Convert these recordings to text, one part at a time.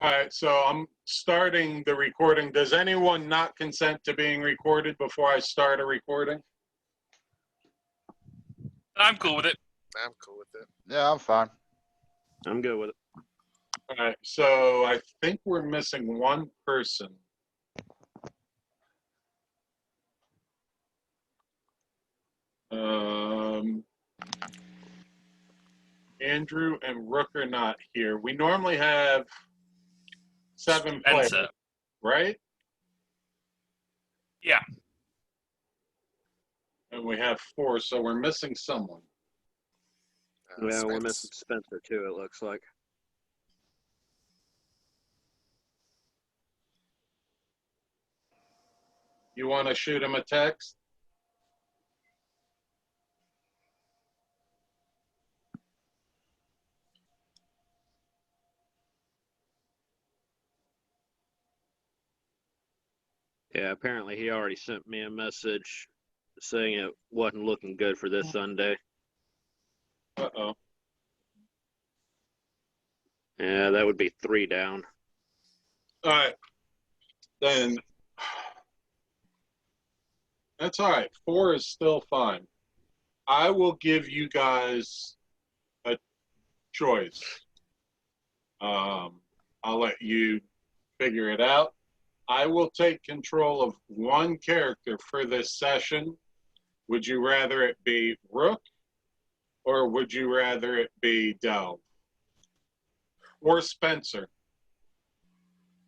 All right, so I'm starting the recording. Does anyone not consent to being recorded before I start a recording? I'm cool with it. I'm cool with it. Yeah, I'm fine. I'm good with it. All right, so I think we're missing one person. Andrew and Rook are not here. We normally have 7 players, Spencer. right? Yeah. And we have 4, so we're missing someone. Yeah, we're missing Spencer too, it looks like. You want to shoot him a text? Yeah, apparently he already sent me a message saying it wasn't looking good for this Sunday. Uh-oh. Yeah, that would be 3 down. All right. Then that's all right. 4 is still fine. I will give you guys a choice. I'll let you figure it out. I will take control of one character for this session. Would you rather it be Rook, or would you rather it be Delve, or Spencer,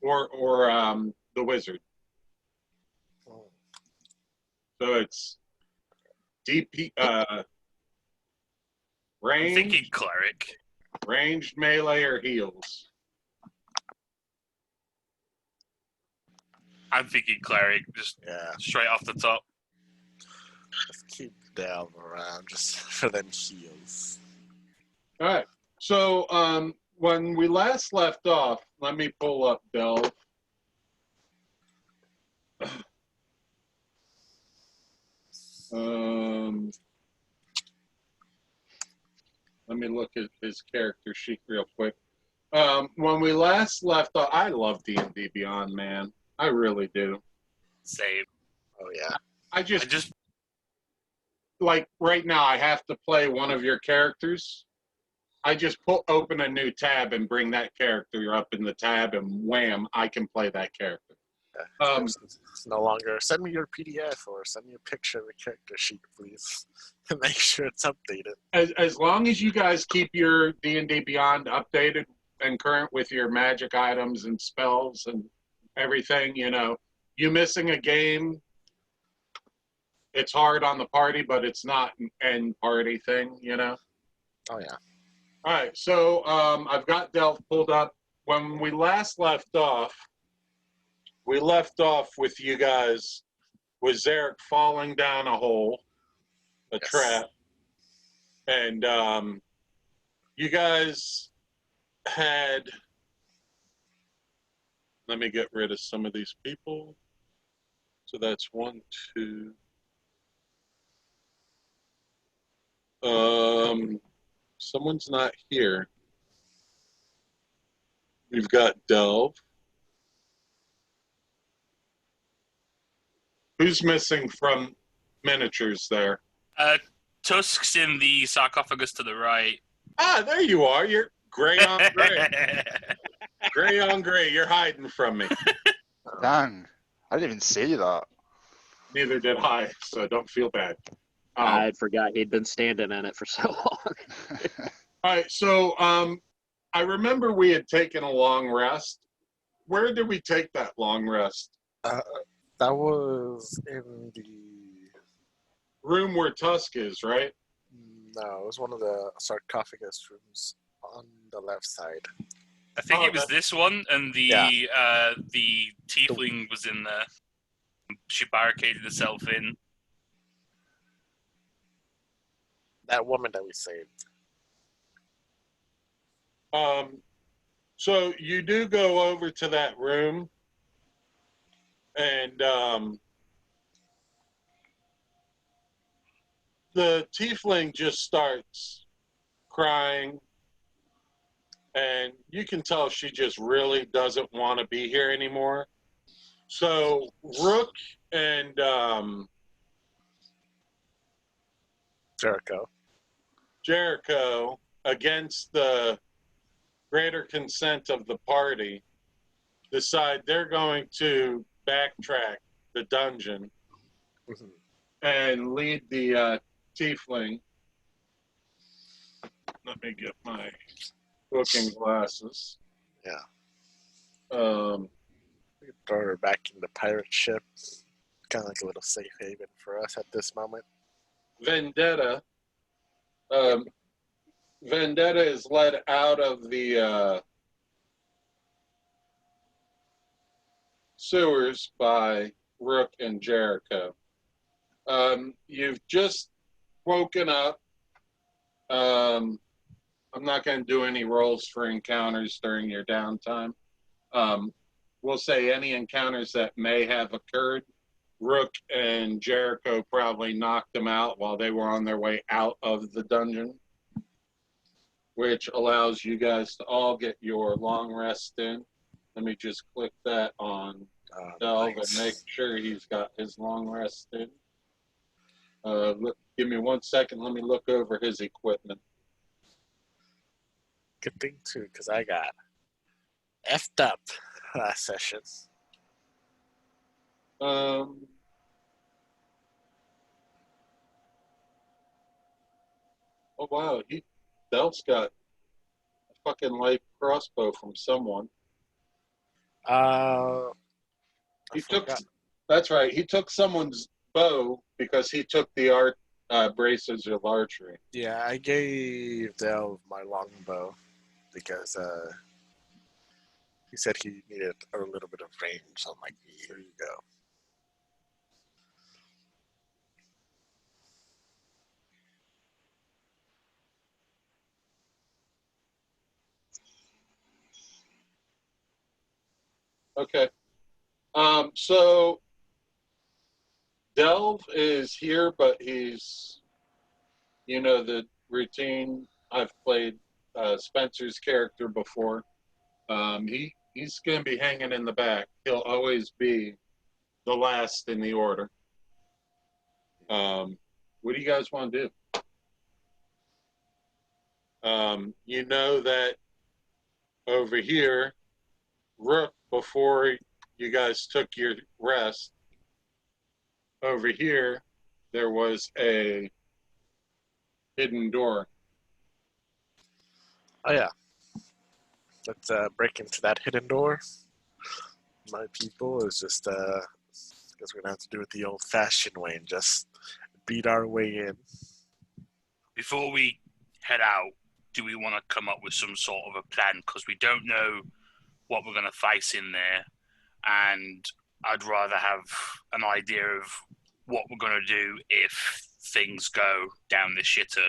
or the Wizard? So it's DP I'm thinking range, cleric. ranged, melee, or heals. I'm thinking cleric, just straight off the top. Just keep Delve around just for them heals. All right. So when we last left off, let me pull up Delve. Let me look at his character sheet real quick. When we last left off, I love D&D Beyond, man. I really do. Save. Oh yeah. I just like right now I have to play one of your characters. I just open a new tab and bring that character up in the tab, and wham, I can play that character. It's no longer send me your PDF or send me a picture of the character sheet, please, to make sure it's updated. As long as you guys keep your D&D Beyond updated and current with your magic items and spells and everything, you know, you missing a game, it's hard on the party, but it's not an end party thing, you know? Oh yeah. All right, so I've got Delph pulled up. When we last left off, with you guys with Zarek falling down a hole, a trap, and you guys had. Let me get rid of some of these people. So that's 1, 2. Someone's not here. We've got Delve. Who's missing from miniatures there? Tusk's in the sarcophagus to the right. Ah, there you are. You're gray on gray. Gray on gray. You're hiding from me. Dang, I didn't even see that. Neither did I, so don't feel bad. I forgot he'd been standing in it for so long. All right, so I remember we had taken a long rest. Where did we take that long rest? That was in the room where Tusk is, right? No, it was one of the sarcophagus rooms on the left side. I think it was this one, and the tiefling was in there. She barricaded herself in. That woman that we saved. So you do go over to that room, and the tiefling just starts crying and you can tell she just really doesn't want to be here anymore. So Rook and Jericho, against the greater consent of the party, decide they're going to backtrack the dungeon and lead the tiefling. Let me get my looking glasses. Yeah. Throw her back in the pirate ship. Kind of like a little safe haven for us at this moment. Vendetta. Vendetta is led out of the sewers by Rook and Jericho. You've just woken up. I'm not going to do any rolls for encounters during your downtime. We'll say any encounters that may have occurred. Rook and Jericho probably knocked them out while they were on their way out of the dungeon, which allows you guys to all get your long rest in. Let me just click that on Delve and make sure he's got his long rest in. Give me 1 second. Let me look over his equipment. Good thing, too, because I got effed up last session. Oh, wow. Delve's got a fucking light crossbow from someone. That's right. He took someone's bow because he took the art braces of archery. Yeah, I gave Delve my longbow because he said he needed a little bit of range. So I'm like, here you go. Okay. So Delve is here, but he's, the routine. I've played Spencer's character before. He's going to be hanging in the back. He'll always be the last in the order. What do you guys want to do? You know that over here, Rook, before you guys took your rest, over here, there was a hidden door. Oh, yeah. Let's break into that hidden door. My people is just, I guess we're going to have to do it the old-fashioned way and just beat our way in. Before we head out, do we want to come up with some sort of a plan? Because we don't know what we're going to face in there, and I'd rather have an idea of what we're going to do if things go down the shitter.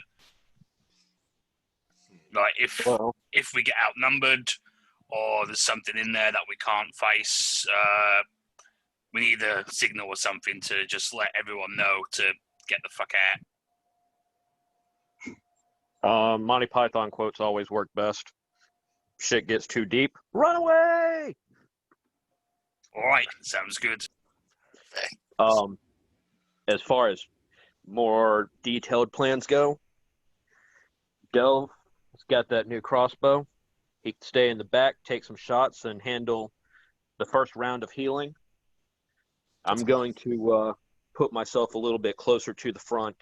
Like if we get outnumbered or there's something in there that we can't face, we need a signal or something to just let everyone know to get the fuck out. Monty Python quotes always work best. Shit gets too deep. Run away! All right, sounds good. As far as more detailed plans go, Delve has got that new crossbow. He can stay in the back, take some shots, and handle the first round of healing. I'm going to put myself a little bit closer to the front.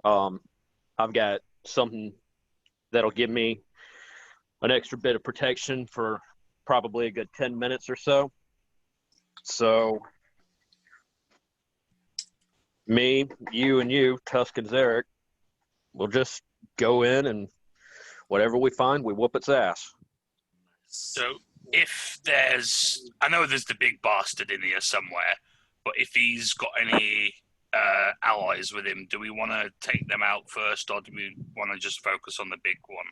I've got something that'll give me an extra bit of protection for probably a good 10 minutes or so. So, me, you, Tusk, and Zarek, we'll just go in and whatever we find, we whoop its ass. So, if I know there's the big bastard in here somewhere, but if he's got any allies with him, do we want to take them out first, or do we want to just focus on the big one?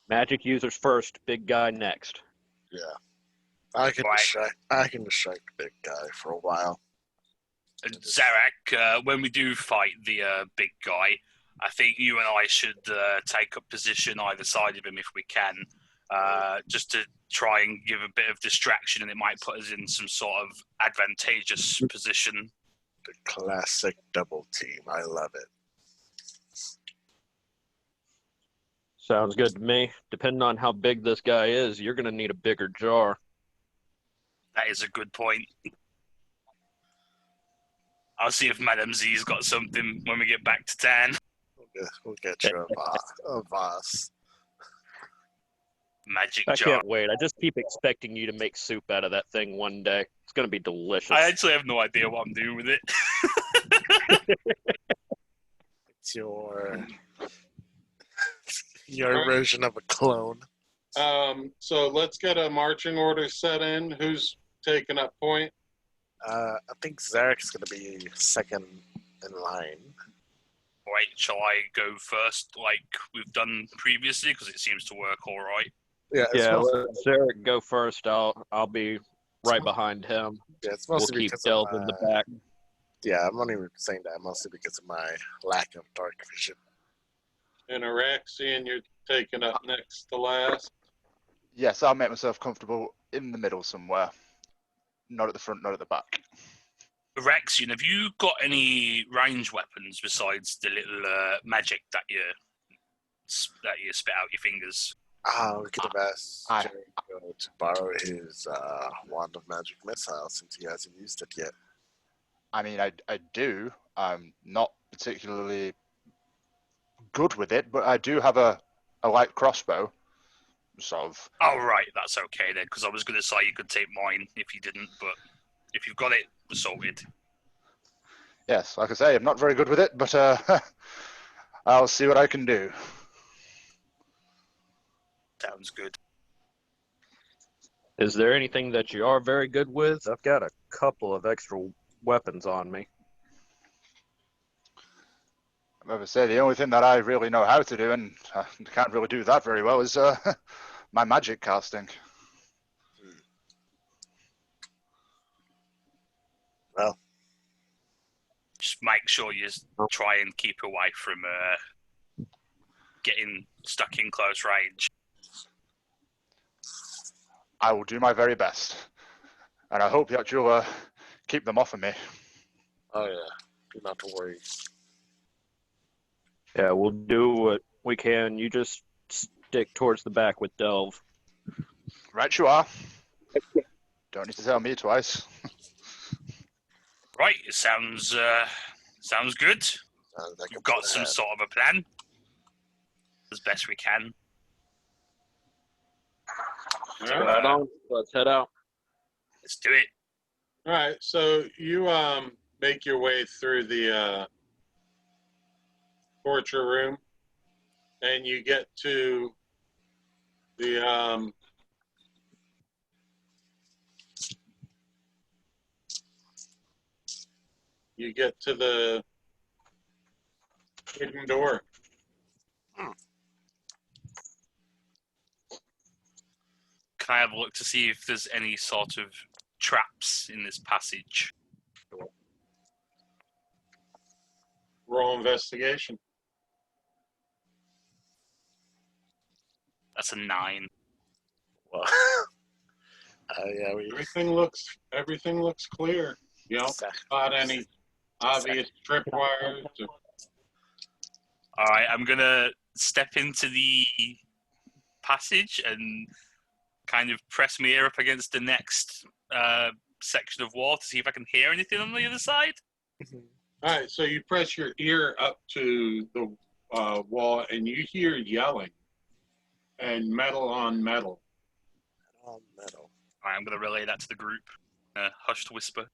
Magic users first, big guy next. Yeah. I can distract the big guy for a while. Zarek, when we do fight the big guy, I think you and I should take up position either side of him if we can, just to try and give a bit of distraction, and it might put us in some sort of advantageous position. The classic double team. I love it. Sounds good to me. Depending on how big this guy is, you're going to need a bigger jar. That is a good point. I'll see if Madame Z's got something when we get back to town. We'll get you a vase. Magic I jar. can't wait. I just keep expecting you to make soup out of that thing one day. It's going to be delicious. I actually have no idea what I'm doing with it. It's your version of a clone. So let's get a marching order set in. Who's taking up point? I think Zarek's going to be second in line. Right, shall I go first like we've done previously? Because it seems to work all right. Yeah, Yeah, let Zarek go first. I'll be right behind him. Yeah, it's We'll mostly keep because Delve of in the back. Yeah, I'm not even saying that mostly because of my lack of dark vision. And Araxian, you're taking up next to last. Yes, I'll make myself comfortable in the middle somewhere. Not at the front, not at the back. Rexian, have you got any range weapons besides the little magic that you spit out your fingers? We could have asked Jericho to borrow his wand of magic missile since he hasn't used it yet. I mean, I do. I'm not particularly good with it, but I do have a light crossbow. Sort of. Oh, right, that's okay then, because I was going to say you could take mine if you didn't, but if you've got it, we're sorted. Yes, like I say, I'm not very good with it, but I'll see what I can do. Sounds good. Is there anything that you are very good with? I've got a couple of extra weapons on me. I'm going to say the only thing that I really know how to do, and I can't really do that very well, is my magic casting. Well, just make sure you try and keep away from getting stuck in close range. I will do my very best, and I hope that you'll keep them off of me. oh yeah, do not to worry. Yeah, we'll do what we can. You just stick towards the back with Delve. Right you are. Don't need to tell me twice. Right, it sounds good. We've got some sort of a plan. As best we can. Right on. Let's head out. Let's do it. All right, so you make your way through the torture room, and you get to the hidden door. Can I have a look to see if there's any sort of traps in this passage? Roll investigation. That's a 9. Well, yeah, Everything looks clear. You don't spot any obvious tripwires. All right, I'm gonna step into the passage and kind of press my ear up against the next section of wall to see if I can hear anything on the other side. All right, so you press your ear up to the wall, and you hear yelling and metal on metal. on metal. All right, I'm gonna relay that to the group. Hushed whisper.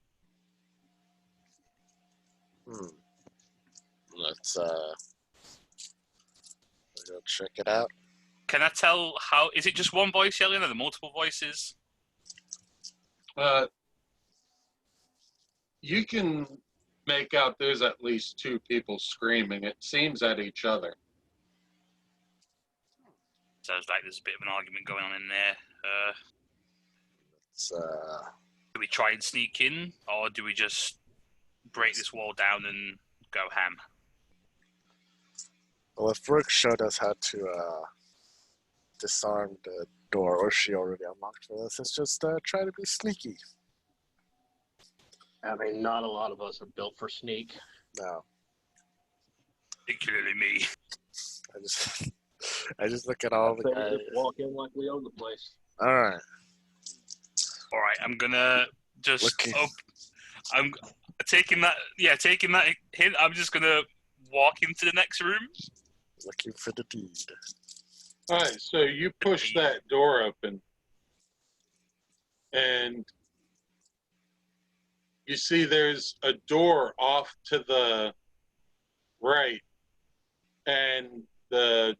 Let's go check it out. Can I tell how? Is it just one voice yelling, or are there multiple voices? You can make out there's at least two people screaming. It seems at each other. Sounds like there's a bit of an argument going on in there. Let's Do we try and sneak in, or do we just break this wall down and go ham? Well, if Brooke showed us how to disarm the door, or she already unlocked for us, let's just try to be sneaky. I mean, not a lot of us are built for sneak. No, Particularly me. I just look at all the guys. Just walk in like we own the place. All right. All right, I'm gonna just. Looking. I'm taking that. Yeah, taking that hint. I'm just gonna walk into the next room. Looking for the deed. All right, so you push that door open, and you see there's a door off to the right, and the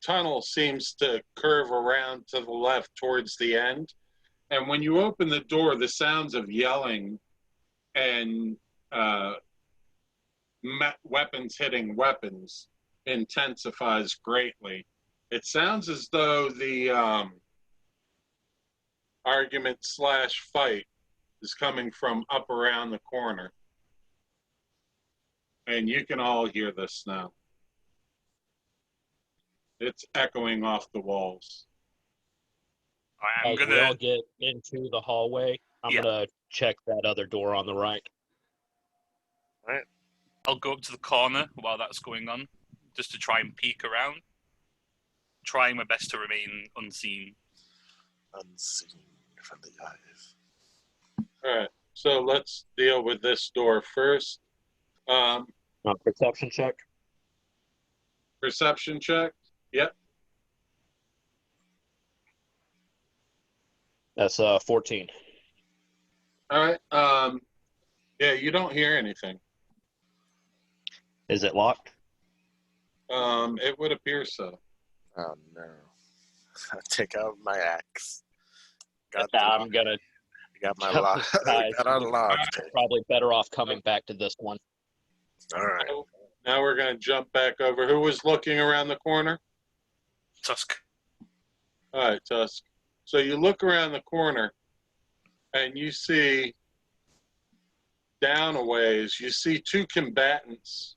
tunnel seems to curve around to the left towards the end. And when you open the door, the sounds of yelling and weapons hitting weapons intensifies greatly. It sounds as though the argument/fight is coming from up around the corner. And you can all hear this now. It's echoing off the walls. I'm As gonna. we all get into the hallway, I'm Yeah. gonna check that other door on the right. I'll go up to the corner while that's going on, just to try and peek around, trying my best to remain unseen. Unseen from the eyes. All right, so let's deal with this door first. Perception check. Perception check. Yep. That's 14. All right. Yeah, you don't hear anything. Is it locked? It would appear so. Oh no! I take out my axe. I'm gonna. I got my lock. Guys, Got our lock. probably better off coming back to this one. All right. Now we're going to jump back over. Who was looking around the corner? Tusk. All right, Tusk. So you look around the corner, and you see down a ways, you see two combatants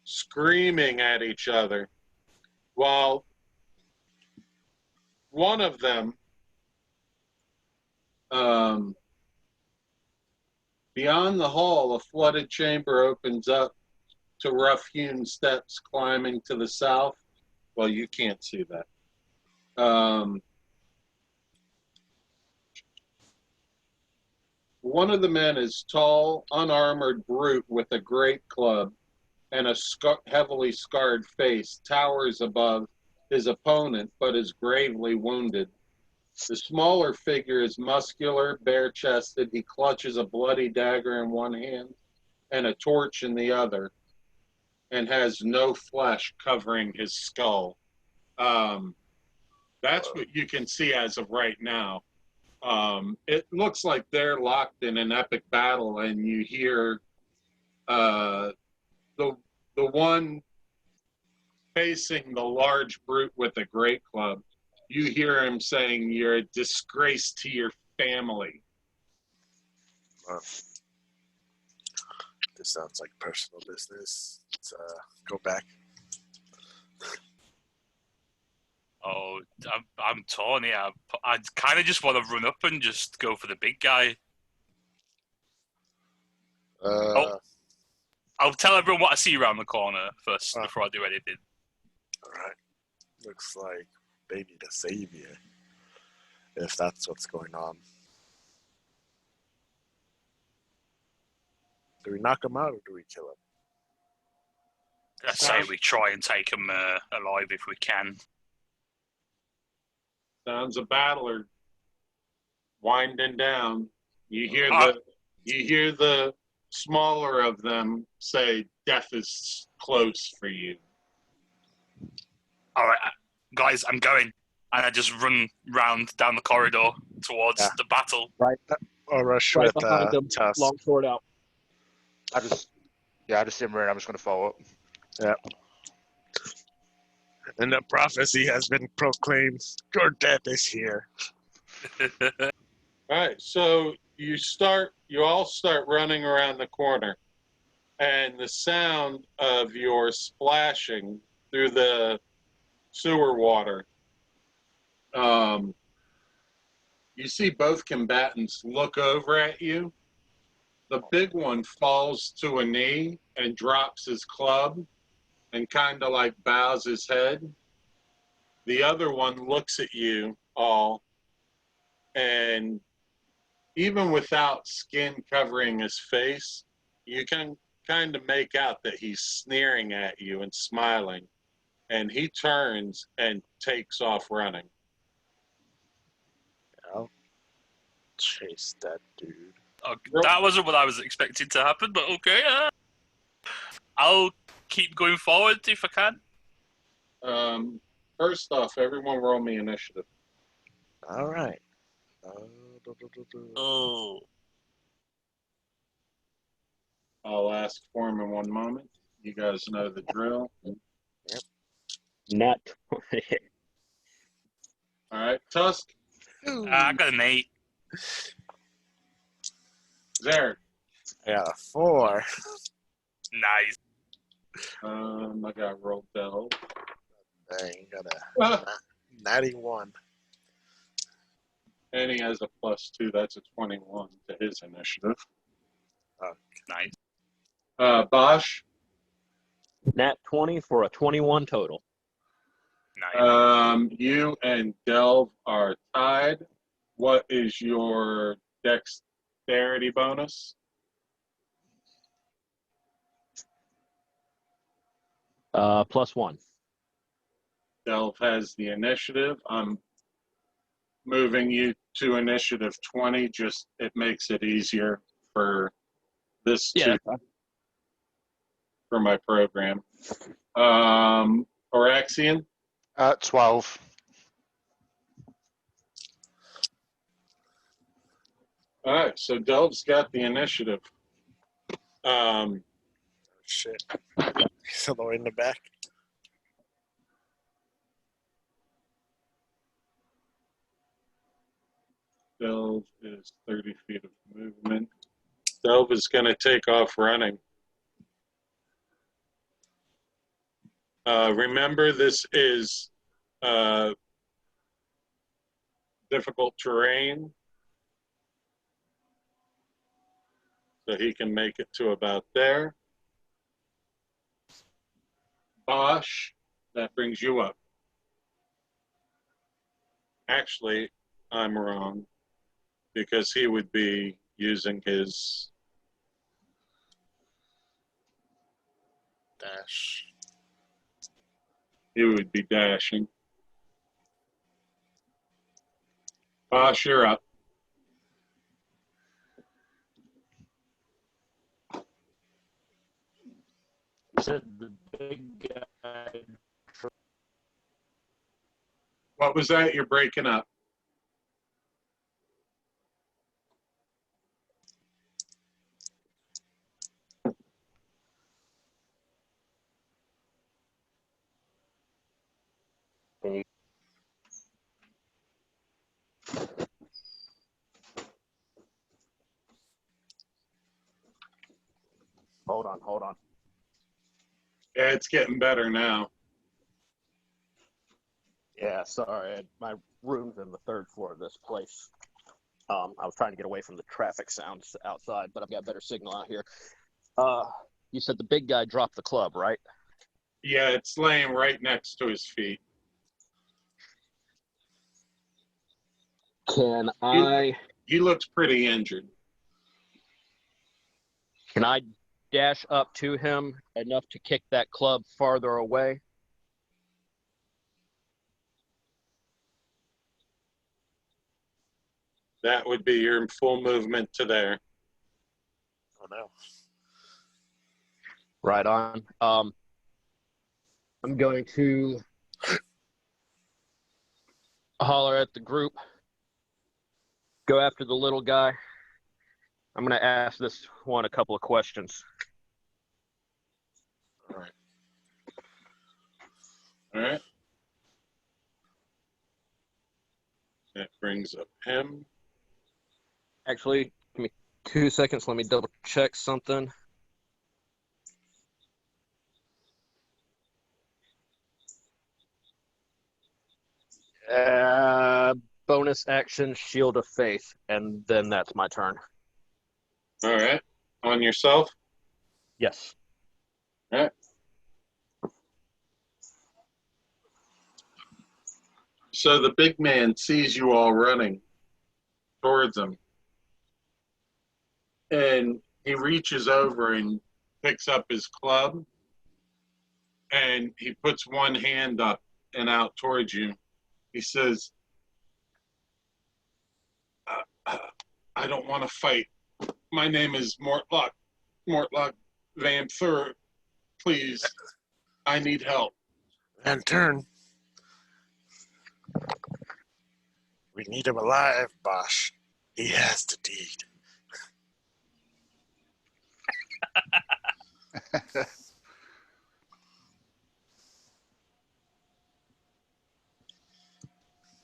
screaming at each other, while one of them, beyond the hall, a flooded chamber opens up to rough-hewn steps climbing to the south. Well, you can't see that. One of the men is tall, unarmored brute with a great club and a heavily scarred face, towers above his opponent, but is gravely wounded. The smaller figure is muscular, bare-chested. He clutches a bloody dagger in one hand and a torch in the other, and has no flesh covering his skull. That's what you can see as of right now. It looks like they're locked in an epic battle, and you hear the one facing the large brute with a great club. You hear him saying, "You're a disgrace to your family." This sounds like personal business. Let's go back. Oh, I'm torn here. I kind of just want to run up and just go for the big guy. I'll tell everyone what I see around the corner first before I do anything. All right. Looks like they need a savior, if that's what's going on. Do we knock him out or do we kill him? I say we try and take him alive if we can. Sounds a battler winding down. You hear the smaller of them say, "Death is close for you." All right, guys, I'm going, and I just run round down the corridor towards the battle. Right, Or rush right with behind them. Tusk. Long sword out. I just see him running. I'm just going to follow up. Yep. And the prophecy has been proclaimed. Your death is here. All right, so you all start running around the corner. and the sound of your splashing through the sewer water. You see both combatants look over at you. The big one falls to a knee and drops his club and kind of like bows his head. The other one looks at you all, and even without skin covering his face, you can kind of make out that he's sneering at you and smiling. And he turns and takes off running. I'll chase that dude. That wasn't what I was expecting to happen, but okay. I'll keep going forward if I can. First off, everyone roll me initiative. All right. Oh. I'll ask for him in one moment. You guys know the drill. Nat. All right, Tusk, I got an 8. Zarek. I got a 4. Nice. I got rolled Delve. Dang, got a 91. And he has a +2. That's a 21 to his initiative. Nice. Bosch. Nat 20 for a 21 total. Nice. You and Delve are tied. What is your dexterity bonus? +1. Delve has the initiative. I'm moving you to initiative 20. Just it makes it easier for this for my program. Oraxian. 12. All right, so Delve's got the initiative. Shit. He's all the way in the back. Delve is 30 feet of movement. Delve is going to take off running. Remember, this is difficult terrain, so he can make it to about there. Bosch, that brings you up. Actually, I'm wrong, because he would be using his Dash. he would be dashing. Bosch, you're up. You said the big guy. What was that? You're breaking up. Hold on. Yeah, it's getting better now. Yeah, sorry. My room's in the 3rd floor of this place. I was trying to get away from the traffic sounds outside, but I've got better signal out here. You said the big guy dropped the club, right? Yeah, it's laying right next to his feet. Can I He looks pretty injured. dash up to him enough to kick that club farther away? That would be your full movement to there. Oh no. Right on. I'm going to holler at the group. Go after the little guy. I'm going to ask this one a couple of questions. All right. All right. That brings up him. Actually, give me 2 seconds. Let me double check something. Bonus action, Shield of Faith, and then that's my turn. All right. On yourself? Yes. All right. So the big man sees you all running towards him. And he reaches over and picks up his club. And he puts one hand up and out towards you. He says, I don't want to fight. My name is Mortlock. Mortlock Van Thur. Please, I need help. And turn. We need him alive, Bosch. He has the deed.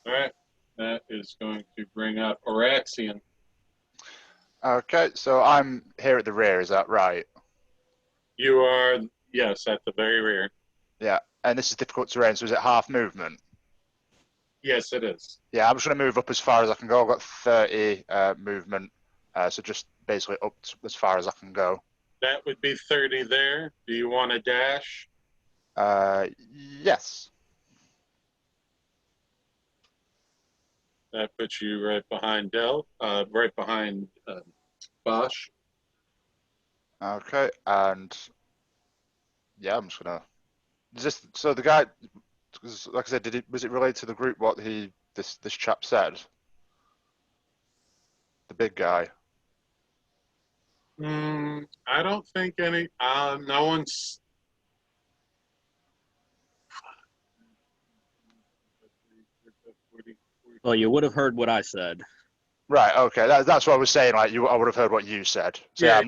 All right. That is going to bring up Araxian. Okay, so I'm here at the rear, is that right? You are, yes, at the very rear. Yeah, and this is difficult terrain, so is it half movement? Yes, it is. Yeah, I'm just going to move up as far as I can go. I've got 30 movement, so just basically up as far as I can go. That would be 30 there. Do you want a dash? Yes. That puts you right behind right behind Bosch. Okay, and yeah, I'm just gonna. Is this so? The guy, 'cause like I said, was it related to the group? What this chap said? The big guy. I don't think any. No one's. Well, you would have heard what I said. Right. Okay. That's what I was saying. Like I would have heard what you said. So yeah, Yeah. I'm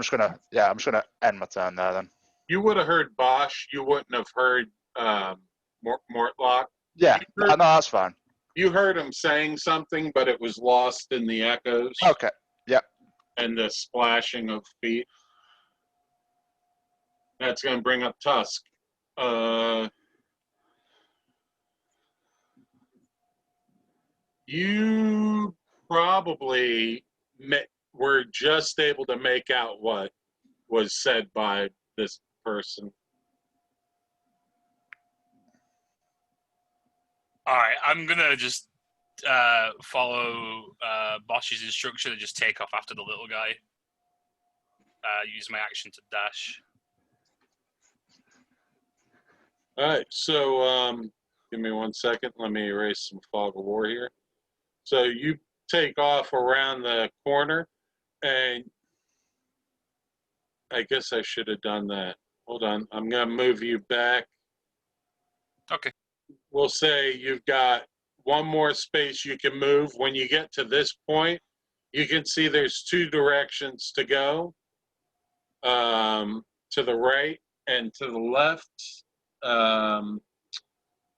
just gonna end my turn there then. You would have heard Bosch. You wouldn't have heard Mortlock. Yeah. You heard, No, that's fine. you heard him saying something, but it was lost in the echoes. Okay. Yep. And the splashing of feet. That's going to bring up Tusk. You probably were just able to make out what was said by this person. All right, I'm gonna just follow Bosch's instruction and just take off after the little guy. Use my action to dash. All right, so give me 1 second. Let me erase some fog of war here. So you take off around the corner, and I guess I should have done that. Hold on, I'm going to move you back. Okay. We'll say you've got one more space you can move. When you get to this point, you can see there's 2 directions to go, to the right and to the left.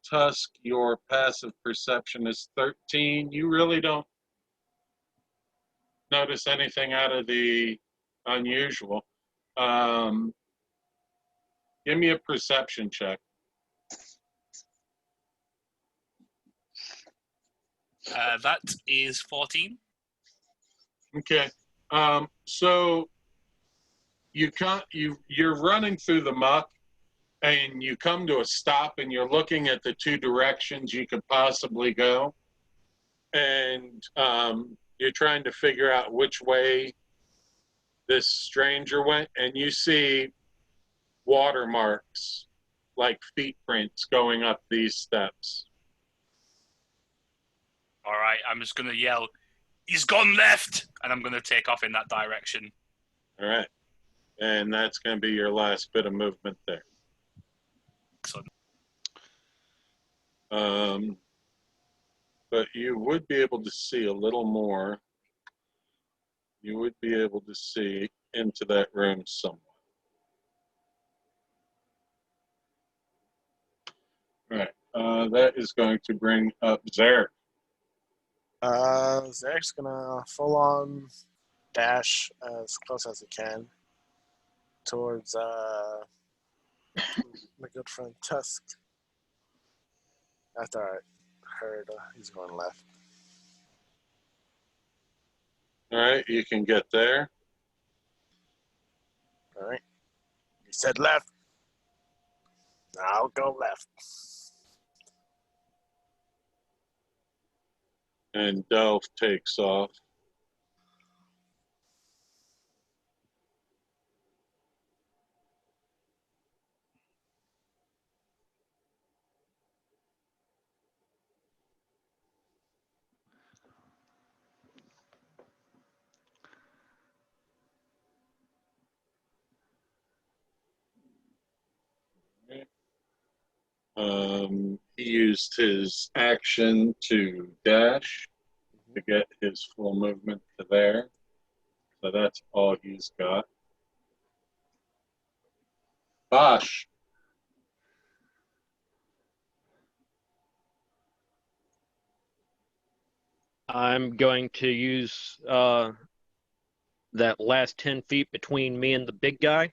Tusk, your passive perception is 13. You really don't notice anything out of the unusual. Give me a perception check. That is 14. Okay. So you're running through the muck, and you come to a stop, and you're looking at the 2 directions you could possibly go, and you're trying to figure out which way this stranger went, and you see watermarks like feet prints going up these steps. All right, I'm just gonna yell, "He's gone left!" and I'm gonna take off in that direction. All right. And that's going to be your last bit of movement there. Excellent. But you would be able to see a little more. You would be able to see into that room somewhat. All right. That is going to bring up Zarek. Zarek's gonna full on dash as close as he can towards my good friend Tusk. After I heard. He's going left. All right, you can get there. All right. He said left. I'll go left. And Delph takes off. He used his action to dash to get his full movement to there. So that's all he's got. Bosh. I'm going to use that last 10 feet between me and the big guy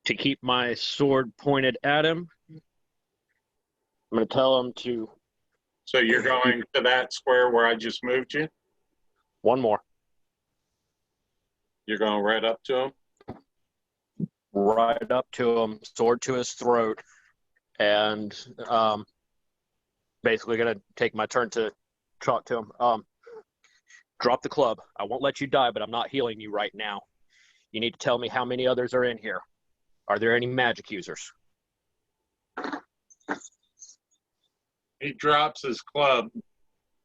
to keep my sword pointed at him. I'm going to tell him to... So you're going to that square where I just moved you? One more. You're going right up to him? Right up to him, sword to his throat, and basically going to take my turn to talk to him. Drop the club. I won't let you die, but I'm not healing you right now. You need to tell me how many others are in here. Are there any magic users? He drops his club,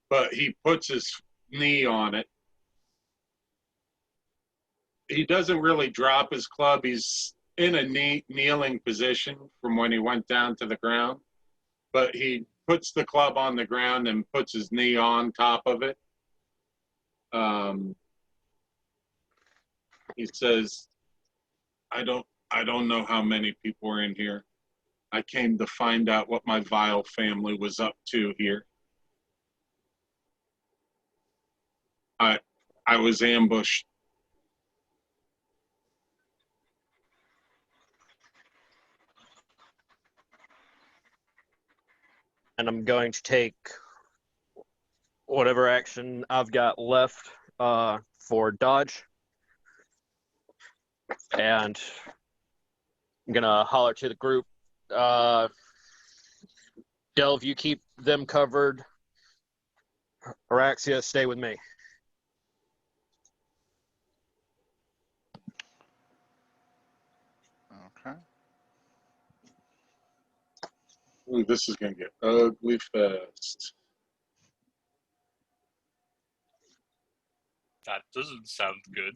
but he puts his knee on it. He doesn't really drop his club. He's in a kneeling position from when he went down to the ground, but he puts the club on the ground and puts his knee on top of it. He says, I don't know how many people are in here. I came to find out what my vile family was up to here. I was ambushed. And I'm going to take whatever action I've got left for dodge. And I'm going to holler to the group. Delve, you keep them covered. Araxia, stay with me. Okay. Ooh, this is going to get ugly fast. That doesn't sound good.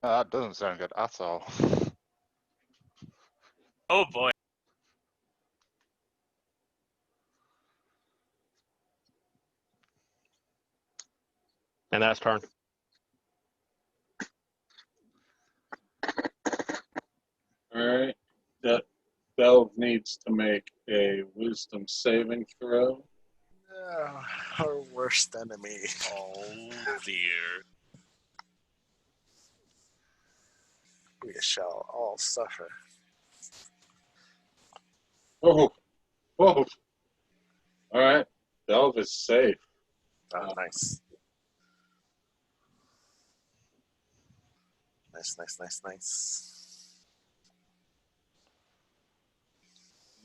That doesn't sound good at all. Oh boy. And that's turn. All right. Delve needs to make a wisdom saving throw. Our worst enemy. Oh dear. We shall all suffer. Oh. All right. Delve is safe. Oh, nice. Nice.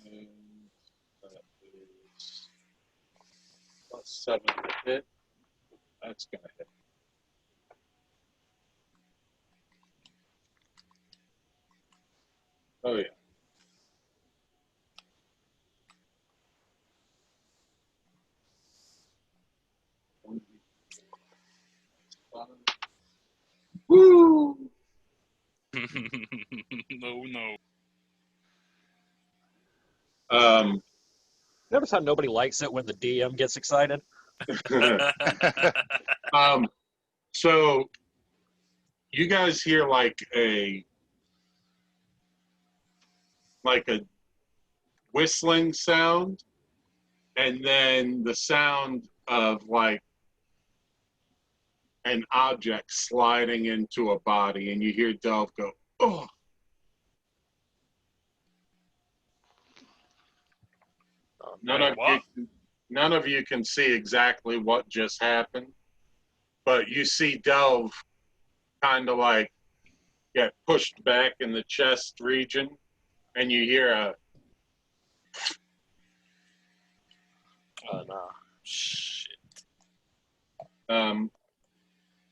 And that is +7 to hit. That's going to hit. Oh, yeah. Woo! Oh no. Notice how nobody likes it when the DM gets excited? So you guys hear like a whistling sound, and then the sound of like an object sliding into a body, and you hear Delph go, "Oh!" none of you can see exactly what just happened, but you see Delve kind of like get pushed back in the chest region, and you hear a Oh no. Shit.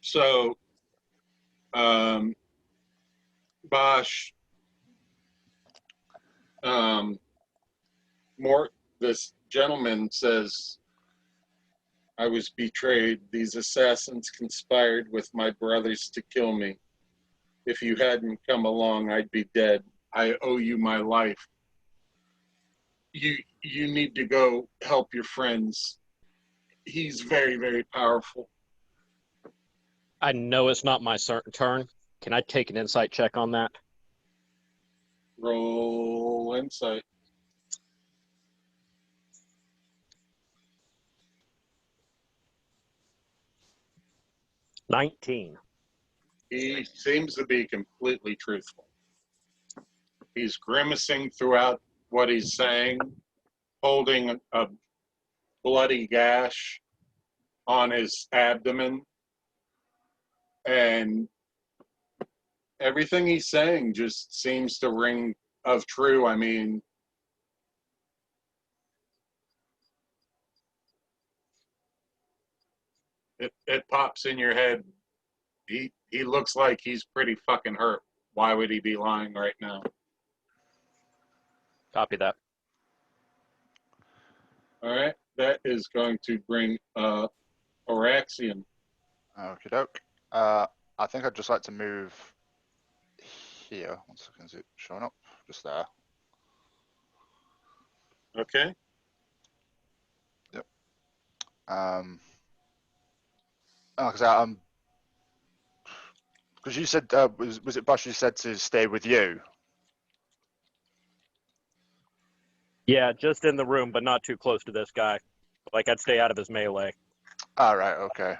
so Bosch, this gentleman says, I was betrayed. These assassins conspired with my brothers to kill me. If you hadn't come along, I'd be dead. I owe you my life. You need to go help your friends. He's very, very powerful. I know it's not my turn. Can I take an insight check on that? Roll insight. $19. He seems to be completely truthful. He's grimacing throughout what he's saying, holding a bloody gash on his abdomen, and everything he's saying just seems to ring of true. I mean, it pops in your head. He looks like he's pretty fucking hurt. Why would he be lying right now? Copy that. All right, that is going to bring Oraxian. Okie doke. I think I'd just like to move here. 1 second, is it showing up? Just there. Okay. Yep. Because because you said was it Bosch? You said to stay with you. Yeah, just in the room, but not too close to this guy. Like, I'd stay out of his melee. All right. Okay.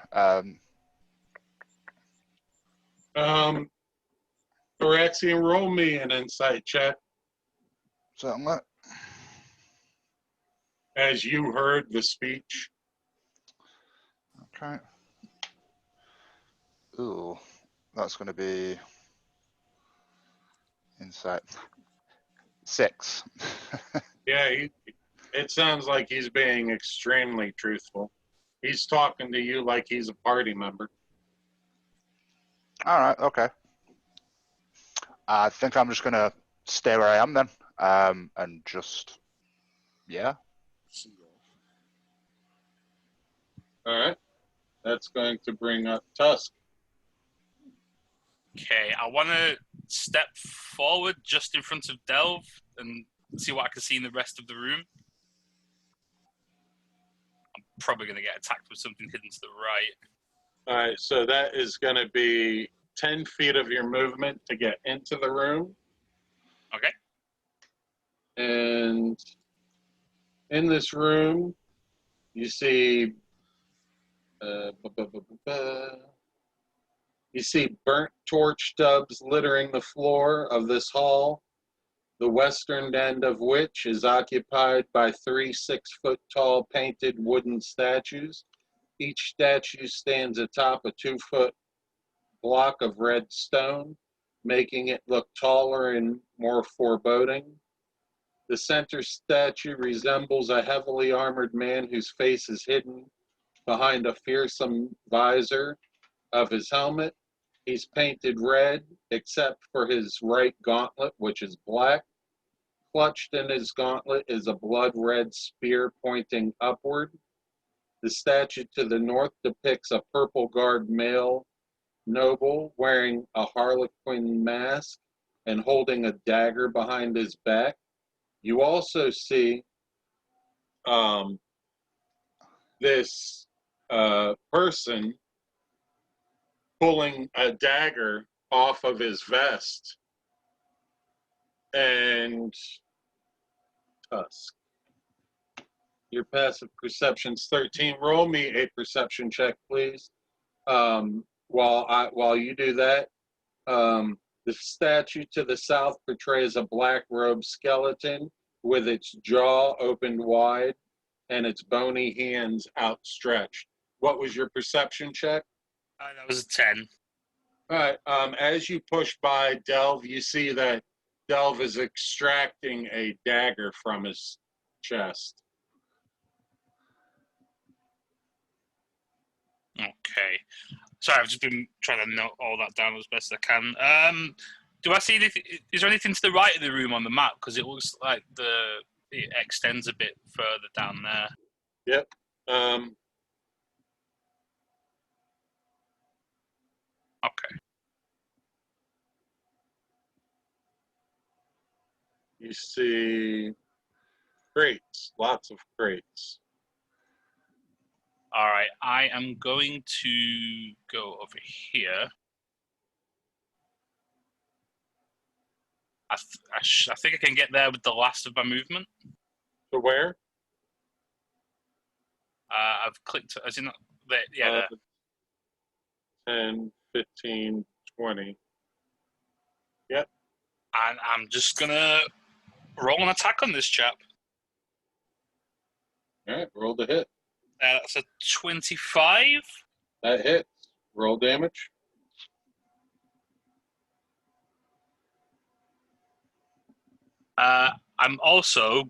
Oraxian, roll me an insight check Certainly. as you heard the speech. Okay. Ooh, that's going to be insight 6. Yeah, it sounds like he's being extremely truthful. He's talking to you like he's a party member. All right. Okay. I think I'm just going to stay where I am then, and just yeah. All right. That's going to bring up Tusk. Okay, I want to step forward just in front of Delve and see what I can see in the rest of the room. I'm probably going to get attacked with something hidden to the right. All right, so that is going to be 10 feet of your movement to get into the room. Okay. And in this room, you see you see burnt torch stubs littering the floor of this hall, the western end of which is occupied by 3 6-foot-tall painted wooden statues. Each statue stands atop a 2-foot block of red stone, making it look taller and more foreboding. The center statue resembles a heavily armored man whose face is hidden behind a fearsome visor of his helmet. He's painted red, except for his right gauntlet, which is black. Clutched in his gauntlet is a blood-red spear pointing upward. The statue to the north depicts a purple-garbed male noble wearing a harlequin mask and holding a dagger behind his back. You also see this person pulling a dagger off of his vest. And Tusk, your passive perception's 13. Roll me a perception check, please. While you do that, the statue to the south portrays a black-robed skeleton with its jaw opened wide and its bony hands outstretched. What was your perception check? That was a 10. All right. As you push by Delve, you see that Delve is extracting a dagger from his chest. Okay. Sorry, I've just been trying to note all that down as best I can. Do I see anything? Is there anything to the right of the room on the map? Because it looks like it extends a bit further down there. Yep. Okay. You see crates, lots of crates. All right. I am going to go over here. I think I can get there with the last of my movement. To where? I've clicked, as in, there, yeah, there. 10, 15, 20. Yep. And I'm just going to roll an attack on this chap. All right, roll the hit. That's a 25. That hits. Roll damage. I'm also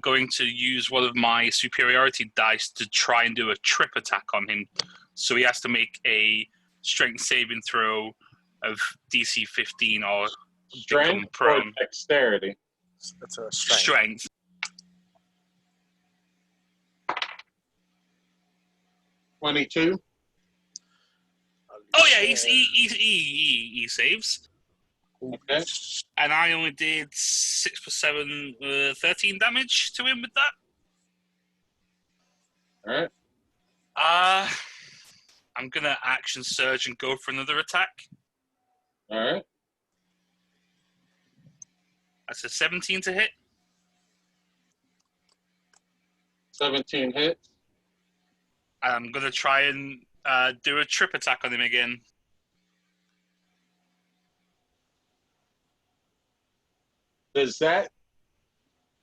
going to use one of my superiority dice to try and do a trip attack on him. So he has to make a strength saving throw of DC 15 or become Strength or prone. dexterity? It's a strength. Strength. 22. Oh yeah, he saves. Okay. And I only did 6 plus 7, 13 damage to him with that. All right. I'm gonna action surge and go for another attack. All right. That's a 17 to hit. 17 hits. I'm gonna try and do a trip attack on him again. Does that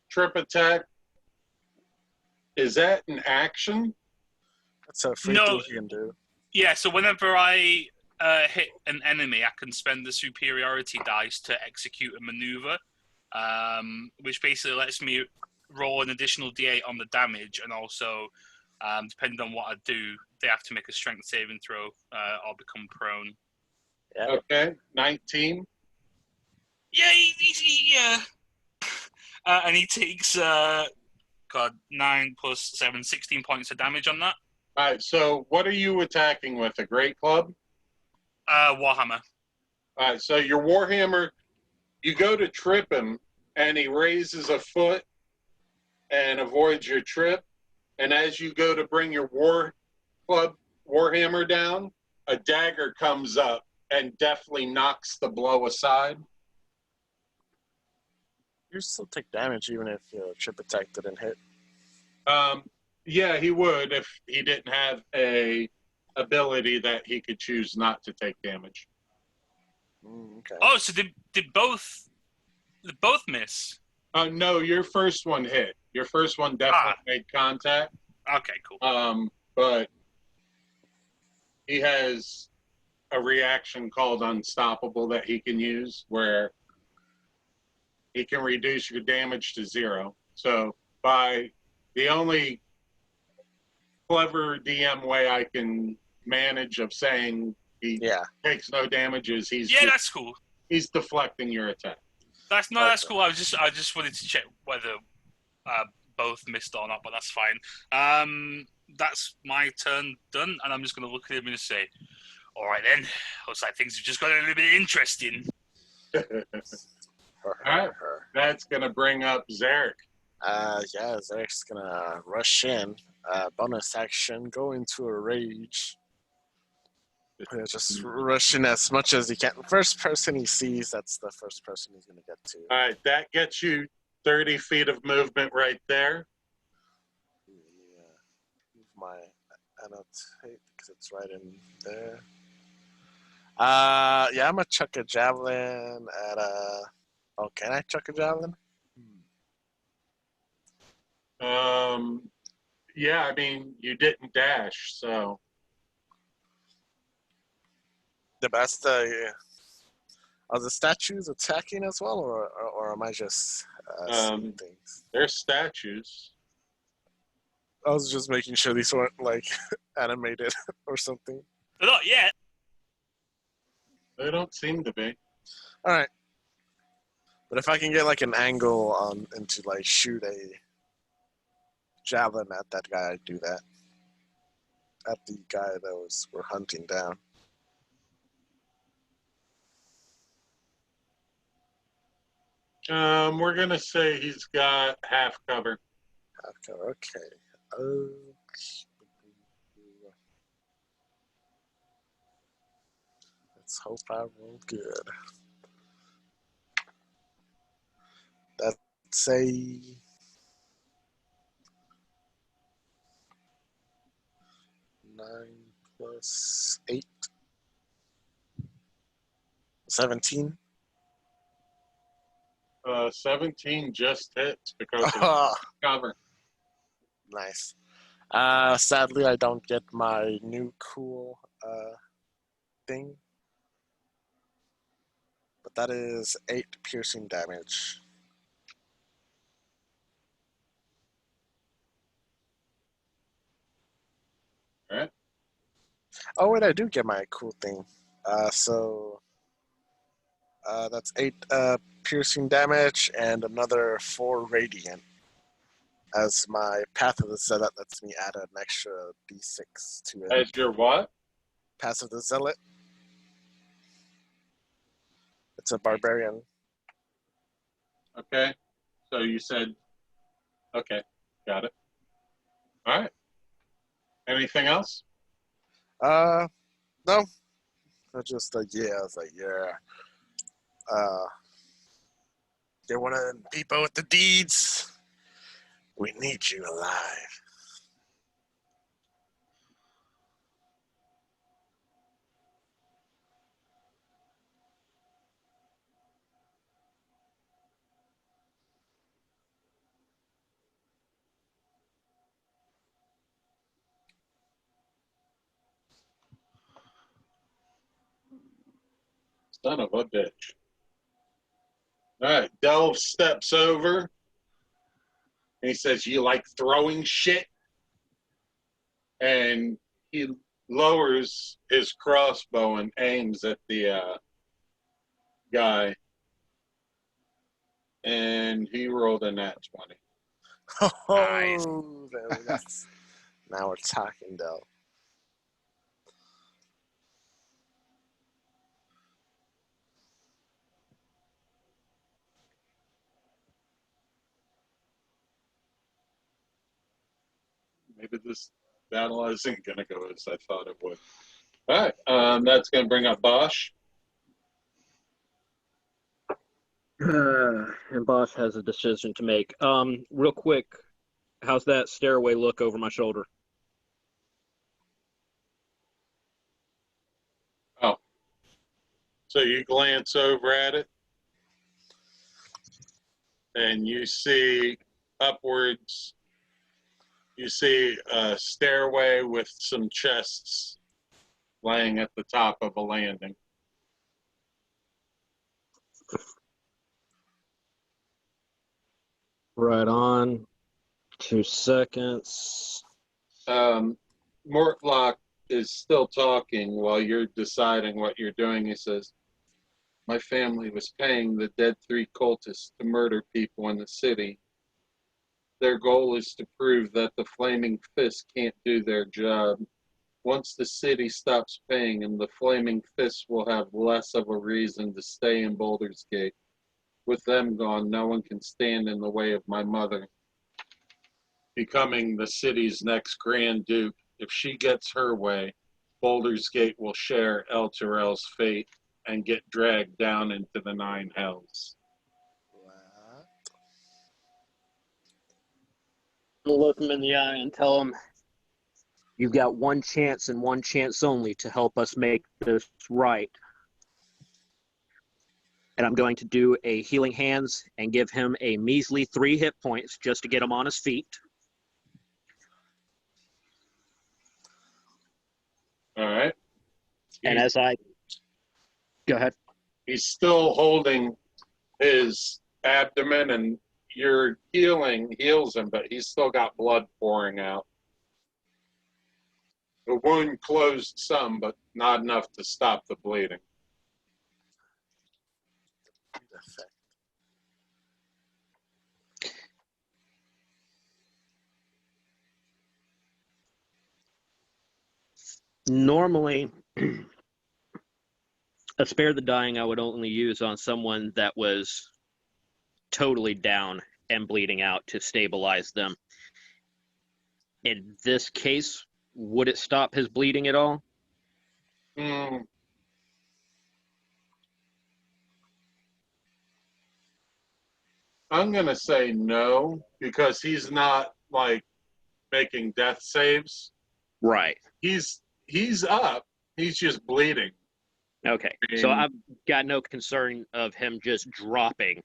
trip attack, is that an action? That's a free No. thing you can do. Yeah, so whenever I hit an enemy, I can spend the superiority dice to execute a maneuver, which basically lets me roll an additional d8 on the damage, and also, depending on what I do, they have to make a strength saving throw or become prone. Yeah. Okay. 19. Yeah, yeah. And he takes 9 plus 7, 16 points of damage on that. All right. So what are you attacking with? A great club? Warhammer. All right. So your Warhammer, you go to trip him, and he raises a foot and avoids your trip. And as you go to bring your Warhammer down, a dagger comes up and definitely knocks the blow aside. You still take damage even if your trip attack didn't hit. Yeah, he would if he didn't have a ability that he could choose not to take damage. Okay. Oh, so did both miss? No, your first one hit. Your first one definitely made contact. Okay, cool. But he has a reaction called Unstoppable that he can use where he can reduce your damage to 0. So by the only clever DM way I can manage of saying he takes no damage is that's cool. He's deflecting your attack. That's cool. I just wanted to check whether both missed or not, but that's fine. That's my turn done, and I'm just going to look at him and say, "All right then, looks like things have just got a little bit interesting." All right, that's going to bring up Zarek. Zarek's gonna rush in. Bonus action, go into a rage. Just rush in as much as he can. First person he sees, that's the first person he's gonna get to. All right, that gets you 30 feet of movement right there. Move my annotate because it's right in there. I'm gonna chuck a javelin at a. Oh, can I chuck a javelin? Yeah, I mean, you didn't dash, so The best. Are the statues attacking as well, or am I just seeing things? they're statues. I was just making sure these weren't like animated or something. Not yet. They don't seem to be. All right, but if I can get like an angle on and to like shoot a javelin at that guy, I'd do that. At the guy that we're hunting down. We're gonna say he's got half cover. Okay. Let's hope I roll good. That's a 9 plus 8. 17. 17 just hits because of cover. Nice. Sadly, I don't get my new cool thing. But that is 8 piercing damage. All right. Oh, wait, I do get my cool thing. That's 8 piercing damage and another 4 radiant. As my Path of the Zealot lets me add an extra d6 to it. As your what? Path of the Zealot. It's a barbarian. Okay. So you said, okay, got it. All right. Anything else? No. I just yeah, I was like, yeah. They want to people with the deeds. We need you alive. Son of a bitch. All right. Delve steps over and he says, "You like throwing shit?" And he lowers his crossbow and aims at the guy. And he rolled a nat 20. Nice. Now we're talking, though. Maybe this battle isn't going to go as I thought it would. All right. That's going to bring up Bosch. And Bosch has a decision to make. Real quick, how's that stairway look over my shoulder? Oh. So you glance over at it and you see upwards. You see a stairway with some chests laying at the top of a landing. Right on. 2 seconds. Mortlock is still talking while you're deciding what you're doing. He says, "My family was paying the dead 3 cultists to murder people in the city. Their goal is to prove that the Flaming Fist can't do their job. Once the city stops paying them, the Flaming Fist will have less of a reason to stay in Baldur's Gate. With them gone, no one can stand in the way of my mother becoming the city's next Grand Duke. If she gets her way, Baldur's Gate will share El Terrell's fate and get dragged down into the 9 hells." What? I'll look him in the eye and tell him, "You've got one chance and one chance only to help us make this right. And I'm going to do a healing hands and give him a measly 3 hit points just to get him on his feet. All right. And as I go ahead. He's still holding his abdomen, and your healing heals him, but he's still got blood pouring out. The wound closed some, but not enough to stop the bleeding. Normally, a spare the dying I would only use on someone that was totally down and bleeding out to stabilize them. In this case, would it stop his bleeding at all? I'm going to say no, because he's not, like, making death saves. Right. He's up. He's just bleeding. Okay. So I've got no concern of him just dropping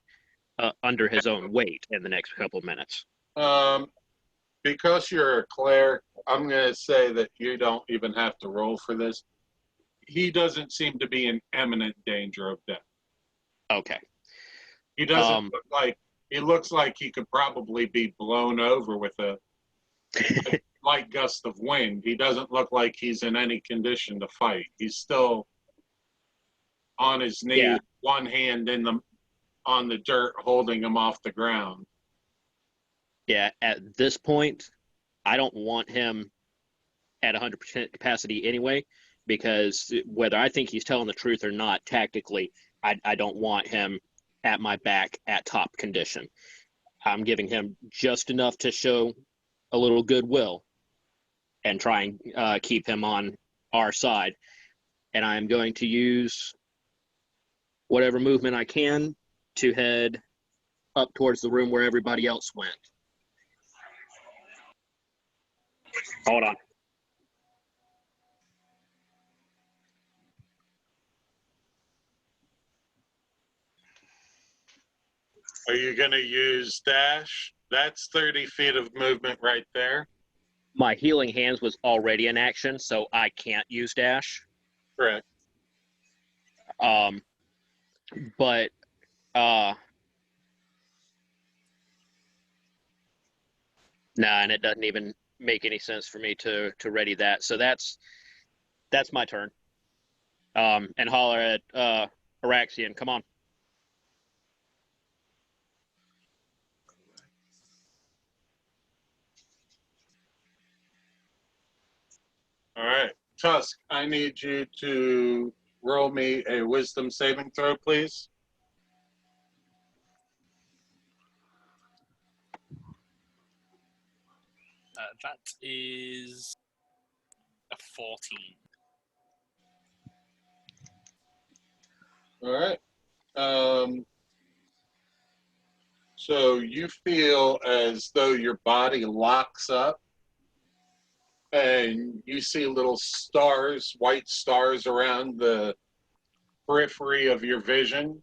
under his own weight in the next couple of minutes. Because you're a cleric, I'm going to say that you don't even have to roll for this. He doesn't seem to be in imminent danger of death. Okay. He doesn't look like, he looks like he could probably be blown over with a light gust of wind. He doesn't look like he's in any condition to fight. He's still on his knees, one hand on the dirt, holding him off the ground. Yeah, at this point, I don't want him at 100% capacity anyway, because whether I think he's telling the truth or not, tactically, I don't want him at my back at top condition. I'm giving him just enough to show a little goodwill and try and keep him on our side. And I'm going to use whatever movement I can to head up towards the room where everybody else went. Hold on. Are you going to use dash? That's 30 feet of movement right there. My healing hands was already in action, so I can't use dash. Correct. But and it doesn't even make any sense for me to ready that. So that's my turn. And holler at Araxian. Come on. All right. Tusk, I need you to roll me a wisdom saving throw, please. That is a 14. All right. So you feel as though your body locks up, and you see little stars, white stars around the periphery of your vision,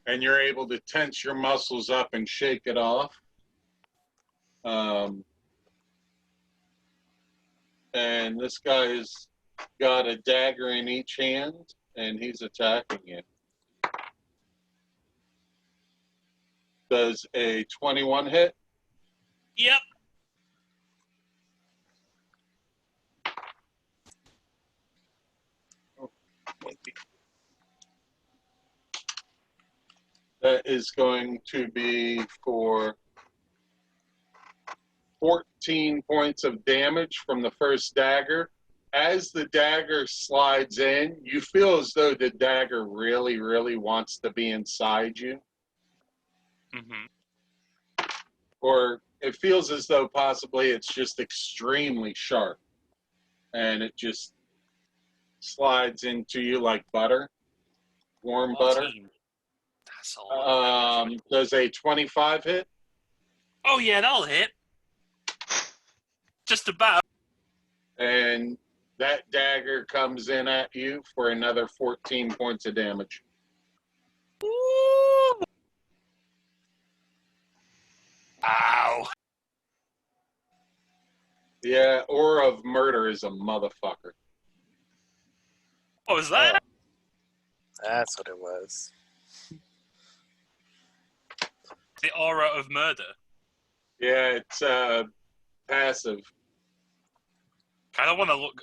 and you're able to tense your muscles up and shake it off. And this guy's got a dagger in each hand, and he's attacking you. Does a 21 hit? Yep. That is going to be for 14 points of damage from the first dagger. As the dagger slides in, you feel as though the dagger really, really wants to be inside you. Mm-hmm. Or it feels as though possibly it's just extremely sharp, and it just slides into you like butter, warm 14. butter. That's all. Does a 25 hit? Oh yeah, that'll hit. Just about. And that dagger comes in at you for another 14 points of damage. Ooh. Ow. Yeah, Aura of Murder is a motherfucker. What was that? That's what it was. The aura of murder. Yeah, it's passive. Kind of want to look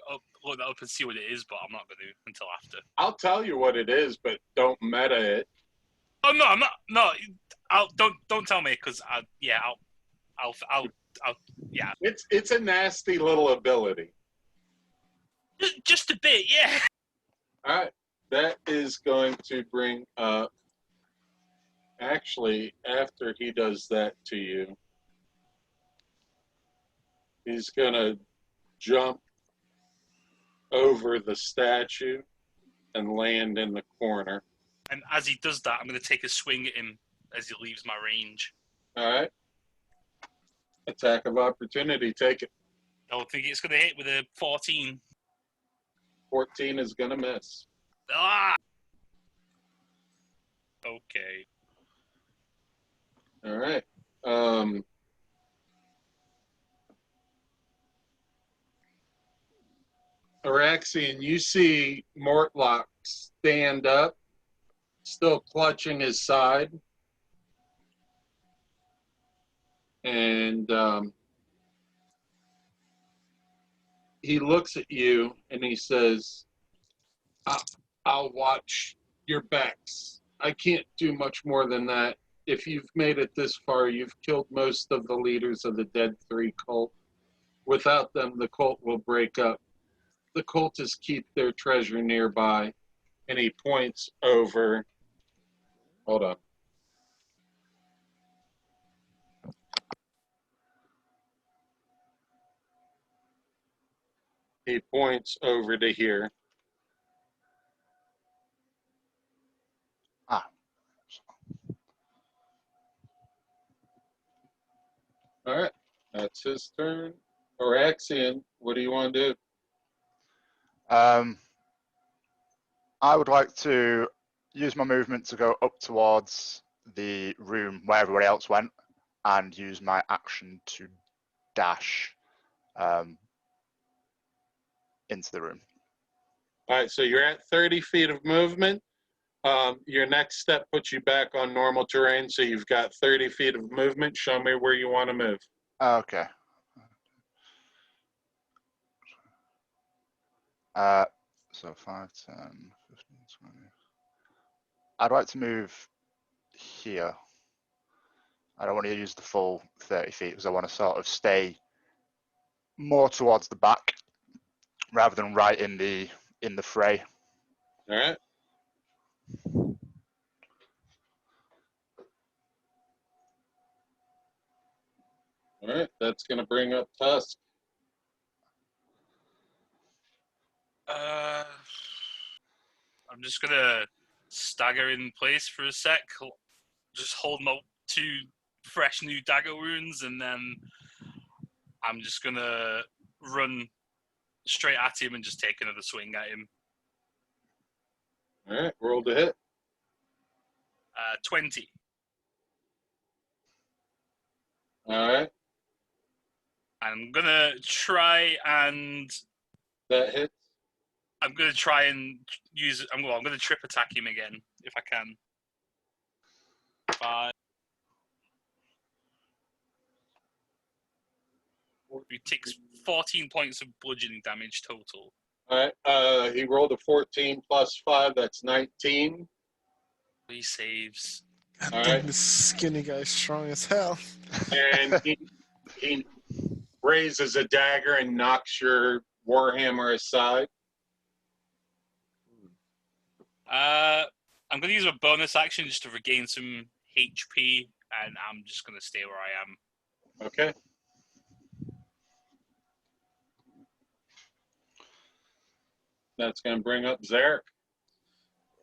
that up and see what it is, but I'm not going to until after. I'll tell you what it is, but don't meta it. Oh no, I'm not. No, don't tell me because I'll yeah. It's a nasty little ability. Just a bit, yeah. All right, that is going to bring up. Actually, after he does that to you, he's gonna jump over the statue and land in the corner. And as he does that, I'm going to take a swing at him as he leaves my range. All right. Attack of opportunity. Take it. I don't think it's going to hit with a 14. 14 is gonna miss. Ah. Okay. All right. Araxian, you see Mortlock stand up, still clutching his side. And he looks at you and he says, I'll watch your backs. I can't do much more than that. If you've made it this far, you've killed most of the leaders of the Dead Three cult. Without them, the cult will break up. The cultists keep their treasure nearby. And he points over. Hold on. He points over to here. Ah. All right. That's his turn. Araxian, what do you want to do? I would like to use my movement to go up towards the room where everybody else went and use my action to dash into the room. All right, so you're at 30 feet of movement. Your next step puts you back on normal terrain, so you've got 30 feet of movement. Show me where you want to move. Okay. So 5, 10, 15, 20. I'd like to move here. I don't want to use the full 30 feet because I want to sort of stay more towards the back rather than right in the fray. All right. All right, that's going to bring up Tusk. I'm just going to stagger in place for a sec, just hold my 2 fresh new dagger wounds, and then I'm just going to run straight at him and just take another swing at him. All right, roll to hit. 20. All right, I'm going to try and... that hits. I'm going to try and use... I'm going to trip attack him again, if I can. 5. He takes 14 points of bludgeoning damage total. All right, he rolled a 14 plus 5, that's 19. He saves. God All damn, right. this skinny guy's strong as hell. And he raises a dagger and knocks your warhammer aside. I'm going to use a bonus action just to regain some HP, and I'm just going to stay where I am. Okay. That's going to bring up Zarek.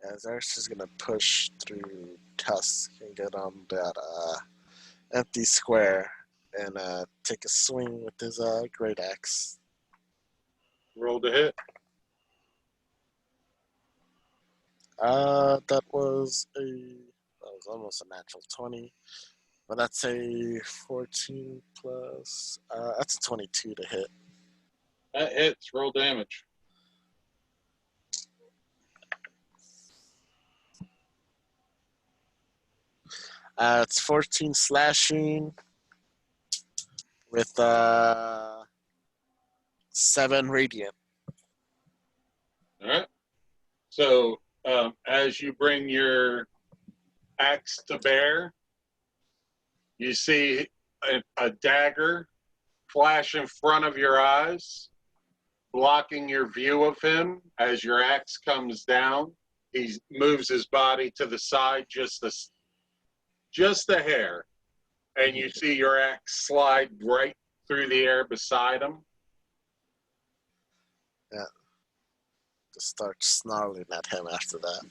Yeah, Zer's just gonna push through Tusk and get on that empty square and take a swing with his great axe. Roll to hit. That was almost a natural 20, but that's a 14 plus. That's a 22 to hit. That hits. Roll damage. It's 14 slashing with 7 radiant. All right. So as you bring your axe to bear, you see a dagger flash in front of your eyes, blocking your view of him. As your axe comes down, he moves his body to the side just a hair, and you see your axe slide right through the air beside him. Yeah. Just start snarling at him after that.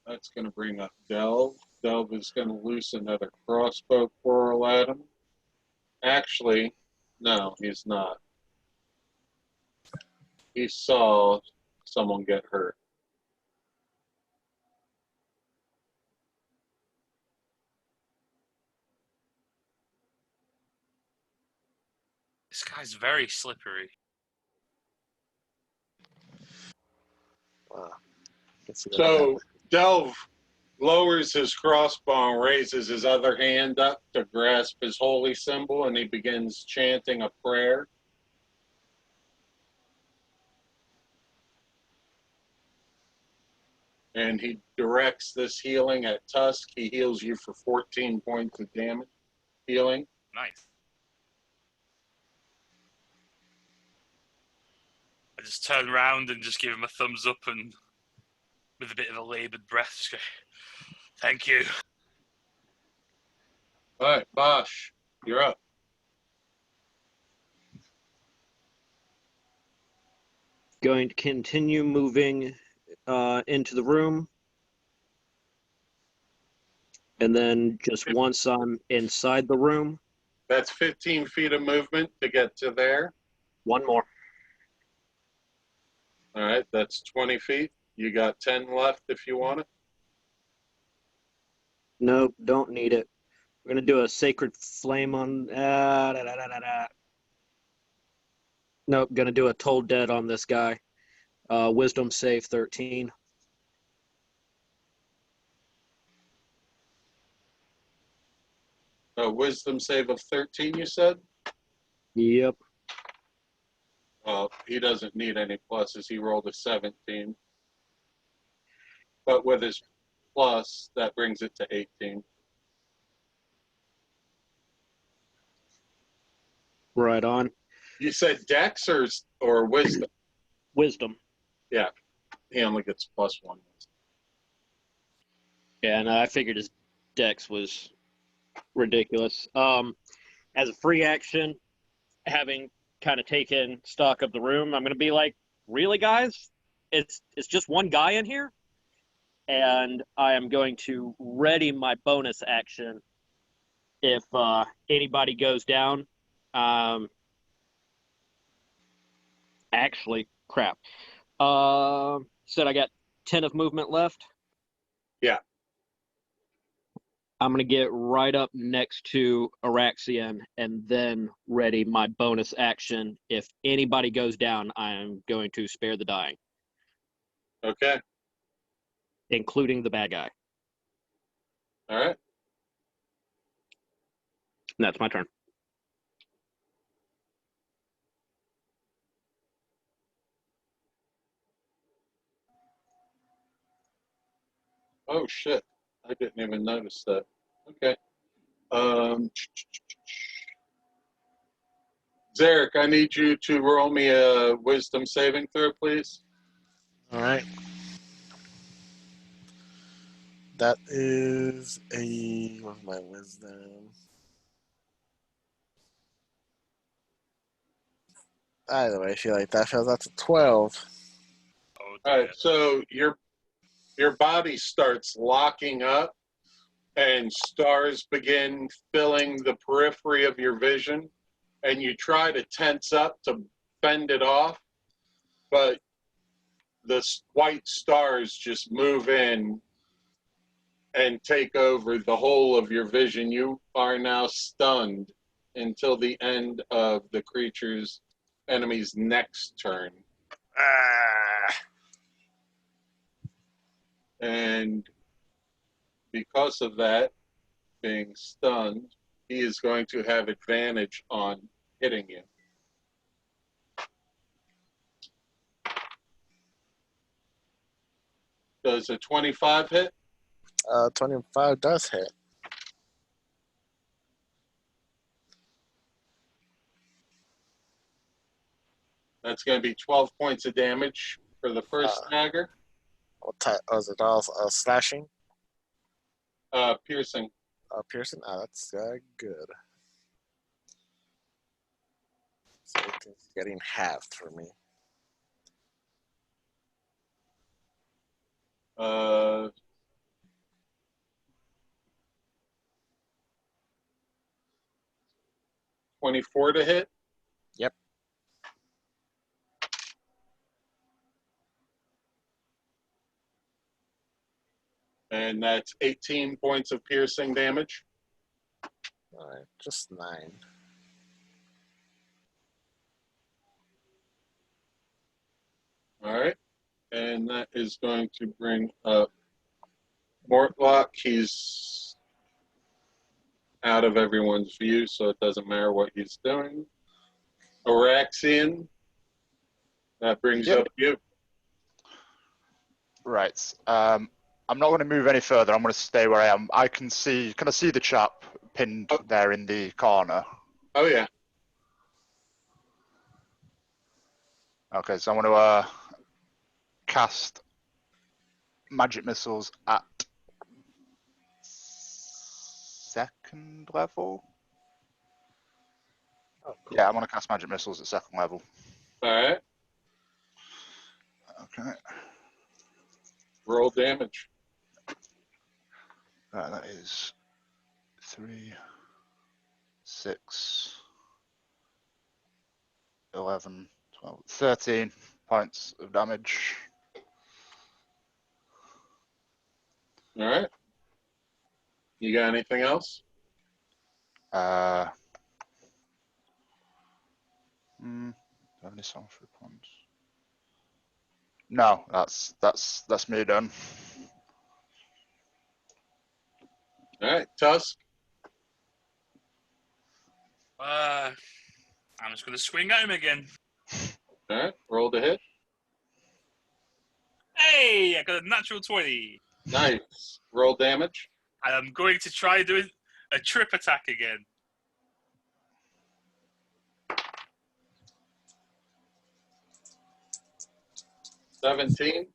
That's going to bring up Delve. Delve is going to loose another crossbow quarrel at him. Actually, no, he's not. He saw someone get hurt. This guy's very slippery. Wow. So Delve lowers his crossbow and raises his other hand up to grasp his holy symbol, and he begins chanting a prayer. And he directs this healing at Tusk. He heals you for 14 points of damage. Healing. Nice. I just turn around and just give him a thumbs up and with a bit of a laboured breath, just go, thank you. All right, Bosch, you're up. Going to continue moving into the room. And then just once I'm inside the room. That's 15 feet of movement to get to there. One more. All right, that's 20 feet. You got 10 left if you want it. Nope, don't need it. We're going to do a sacred flame on... Nope, going to do a toll dead on this guy. Wisdom save 13. A wisdom save of 13, you said? Yep. Well, he doesn't need any pluses. He rolled a 17. But with his plus, that brings it to 18. Right on. You said dex or wisdom? Wisdom. Yeah, he only gets +1. Yeah, and I figured his dex was ridiculous. As a free action, having kind of taken stock of the room, I'm going to be like, really, guys? It's just one guy in here? And I am going to ready my bonus action if anybody goes down. Actually, crap. Said I got 10 of movement left? Yeah. I'm going to get right up next to Araxian and then ready my bonus action. If anybody goes down, I am going to spare the dying. Okay. Including the bad guy. All right. And that's my turn. Oh, shit. I didn't even notice that. Okay. Zarek, I need you to roll me a wisdom saving throw, please. All right. That is a... What's my wisdom? Either way, I feel like that feels that's a 12. Oh, All right, so your body starts locking up and stars begin filling the periphery of your vision, and you try to tense up to fend it off, but the white stars just move in and take over the whole of your vision. You are now stunned until the end of the enemy's next turn. Ah. And because of that, being stunned, he is going to have advantage on hitting you. Does a 25 hit? 25 does hit. That's going to be 12 points of damage for the first stagger. What type? Is it all slashing? Piercing. Piercing? That's good. So it's getting halved for me. 24 to hit. Yep. And that's 18 points of piercing damage. All right, just 9. All right. And that is going to bring up Mortlock. He's out of everyone's view, so it doesn't matter what he's doing. Araxian, that brings up you. Right. I'm not going to move any further. I'm going to stay where I am. I can see. Can I see the chap pinned there in the corner? Oh, yeah. Okay, so I'm going to cast magic missiles at second level. Oh, cool. Yeah, I'm going to cast magic missiles at second level. All right. Okay. Roll damage. That is 3, 6, 11, 12, 13 points of damage. All right. You got anything else? Do I have any sorcery points? No, that's me done. All right. Tusk. I'm just going to swing at him again. All right. Roll to hit. Hey, I got a natural 20. Nice. Roll damage. And I'm going to try doing a trip attack again. $17.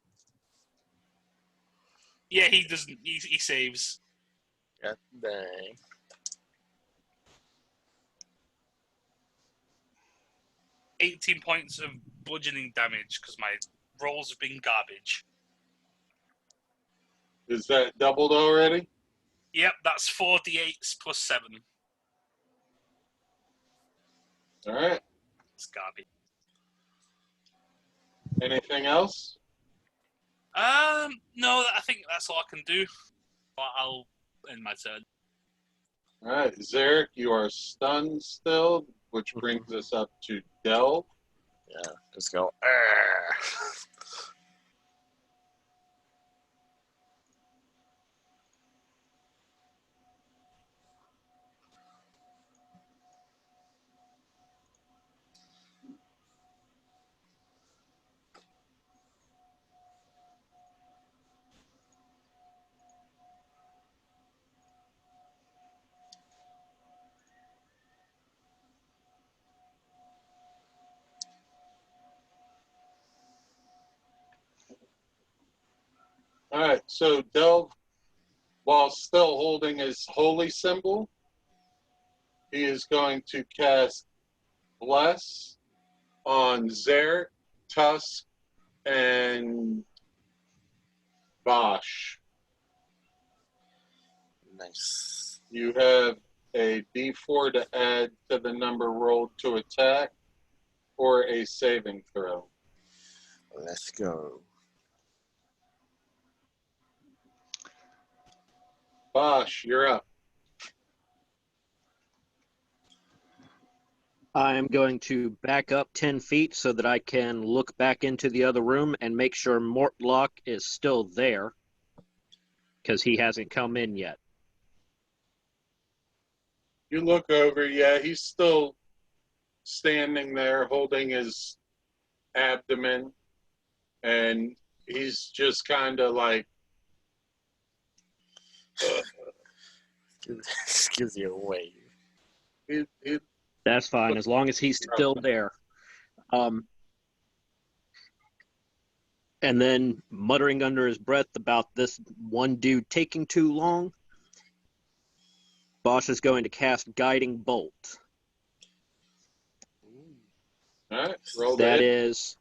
Yeah, he doesn't. He saves. God dang. $18 points of bludgeoning damage because my rolls have been garbage. Is that doubled already? Yep, that's 4d8s plus 7. All right. It's garbage. Anything else? No, I think that's all I can do. I'll end my turn. All right. Zarek, you are stunned still, which brings us up to Del. Yeah, just go. "Arr." All right. So Del, while still holding his holy symbol, he is going to cast Bless on Zarek, Tusk, and Bosch. Nice. You have a D4 to add to the number rolled to attack or a saving throw. Let's go. Bosch, you're up. I'm going to back up 10 feet so that I can look back into the other room and make sure Mortlock is still there. because he hasn't come in yet. You look over, yeah, he's still standing there holding his abdomen, and he's just kind of like, Gives you away. he That's fine, as long as he's still there. And then muttering under his breath about this one dude taking too long, Bosch is going to cast Guiding Bolt. all right, roll That it. is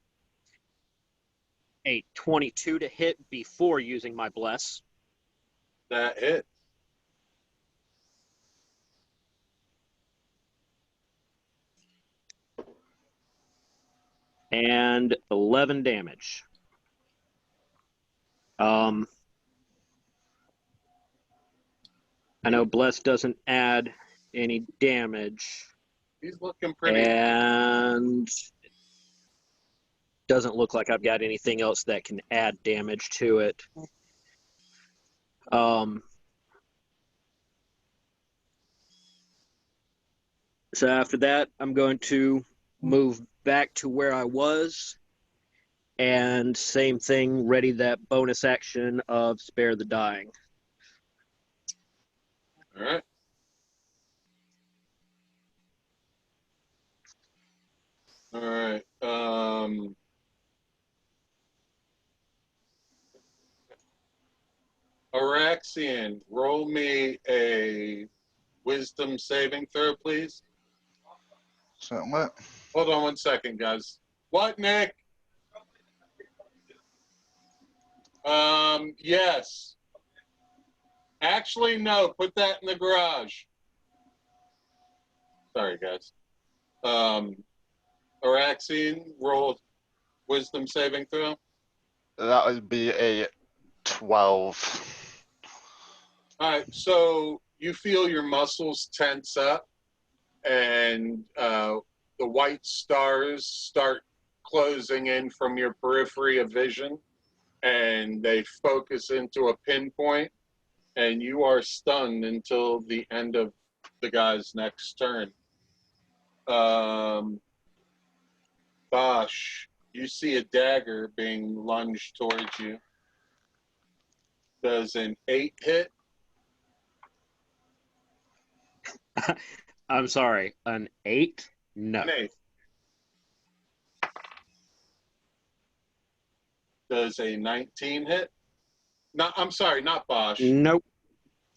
a 22 to hit before using my Bless. That hit. And 11 damage. I know Bless doesn't add any damage, He's looking pretty. and doesn't look like I've got anything else that can add damage to it. So after that, I'm going to move back to where I was, and same thing, ready that bonus action of Spare the Dying. All right. All right. Araxian, roll me a wisdom saving throw, please. Certainly. Hold on one second, guys. What, Nick? Yes. Actually, no. Put that in the garage. Sorry, guys. Araxian, roll wisdom saving throw. That would be a 12. All right, so you feel your muscles tense up, and the white stars start closing in from your periphery of vision, and they focus into a pinpoint, and you are stunned until the end of the guy's next turn. Bosch, you see a dagger being lunged towards you. Does an 8 hit? I'm sorry, an 8? No. An 8. Does a 19 hit? No, I'm sorry, not Bosch. Nope.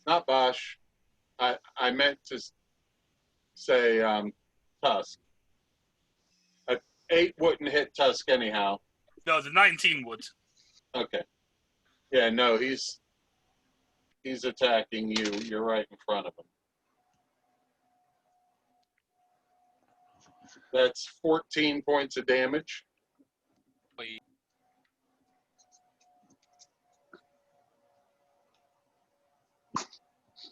Not Bosch. I meant to say Tusk. A 8 wouldn't hit Tusk anyhow. No, the 19 would. Okay. Yeah, no, he's attacking you. You're right in front of him. That's 14 points of damage.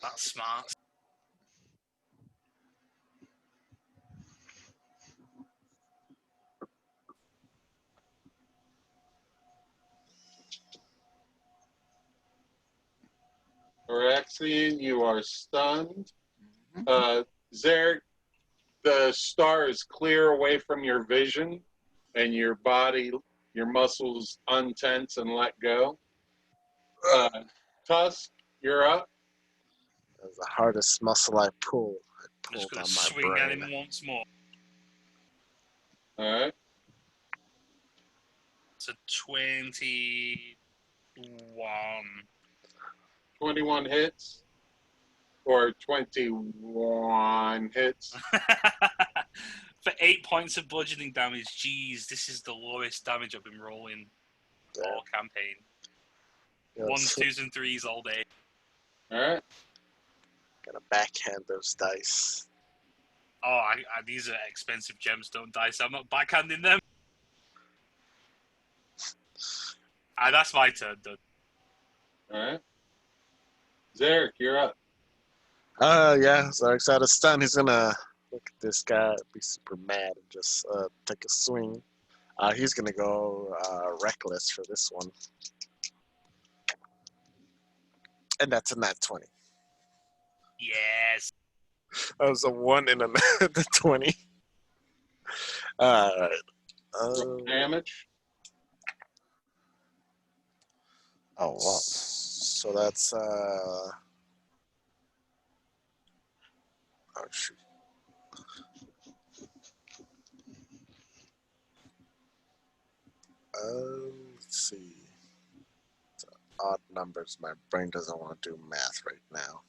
That's smart. Araxian, you are stunned. Zarek, the star is clear away from your vision, and your body, your muscles untense and let go. Tusk, you're up. That's the hardest muscle I pull. I I'm just pulled going on to my swing at brain. him once more. All right. It's a 21. 21 hits. Or 21 hits. For 8 points of bludgeoning damage. Jeez, this is the lowest damage I've been rolling all campaign. Yes. 1s, 2s, and 3s all day. All right. Gotta backhand those dice. Oh, these are expensive gemstone dice. I'm not backhanding them. That's my turn, done. All right. Zarek, you're up. Yeah, Zarek's out of stun. He's gonna look at this guy, be super mad, and just take a swing. He's gonna go reckless for this one. And that's a nat 20. Yes. That was a 1 and a nat 20. Alright. Damage. Oh, what? So that's oh shoot. Let's see. Odd numbers. My brain doesn't want to do math right now.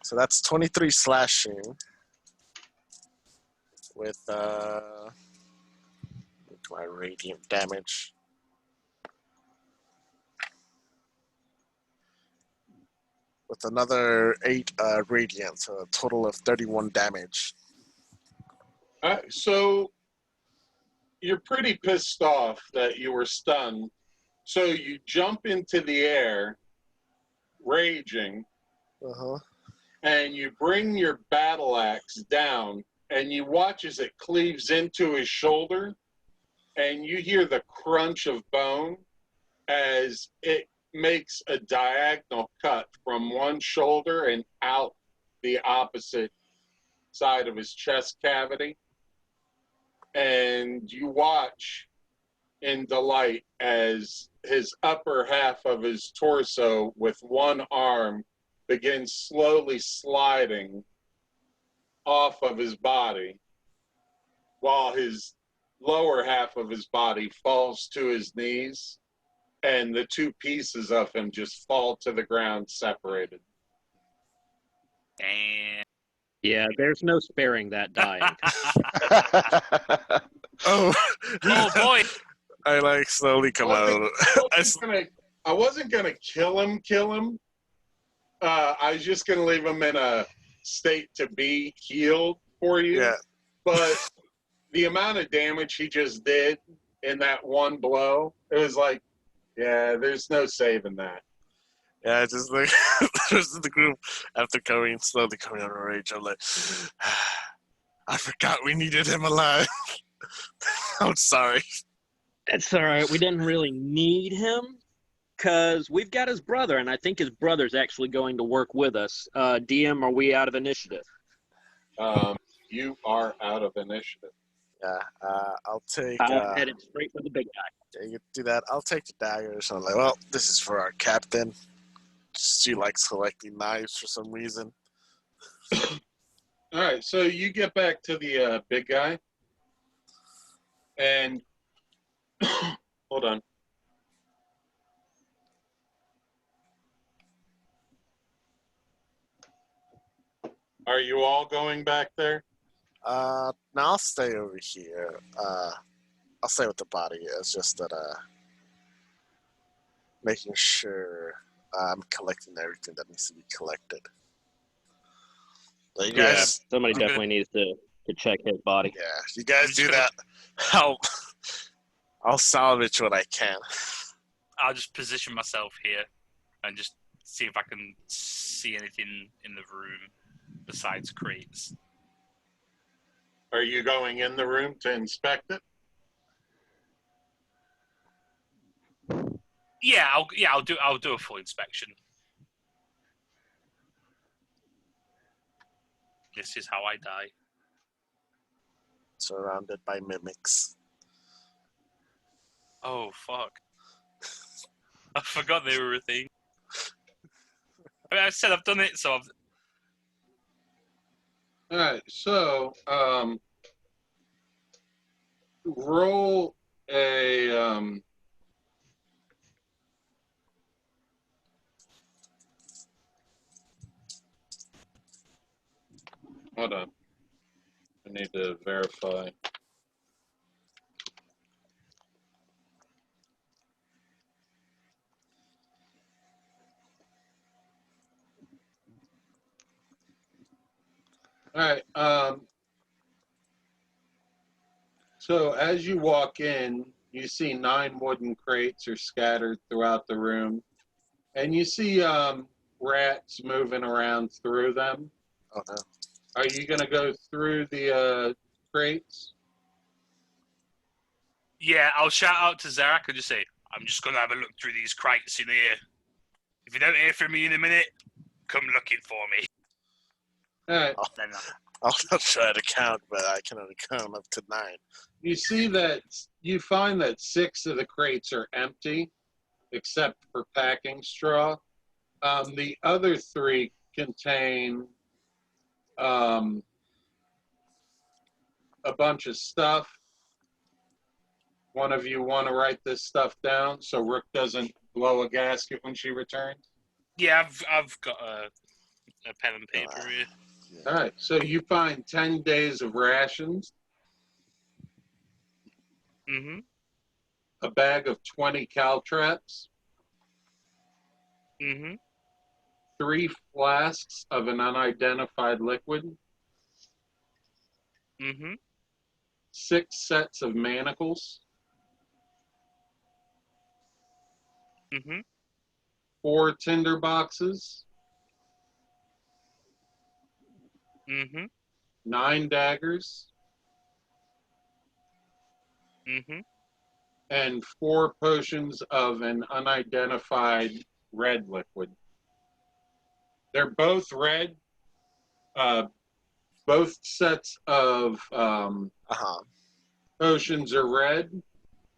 So that's 23 slashing with my radiant damage. With another 8 radiant, so a total of 31 damage. So you're pretty pissed off that you were stunned. So you jump into the air, raging, Uh-huh. and you bring your battle axe down, and you watch as it cleaves into his shoulder, and you hear the crunch of bone as it makes a diagonal cut from one shoulder and out the opposite side of his chest cavity. And you watch in delight as his upper half of his torso with one arm begins slowly sliding off of his body while his lower half of his body falls to his knees and the two pieces of him just fall to the ground separated. And Yeah, there's no sparing that dying. Oh, oh boy. I like slowly come out. I wasn't gonna kill him. I was just gonna leave him in a state to be healed for you. Yeah. But the amount of damage he just did in that one blow, it was like, yeah, there's no saving that. Yeah, just like the rest of the group after slowly coming out of rage. I'm like, I forgot we needed him alive. I'm sorry. That's all right. We didn't really need him because we've got his brother, and I think his brother's actually going to work with us. DM, are we out of initiative? You are out of initiative. Yeah, I'll take. I'm headed straight for the big guy. Yeah, you do that. I'll take the daggers. I'm like, well, this is for our captain. She likes collecting knives for some reason. All right, so you get back to the big guy, and hold on. Are you all going back there? No, I'll stay over here. I'll stay with the body. It's just that making sure I'm collecting everything that needs to be collected. So you guys, somebody definitely needs to check his body. yeah, you guys do that. I'll salvage what I can. I'll just position myself here and just see if I can see anything in the room besides crates. Are you going in the room to inspect it? Yeah, I'll do a full inspection. This is how I die. Surrounded by mimics. Oh fuck! I forgot they were a thing. I mean, I said I've done it, so I've. All right, so roll a hold on. I need to verify. All right. So as you walk in, you see 9 wooden crates are scattered throughout the room, and you see rats moving around through them. Oh no. Are you going to go through the crates? Yeah, I'll shout out to Zarak and just say, I'm just going to have a look through these crates in here. If you don't hear from me in a minute, come looking for me. All right. Then I'll try to count, but I can only count up to 9. You see that you find that 6 of the crates are empty, except for packing straw. The other 3 contain a bunch of stuff. One of you want to write this stuff down so Rook doesn't blow a gasket when she returns? yeah, I've got a pen and paper here. All right, so you find 10 days of rations, Mm-hmm. a bag of 20 caltraps, Mm-hmm. 3 flasks of an unidentified liquid, Mm-hmm. 6 sets of manacles, Mm-hmm. 4 tinder boxes, Mm-hmm. 9 daggers, Mm-hmm. and 4 potions of an unidentified red liquid. They're both red. Both sets of potions are red.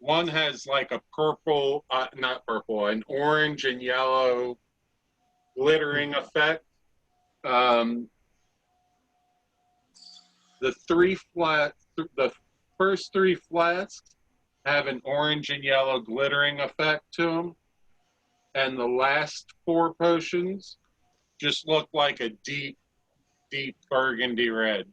One has like a purple, not purple, an orange and yellow glittering effect. The first 3 flasks have an orange and yellow glittering effect to them, and the last 4 potions just look like a deep burgundy red.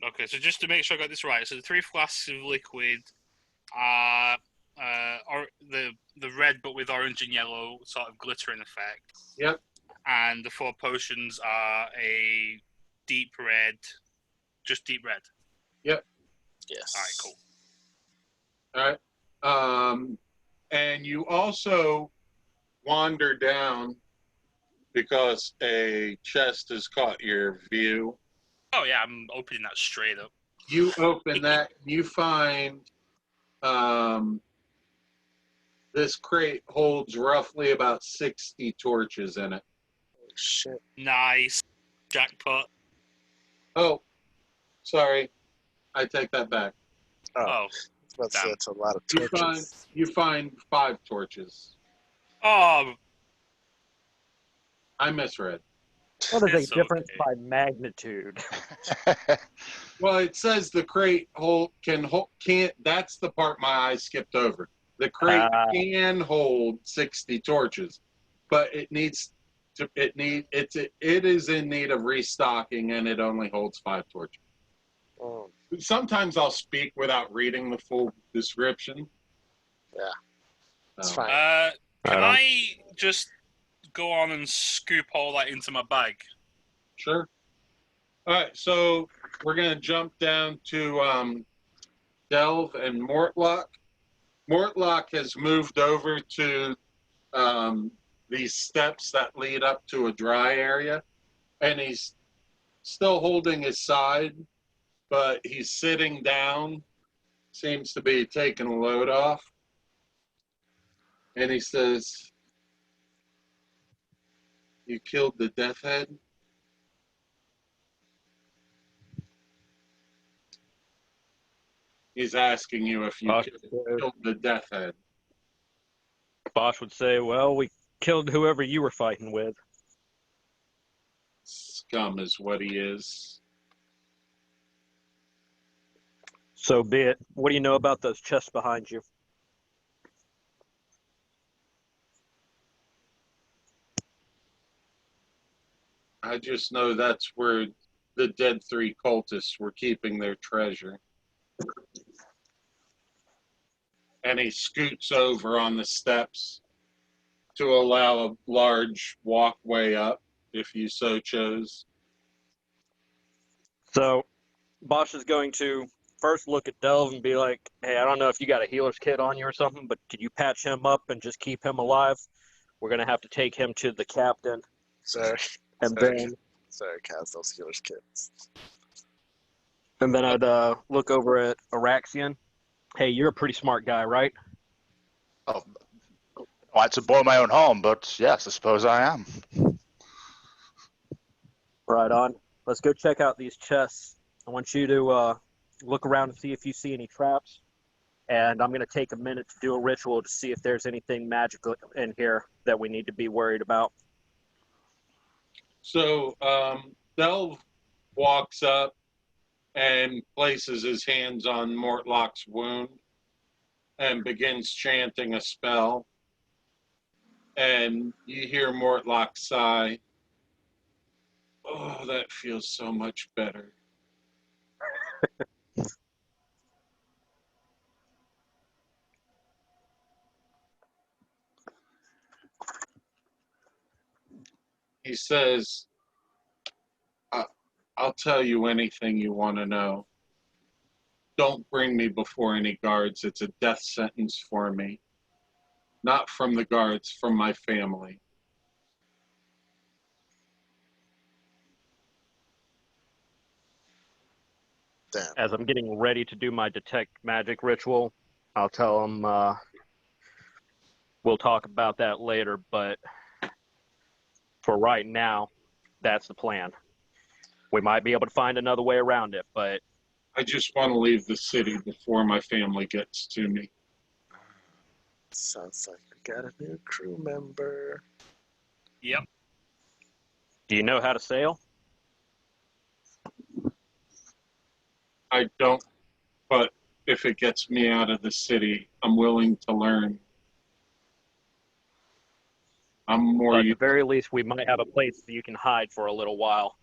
Okay, so just to make sure I got this right, so the 3 flasks of liquid are the red but with orange and yellow sort of glittering effect. Yep. And the 4 potions are a deep red, just deep red. Yep. Yes. All right, cool. All right. And you also wander down because a chest has caught your view. Oh yeah, I'm opening that straight up. You open that, you find this crate holds roughly about 60 torches in it. Oh, shit. Nice. Jackpot. Oh, sorry. I take that back. Oh. That's a lot of You torches. find 5 torches. Oh. I misread. What is It's a difference okay. by magnitude? Well, it says the crate can't. That's the part my eyes skipped over. The crate can hold 60 torches, but it is in need of restocking, and it only holds 5 torches. Oh, Sometimes I'll speak without reading the full description. yeah. It's So, fine. Can I just go on and scoop all that into my bag? Sure. All right, so we're going to jump down to Delve and Mortlock. Mortlock has moved over to these steps that lead up to a dry area, and he's still holding his side, but he's sitting down, seems to be taking a load off. And he says, "You killed the Death Head?" He's asking you if you killed the Death Head. Bosch would say, well, we killed whoever you were fighting with. Scum is what he is. So be it. What do you know about those chests behind you? I just know that's where the dead 3 cultists were keeping their treasure. And he scoots over on the steps to allow a large walkway up, if you so chose. So Bosch is going to first look at Delve and be like, hey, I don't know if you got a healer's kit on you or something, but could you patch him up and just keep him alive? We're going to have to take him to the captain. Sorry, cast those healers kits. And then I'd look over at Araxian. Hey, you're a pretty smart guy, right? Oh, I like to blow my own horn, but yes, I suppose I am. Right on. Let's go check out these chests. I want you to look around and see if you see any traps. And I'm going to take a minute to do a ritual to see if there's anything magical in here that we need to be worried about. So Delve walks up and places his hands on Mortlock's wound and begins chanting a spell. And you hear Mortlock sigh. Oh, that feels so much better. He says, I'll tell you anything you want to know. Don't bring me before any guards. It's a death sentence for me. Not from the guards, from my family. Damn. As I'm getting ready to do my detect magic ritual, I'll tell him we'll talk about that later, but for right now, that's the plan. We might be able to find another way around it, but I just want to leave the city before my family gets to me. Sounds like we got a new crew member. Yep. do you know how to sail? I don't, but if it gets me out of the city, I'm willing to learn. I'm more At the very least, we might have a place that you can hide for a little while.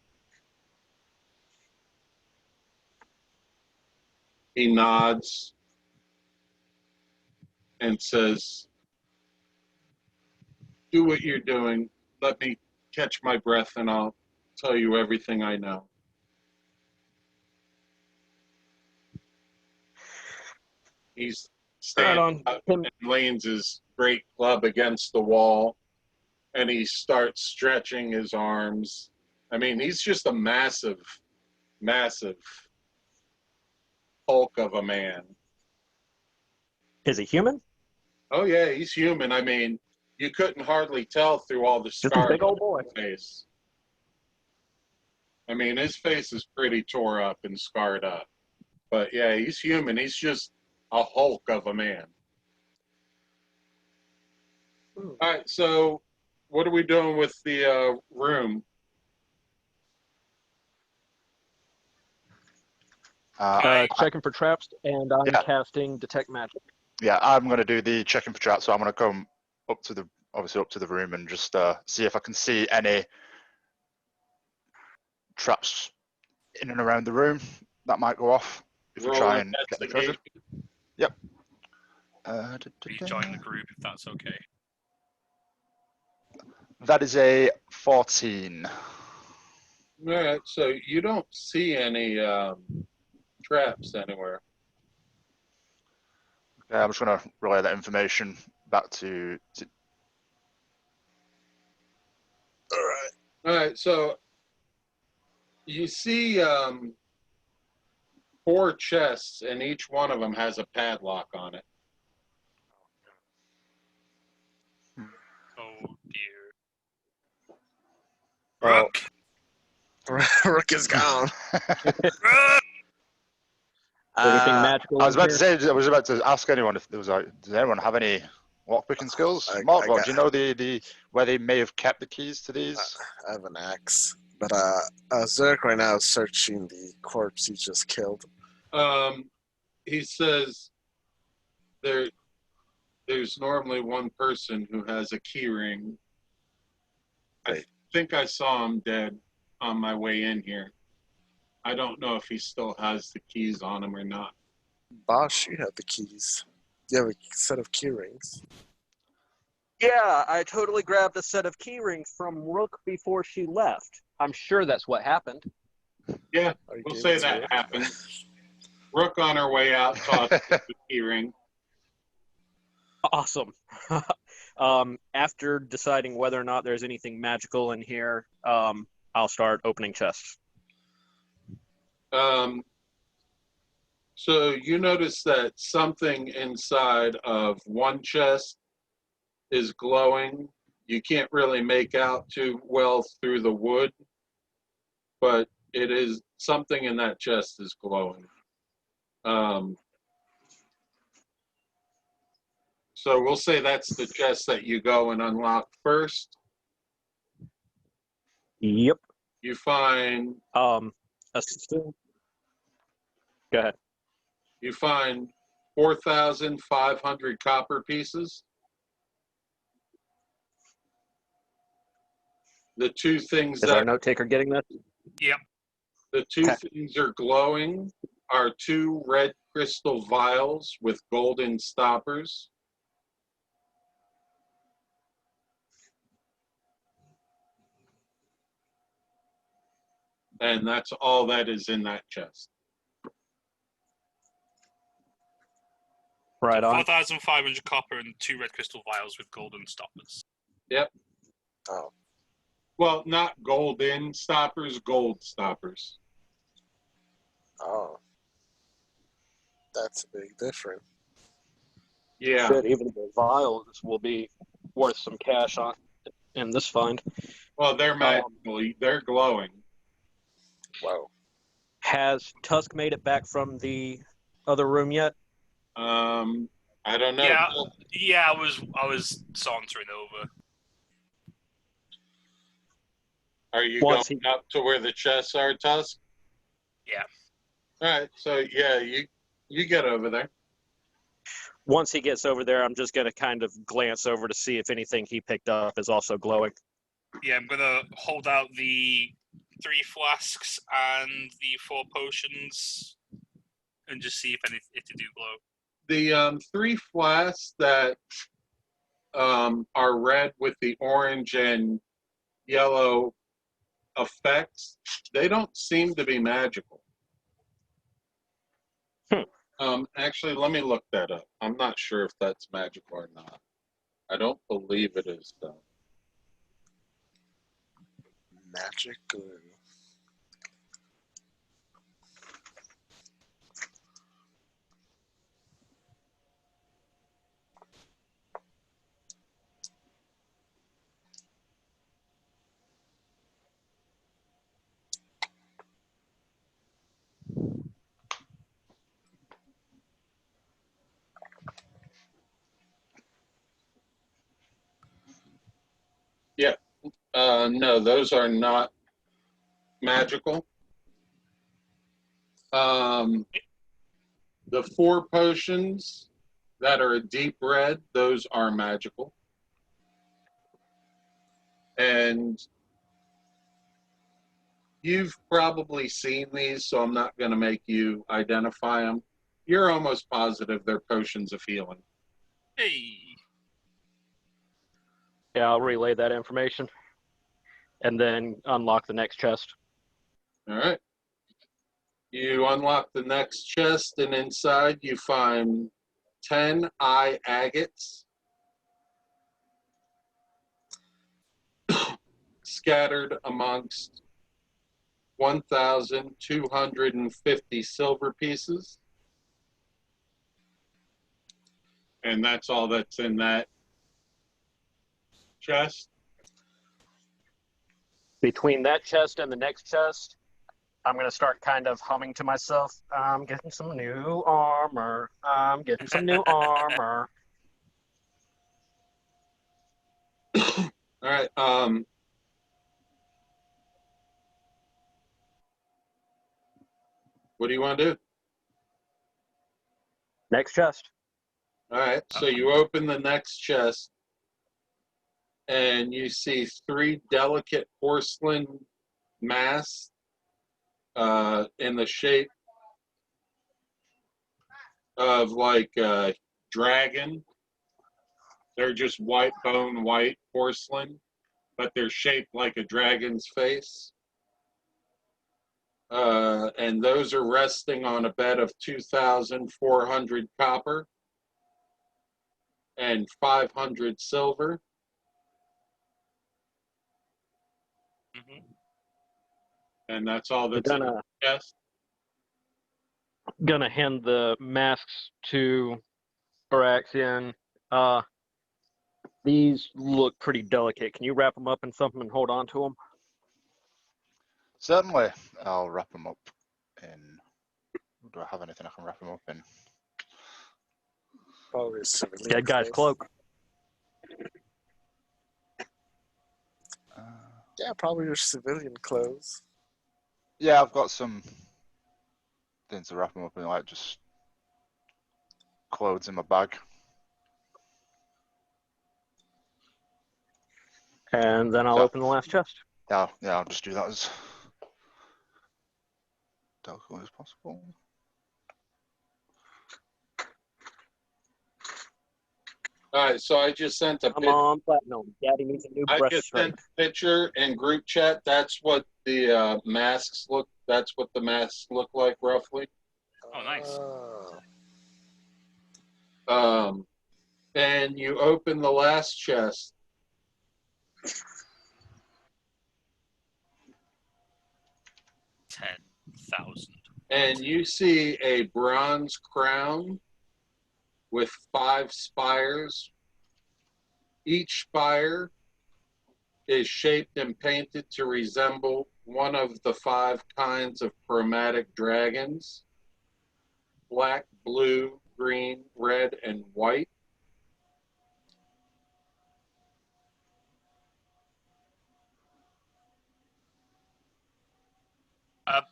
He nods and says, do what you're doing. Let me catch my breath and I'll tell you everything I know. He's Right standing on. up and leans his great club against the wall and he starts stretching his arms. I mean, he's just a massive, massive hulk of a man. Is he human? Oh, yeah, he's human. I mean, you couldn't hardly tell through all the Just a scars big old boy. on his face. I mean, his face is pretty tore up and scarred up. But yeah, he's human. He's just a hulk of a man. All right, so what are we doing with the room? Checking for traps, and I'm Yeah. casting detect magic. Yeah, I'm going to do the checking for traps, so I'm going to come up to the room and just see if I can see any traps in and around the room that might go off if we Roll try and get the treasure. investigation. Yep. Rejoin the group if that's okay. That is a 14. All right, so you don't see any traps anywhere. Okay, I'm just going to relay that information back to All right, so you see 4 chests, and each one of them has a padlock on it. Oh dear. Oh. Rook! Rook is gone. Rook! Anything magical? I was in about to here? say, I was about to ask anyone if there was does anyone have any lockpicking skills? Mortlock, do you know the where they may have kept the keys to these? I have an axe. But Zerk right now is searching the corpse he just killed. He says there's normally one person who has a key ring. I think I saw him dead on my way in here. I don't know if he still has the keys on him or not. Bosch, you have the keys. You have a set of key rings. Yeah, I totally grabbed a set of key rings from Rook before she left. I'm sure that's what happened. Yeah, Or you we'll gave say it to that her. happened. Rook on her way out tossed the key ring. Awesome. After deciding whether or not there's anything magical in here, I'll start opening chests. So you notice that something inside of one chest is glowing. You can't really make out too well through the wood, but it is something in that chest is glowing. So we'll say that's the chest that you go and unlock first. Yep. You find Assume. Go ahead. you find 4,500 copper pieces. The two things Is our that note taker getting this? Yep. the two Okay. things are glowing are two red crystal vials with golden stoppers. And that's all that is in that chest. Right on. 4,500 copper and 2 red crystal vials with golden stoppers. Yep. Oh, Well, not golden stoppers, gold stoppers. oh, that's a big difference. Yeah. Shit, even the vials will be worth some cash on in this find. Well, they're magical. They're glowing. Whoa. Has Tusk made it back from the other room yet? I don't know. Yeah, I was sauntering over. Are you Once going up to where the chests are, Tusk? Yeah. All right. So yeah, you get over there. Once he gets over there, I'm just going to kind of glance over to see if anything he picked up is also glowing. Yeah, I'm gonna hold out the 3 flasks and the 4 potions, and just see if they do glow. The 3 flasks that are red with the orange and yellow effects, they don't seem to be magical. Actually, let me look that up. I'm not sure if that's magical or not. I don't believe it is, though. Magic glue. No, those are not magical. The 4 potions that are a deep red, those are magical. And you've probably seen these, so I'm not going to make you identify them. You're almost positive they're potions of healing. Hey. Yeah, I'll relay that information and then unlock the next chest. All right. You unlock the next chest, and inside you find 10 eye agates scattered amongst 1,250 silver pieces. And that's all that's in that chest. Between that chest and the next chest, I'm going to start kind of humming to myself, I'm getting some new armor. I'm getting some new armor. All right. What do you want to do? Next chest. All right. So you open the next chest, and you see 3 delicate porcelain masks in the shape of like a dragon. They're just white bone, white porcelain, but they're shaped like a dragon's face. And those are resting on a bed of 2,400 copper and 500 silver. Mm-hmm. And that's all that's in Gonna- the chest. Gonna hand the masks to Araxian. These look pretty delicate. Can you wrap them up in something and hold on to them? Certainly, I'll wrap them up in. Do I have anything I can wrap them up in? Probably a civilian Dead guy's clothes. cloak. Yeah, probably your civilian clothes. Yeah, I've got some things to wrap them up in, like just clothes in my bag. And then I'll Yeah. open the last chest. Yeah, I'll just do that as delicately as possible. All right, so I just sent a Come on, Platinum. Daddy needs a new I breast just strap. sent a picture in group chat. That's what the masks look. That's what the masks look like roughly. Oh, nice. And you open the last chest, 10,000. and you see a bronze crown with 5 spires. Each spire is shaped and painted to resemble one of the 5 kinds of chromatic dragons: black, blue, green, red, and white.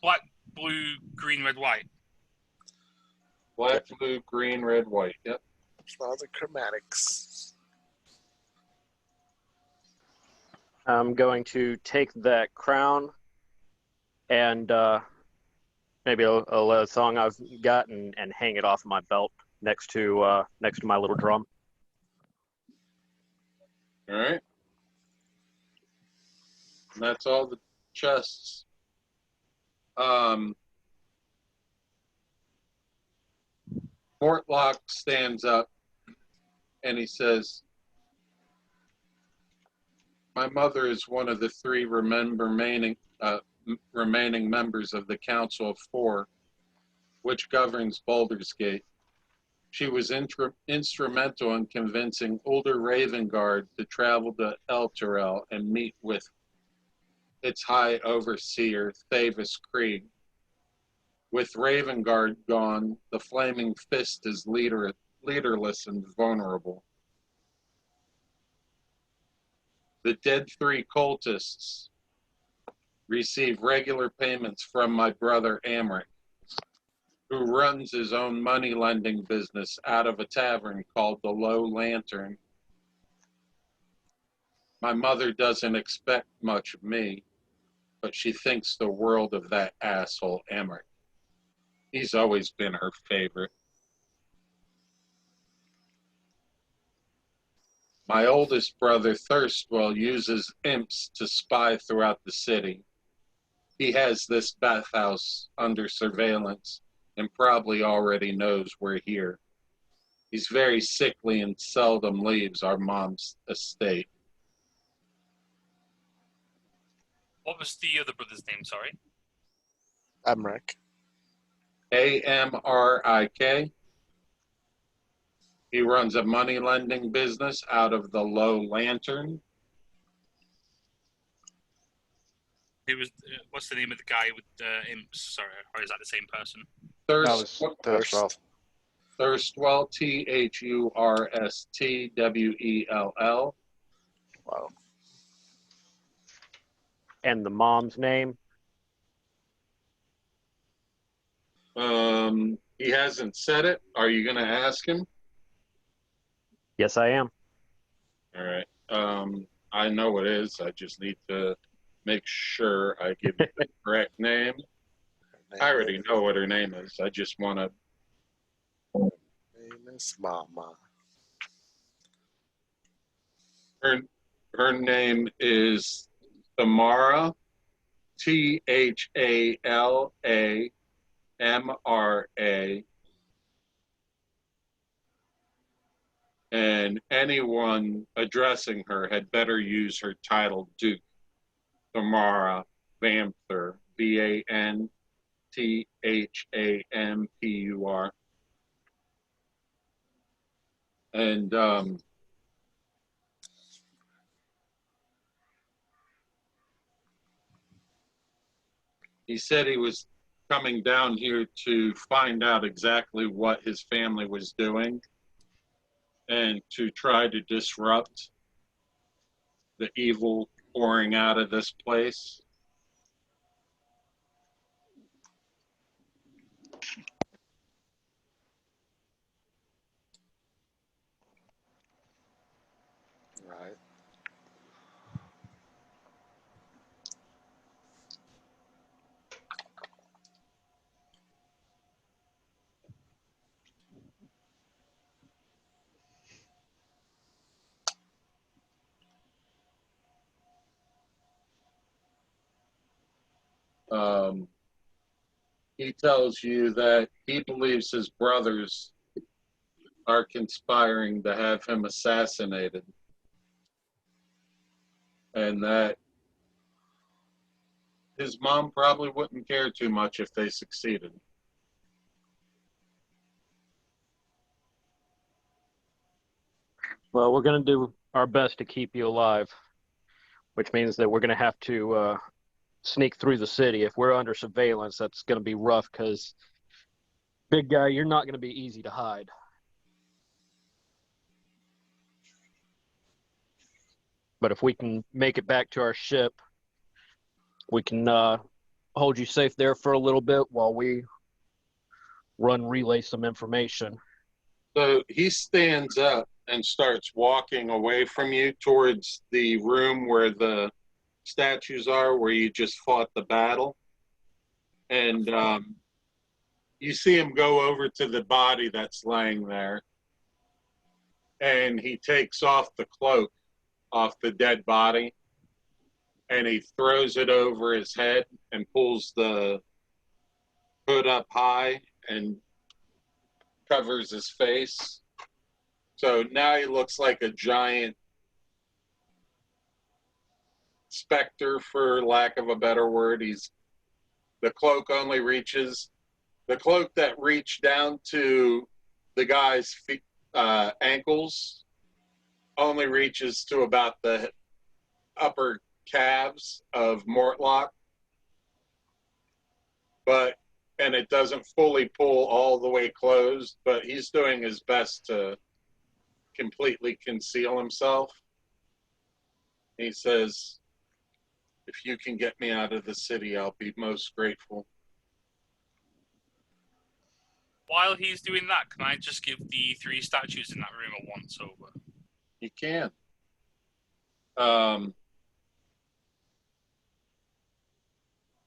Black, blue, green, red, white. Black, blue, green, red, white. Yep. All the chromatics. I'm going to take that crown and maybe a song I've got and hang it off my belt next to my little drum. All right. And that's all the chests. Mortlock stands up and he says, "My mother is one of the 3 remaining members of the Council of 4, which governs Baldur's Gate. She was instrumental in convincing older Ravengard to travel to Elturel and meet with its High Overseer, Thavis Krieg. With Ravengard gone, the Flaming Fist is leaderless and vulnerable. The dead 3 cultists receive regular payments from my brother Amric, who runs his own money-lending business out of a tavern called the Low Lantern. My mother doesn't expect much of me, but she thinks the world of that asshole Amric. He's always been her favorite. My oldest brother Thirstwell uses imps to spy throughout the city. He has this bathhouse under surveillance and probably already knows we're here. He's very sickly and seldom leaves our mom's estate." What was the other brother's name? Sorry. Amric. Amrik. He runs a money lending business out of the Low Lantern. Who was? What's the name of the guy with the imps? Sorry, or is that the same person? Thirstwell. Thirstwell, Thurstwell. Wow. And the mom's name? He hasn't said it. Are you going to ask him? Yes, I am. All right. I know it is. I just need to make sure I give you the correct name. I already know what her name is. I just want to. Name is Mama. Her name is Tamara, THALAMRA, and anyone addressing her had better use her title Duke. Tamara Vanther, Sthampur. And he said he was coming down here to find out exactly what his family was doing and to try to disrupt the evil pouring out of this place. Right. He tells you that he believes his brothers are conspiring to have him assassinated, and that his mom probably wouldn't care too much if they succeeded. Well, we're going to do our best to keep you alive, which means that we're going to have to sneak through the city. If we're under surveillance, that's going to be rough because, big guy, you're not going to be easy to hide. But if we can make it back to our ship, we can hold you safe there for a little bit while we relay some information. So he stands up and starts walking away from you towards the room where the statues are, where you just fought the battle. And you see him go over to the body that's laying there. And he takes off the cloak off the dead body. And he throws it over his head and pulls the hood up high and covers his face. So now he looks like a giant specter, for lack of a better word. The cloak that reached down to the guy's feet, ankles only reaches to about the upper calves of Mortlock, and it doesn't fully pull all the way closed, but he's doing his best to completely conceal himself. He says, "If you can get me out of the city, I'll be most grateful." While he's doing that, can I just give the 3 statues in that room a once over? You can.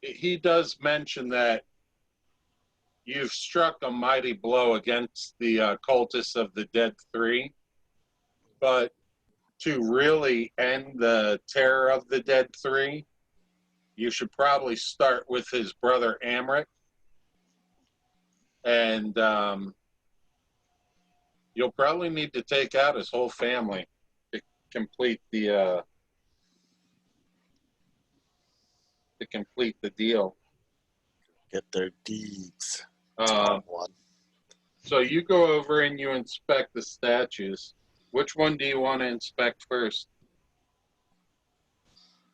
He does mention that you've struck a mighty blow against the cultists of the Dead Three, but to really end the terror of the Dead Three, you should probably start with his brother Amric, and you'll probably need to take out his whole family to complete the deal. Get their deeds. One. So you go over and you inspect the statues. Which one do you want to inspect first?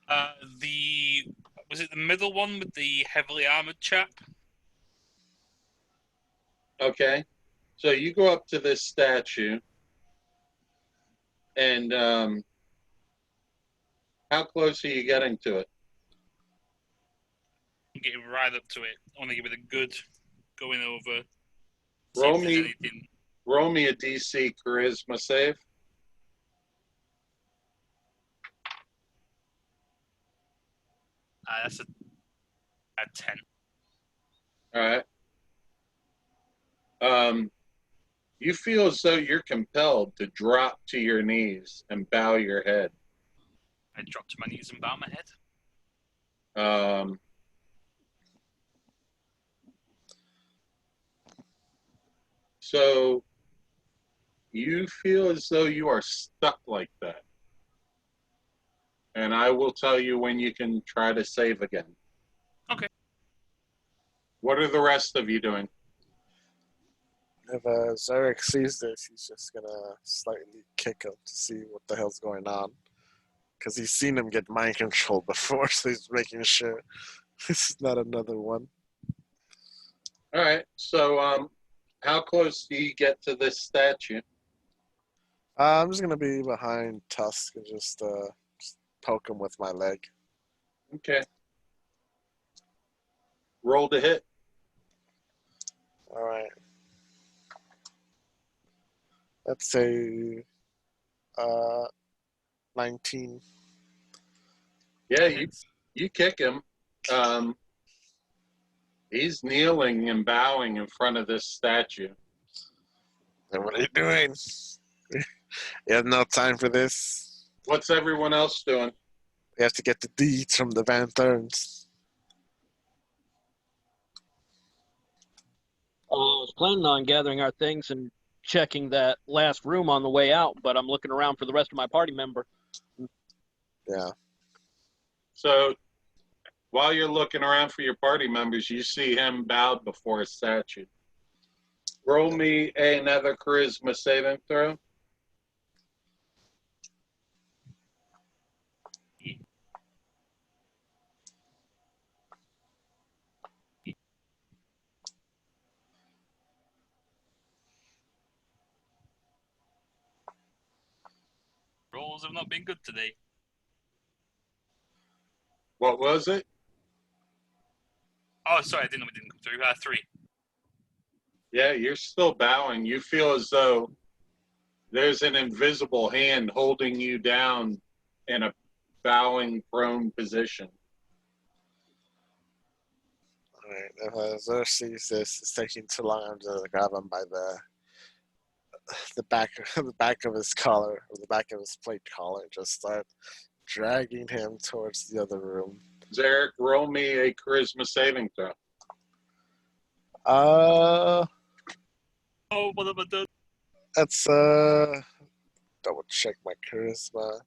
Was it the middle one with the heavily armored chap? Okay. So you go up to this statue, and how close are you getting to it? I'm getting right up to it. I want to give it a good going over. Roll me a DC charisma save. That's a 10. All right. You feel as though you're compelled to drop to your knees and bow your head. I drop to my knees and bow my head. So you feel as though you are stuck like that. And I will tell you when you can try to save again. Okay. What are the rest of you doing? If Zarek sees this, he's just gonna slightly kick him to see what the hell's going on. Because he's seen him get mind controlled before, so he's making sure this is not another one. All right. So, how close do you get to this statue? I'm just gonna be behind Tusk and just poke him with my leg. Okay. Roll to hit. All right. Let's say 19. Yeah, you kick him. He's kneeling and bowing in front of this statue. And what are you doing? You have no time for this. What's everyone else doing? We have to get the deeds from the Van Therns. I was planning on gathering our things and checking that last room on the way out, but I'm looking around for the rest of my party member. Yeah. So, while you're looking around for your party members, you see him bowed before a statue. Roll me another charisma saving throw. Rolls have not been good today. What was it? Oh, sorry, I didn't know it didn't come through. 3. Yeah, you're still bowing. You feel as though there's an invisible hand holding you down in a bowing prone position. All right. If Zarek sees this, it's taking too long. I'm gonna grab him by the back of his collar, or the back of his plate collar, and just start dragging him towards the other room. Zarek, roll me a charisma saving throw. Oh, what have I done? Let's double check my charisma.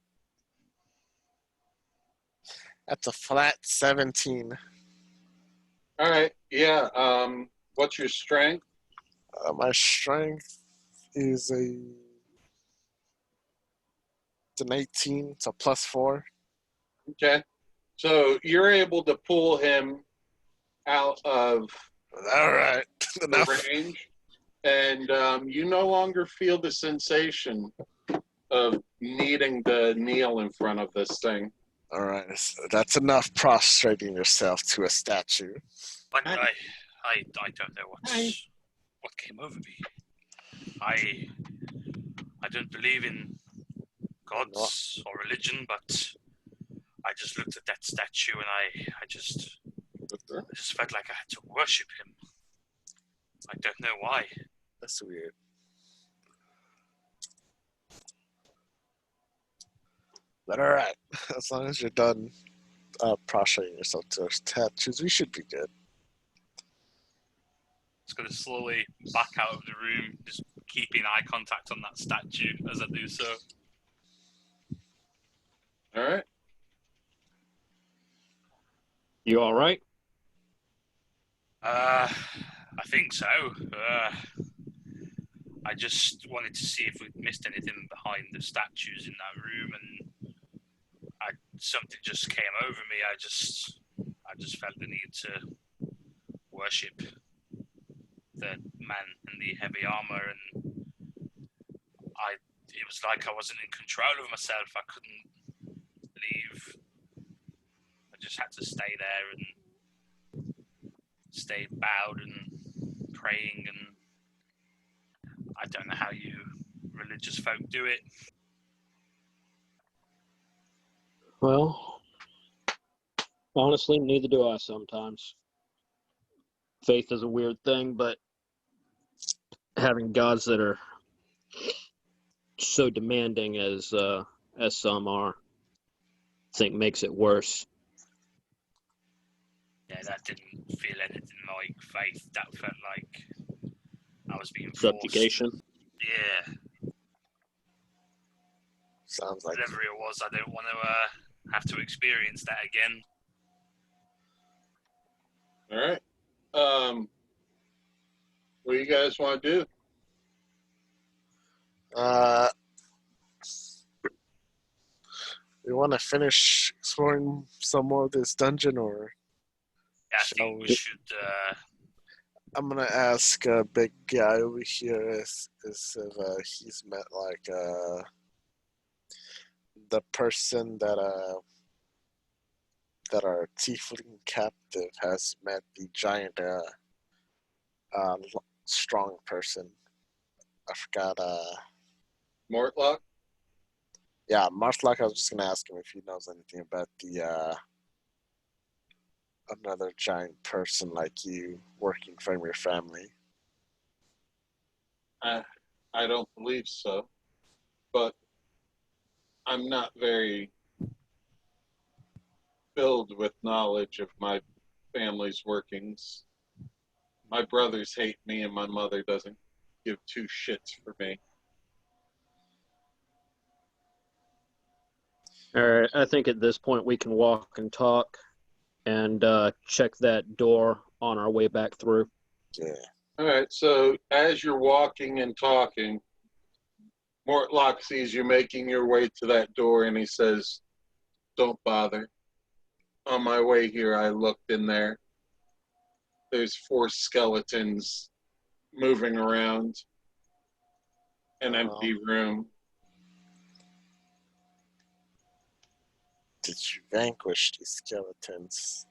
That's a flat 17. All right. Yeah. What's your strength? My strength is an 18. It's a +4. Okay. So you're able to pull him out of All right. Enough. the range, and you no longer feel the sensation of needing to kneel in front of this thing. All right. So that's enough prostrating yourself to a statue. But I don't know what came over me. I don't believe in gods or religion, but I just looked at that statue and I just felt like I had to worship him. I don't know why. That's weird. But all right. As long as you're done prostrating yourself to a statues, we should be good. Just going to slowly back out of the room, just keeping eye contact on that statue as I do so. All right. You all right? I think so. I just wanted to see if we'd missed anything behind the statues in that room, and something just came over me. I just felt the need to worship the man in the heavy armor, and it was like I wasn't in control of myself. I couldn't leave. I just had to stay there and stay bowed and praying, and I don't know how you religious folk do it. Well, honestly, neither do I sometimes. Faith is a weird thing, but having gods that are so demanding as some are, I think makes it worse. Yeah, that didn't feel anything like faith. That felt like I was being forced. Subjugation. Yeah. Sounds like Whatever it was, I don't want to have to experience that again. All right. guys want to do? We want to finish exploring some more of this dungeon, or I shall think we we? should. I'm gonna ask a big guy over here if he's met like the person that our tiefling captive has met, the giant strong person. I forgot. Mortlock? Yeah, Mortlock. I was just gonna ask him if he knows anything about the another giant person like you working from your family. I don't believe so. But I'm not very filled with knowledge of my family's workings. My brothers hate me, and my mother doesn't give two shits for me. All right, I think at this point we can walk and talk and check that door on our way back through. Yeah. All right, so as you're walking and talking, Mortlock sees you making your way to that door, and he says, "Don't bother. On my way here, I looked in there. There's 4 skeletons moving around an empty room. Did you vanquish these skeletons?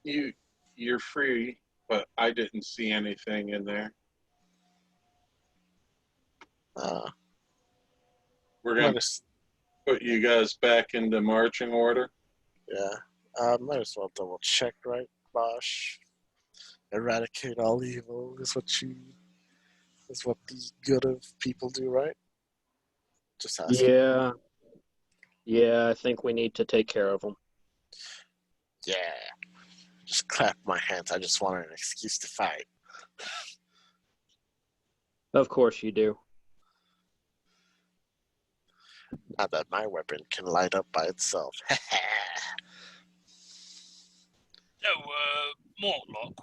You're free, but I didn't see anything in there. We're going to put you guys back into marching order." Yeah. Might as well double check, right, Bosch? Eradicate all evil is what the good of people do, right? Just asking. Yeah, I think we need to take care of them. Yeah. Just clap my hands. I just wanted an excuse to fight. Of course you do. Not that my weapon can light up by itself. So, Mortlock,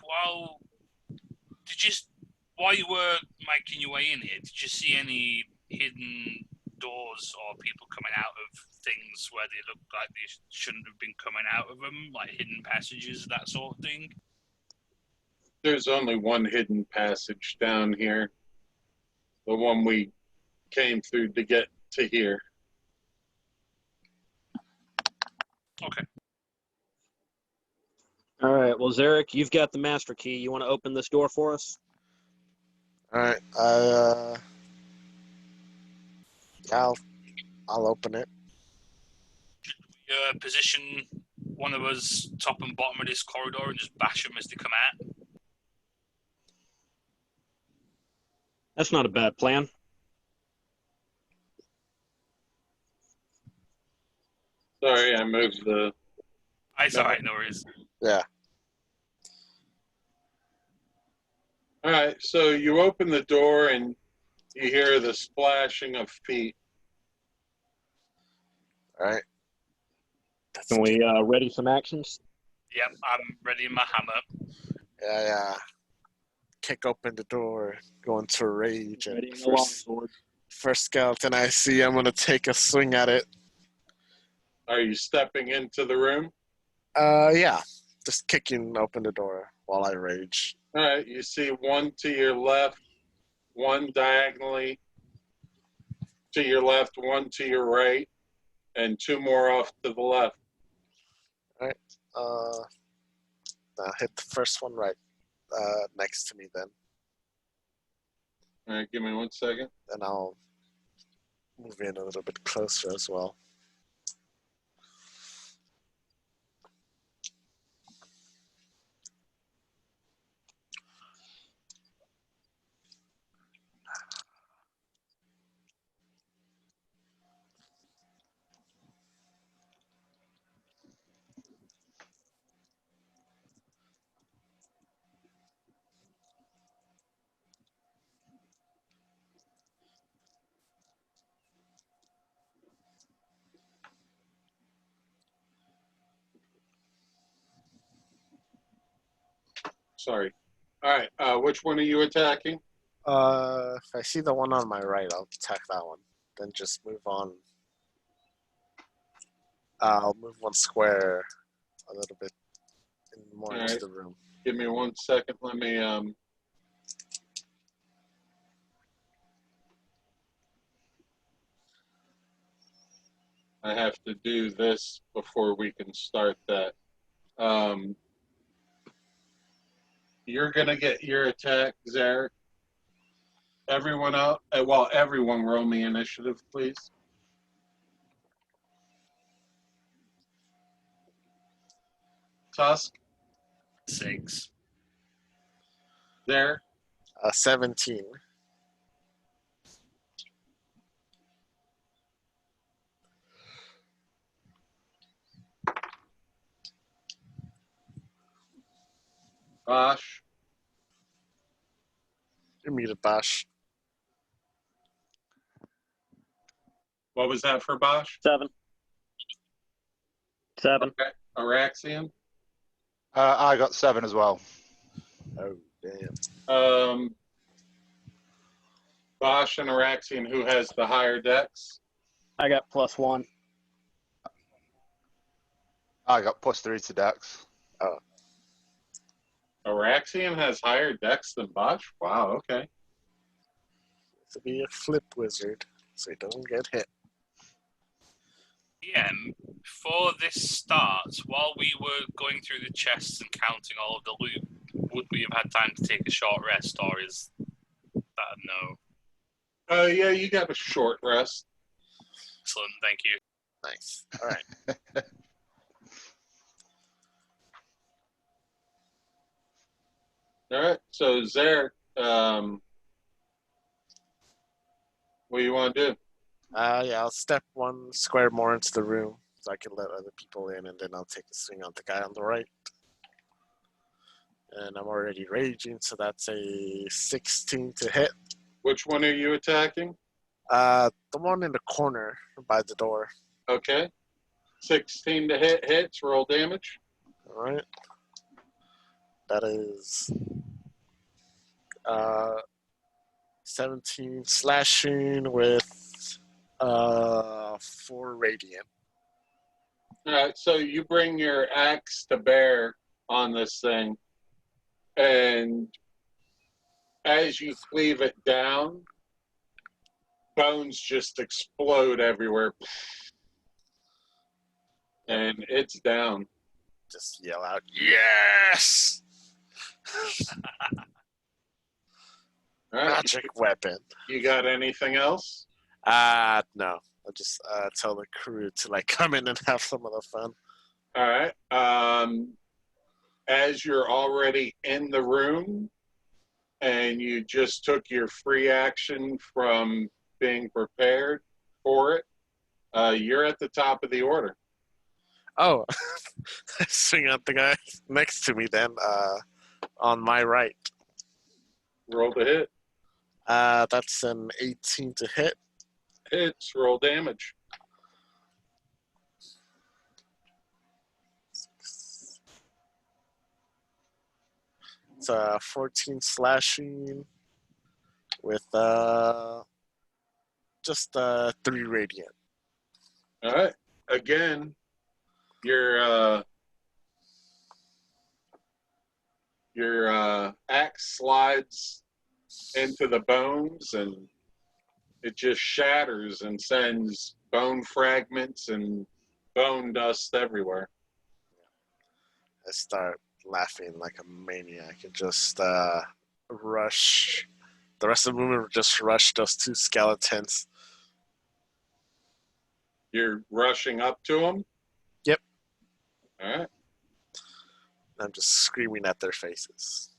while you were making your way in here, did you see any hidden doors or people coming out of things where they looked like they shouldn't have been coming out of them, like hidden passages, that sort of thing? There's only one hidden passage down here. The one we came through to get to here. Okay. All right, well, Zarek, you've got the master key. You want to open this door for us? All right. Yeah, I'll open it. Should we position one of us top and bottom of this corridor and just bash them as they come out? That's not a bad plan. Sorry, I moved the... It's all right, no worries. Yeah. All right, so you open the door and you hear the splashing of feet. All right. Can we ready some actions? Yep, I'm ready in my hammer. Yeah. Kick open the door, go into a rage, and Ready in the longboard. first skeleton I see, I'm gonna take a swing at it. Are you stepping into the room? Yeah. Just kicking open the door while I rage. All right, you see one to your left, one diagonally to your left, one to your right, and 2 more off to the left. All right. I'll hit the first one right next to me then. All right, give me 1 second. Then I'll move in a little bit closer as well. Sorry. All right. Which one are you attacking? If I see the one on my right, I'll attack that one. Then just move on. I'll move one square a little bit more into Alright. the room. Give me 1 second. Let me I have to do this before we can start that. You're gonna get your attack, Zarek. Everyone out. Well, everyone, roll me initiative, please. Tusk, 6. there. 17. Bosh. You're muted, Bosh. What was that for Bosh? 7. Okay. Araxian. I got 7 as well. Oh, damn. Bosh and Araxian, who has the higher dex? I got +1. I got +3 to Dex. Araxian has higher dex than Bosh? Wow, okay. To be a flip wizard, so you don't get hit. Before this starts, while we were going through the chests and counting all of the loot, would we have had time to take a short rest, or is that no? Yeah, you got a short rest. Excellent, thank you. Nice. All right. All right. So Zarek, what do you want to do? Yeah, I'll step one square more into the room so I can let other people in, and then I'll take a swing on the guy on the right. And I'm already raging, so that's a 16 to hit. Which one are you attacking? The one in the corner by the door. Okay. 16 to hit, hits, roll damage. All right. That is 17 slashing with 4 radiant. All right, so you bring your axe to bear on this thing, and as you cleave it down, bones just explode everywhere, and it's down. Just yell out, "Yes!" All right, Magic weapon. you got anything else? No. I'll just tell the crew to like come in and have some of the fun. All right. As you're already in the room, and you just took your free action from being prepared for it, you're at the top of the order. Oh, swing at the guy next to me then, on my right. Roll the hit. That's an 18 to hit. Hits, roll damage. It's 14 slashing with just 3 radiant. All right. Again, your axe slides into the bones, and it just shatters and sends bone fragments and bone dust everywhere. I start laughing like a maniac and just rush. The rest of the movement just rush those 2 skeletons. You're rushing up to them? Yep. All right. I'm just screaming at their faces.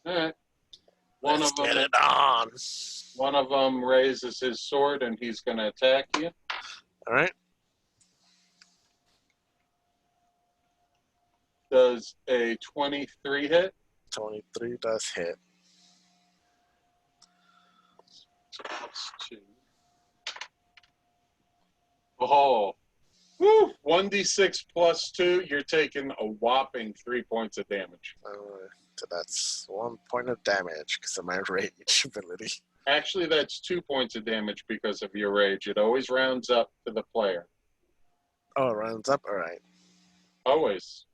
All right. Let's get it on. One of them raises his sword, and he's going to attack you. All right. Does a 23 hit? 23 does hit. Plus 2. Oh. Woo! 1d6 plus 2, you're taking a whopping 3 points of damage. So that's 1 point of damage because of my rage ability. Actually, that's 2 points of damage because of your rage. It always rounds up to the player. Oh, it rounds up? Alright. Always.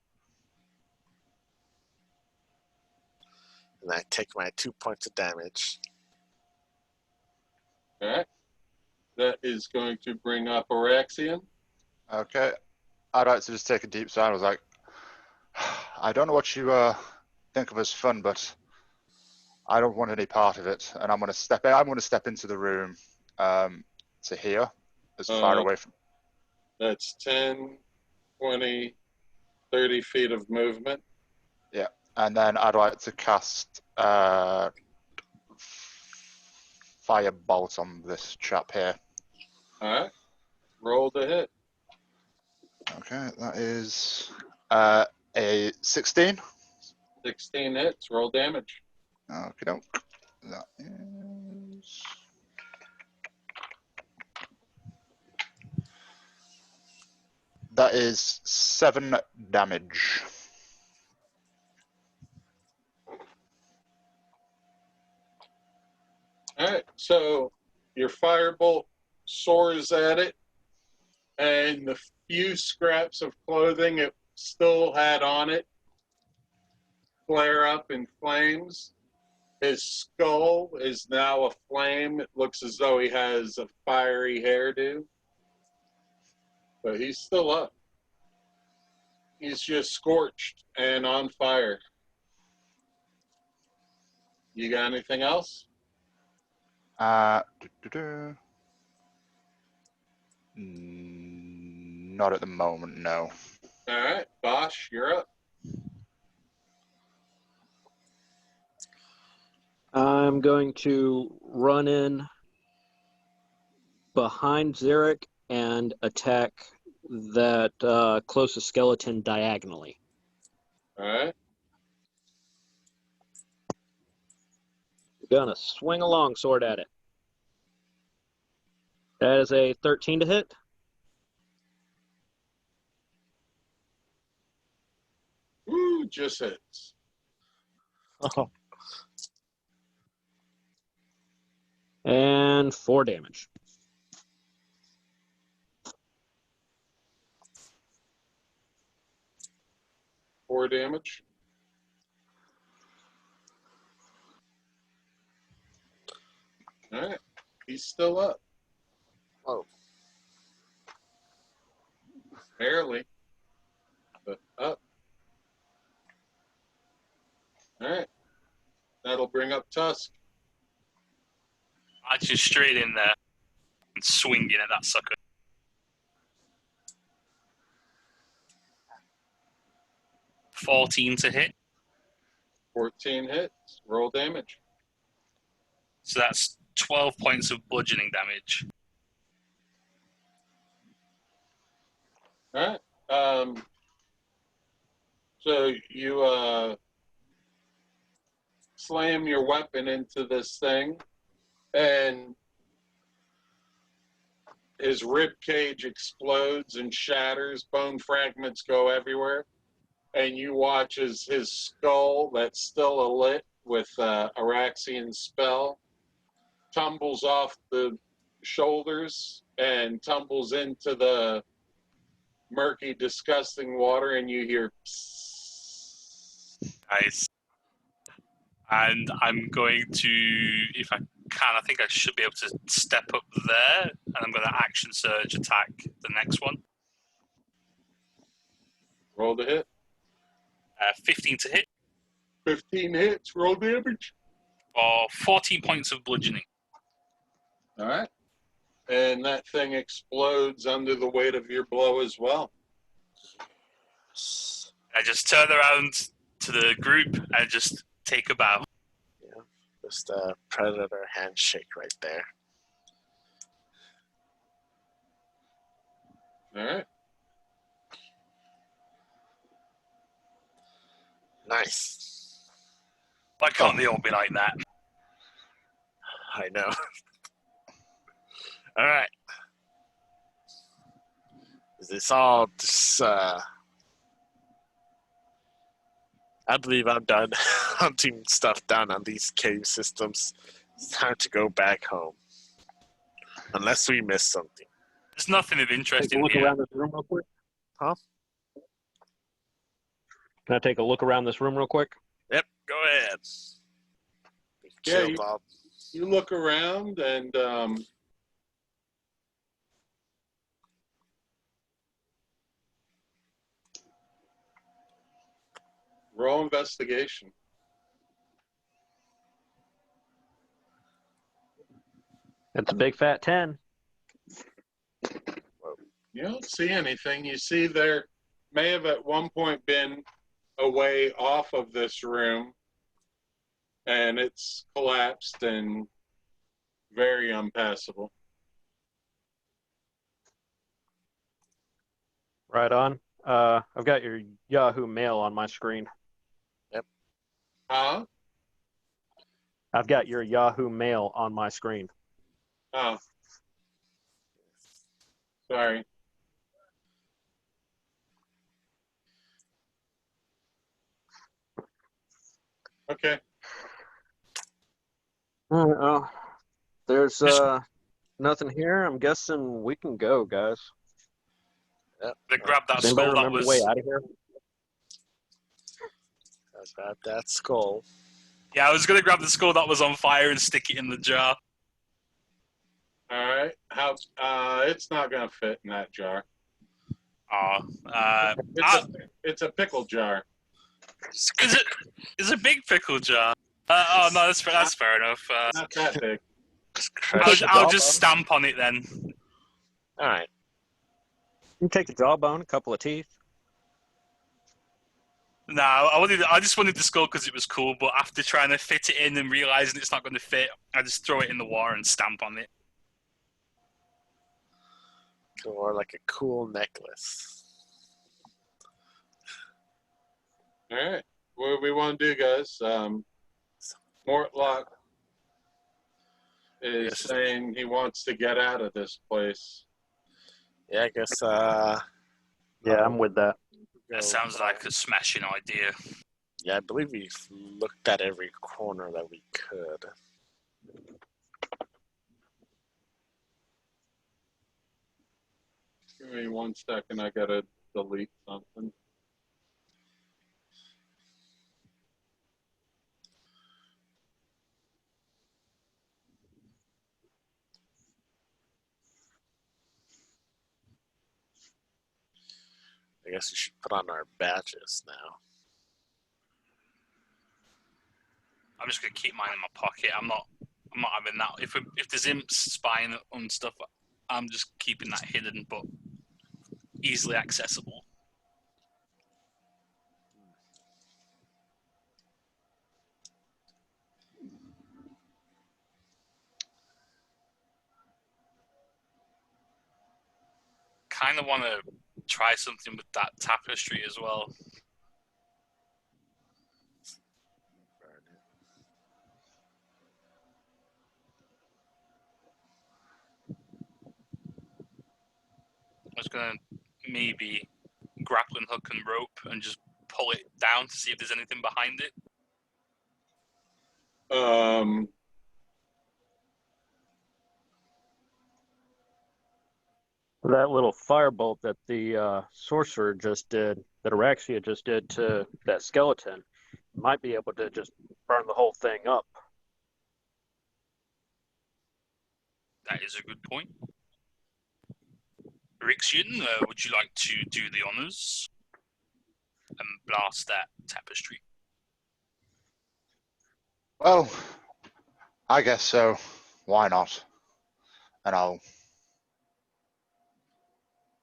And I take my 2 points of damage. Okay. That is going to bring up Araxian. Okay. I'd like to just take a deep sigh. I was like, I don't know what you think of as fun, but I don't want any part of it. And I'm going to step into the room to here, as far away from. That's 10, 20, 30 feet of movement. Yeah. And then I'd like to cast Firebolt on this chap here. All right. Roll to hit. Okay, that is a 16. 16 hits. Roll damage. Okay, doke. That is. That is 7 damage. All right. So your firebolt soars at it, and the few scraps of clothing it still had on it flare up in flames. His skull is now aflame. It looks as though he has a fiery hairdo, but he's still up. He's just scorched and on fire. You got anything else? Not at the moment, no. All right, Bosch, you're up. I'm going to run in behind Xeric and attack that closest skeleton diagonally. All right. Gonna swing a longsword at it. That is a 13 to hit. Woo, just hits. Oh, And 4 damage. Four damage. All right. He's still up. oh. Barely, but up. All right. That'll bring up Tusk. I just straight in there and swinging at that sucker. $14 to hit. 14 hits. Roll damage. So that's 12 points of bludgeoning damage. All right. So you slam your weapon into this thing, and his rib cage explodes and shatters. Bone fragments go everywhere, and you watch as his skull, that's still alit with Araxian spell, tumbles off the shoulders and tumbles into the murky, disgusting water, and you hear psst. Nice. And I'm going to, if I can, I think I should be able to step up there, and I'm going to action surge attack the next one. Roll the hit. 15 to hit 15 hits. Roll damage. for 14 points of bludgeoning. All right. And that thing explodes under the weight of your blow as well. I just turn around to the group and just take a bow. Yeah, just a predator handshake right there. All right. Nice. Why can't they all be like that? I know. All right. Is this all just I believe I'm done hunting stuff down on these cave systems. It's time to go back home. Unless we missed something. There's nothing of interest Take a in look here. around this room real quick. Huh? Can I take a look around this room real quick? Yep, go ahead. Yeah, Killed all. You look around and roll investigation. It's a big fat 10. You don't see anything. You see there may have at one point been a way off of this room, and it's collapsed and very unpassable. Right on. I've got your Yahoo Mail on my screen. Huh? I've got your Yahoo Mail on my screen. Oh. Sorry. Okay. Oh, there's nothing here. I'm guessing we can go, guys. Yep. They grabbed that Does anybody skull that remember the way was. out of here? I grabbed that skull. Yeah, I was gonna grab the skull that was on fire and stick it in the jar. All right. How? It's not gonna fit in that jar. It's a pickle jar. Is it? Is a big pickle jar? Oh no, that's fair enough. Not that big. I'll just stamp on it then. All right. You can take the jawbone, a couple of teeth. No, I just wanted the skull because it was cool. But after trying to fit it in and realizing it's not going to fit, I just throw it in the water and stamp on it. Or like a cool necklace. All right. What do we want to do, guys? Mortlock is saying he wants to get out of this place. Yeah, I guess. Yeah, I'm with that. That sounds like a smashing idea. Yeah, I believe we've looked at every corner that we could. Give me 1 second. I gotta delete something. I guess we should put on our badges now. I'm just gonna keep mine in my pocket. I'm not having that. If there's imps spying on stuff, I'm just keeping that hidden but easily accessible. Kind of want to try something with that tapestry as well. I was gonna maybe grappling hook and rope and just pull it down to see if there's anything behind it. That little firebolt that the sorcerer just did, that Araxia just did to that skeleton, might be able to just burn the whole thing up. That is a good point. Rixian, would you like to do the honors and blast that tapestry? Well, I guess so. Why not? And I'll.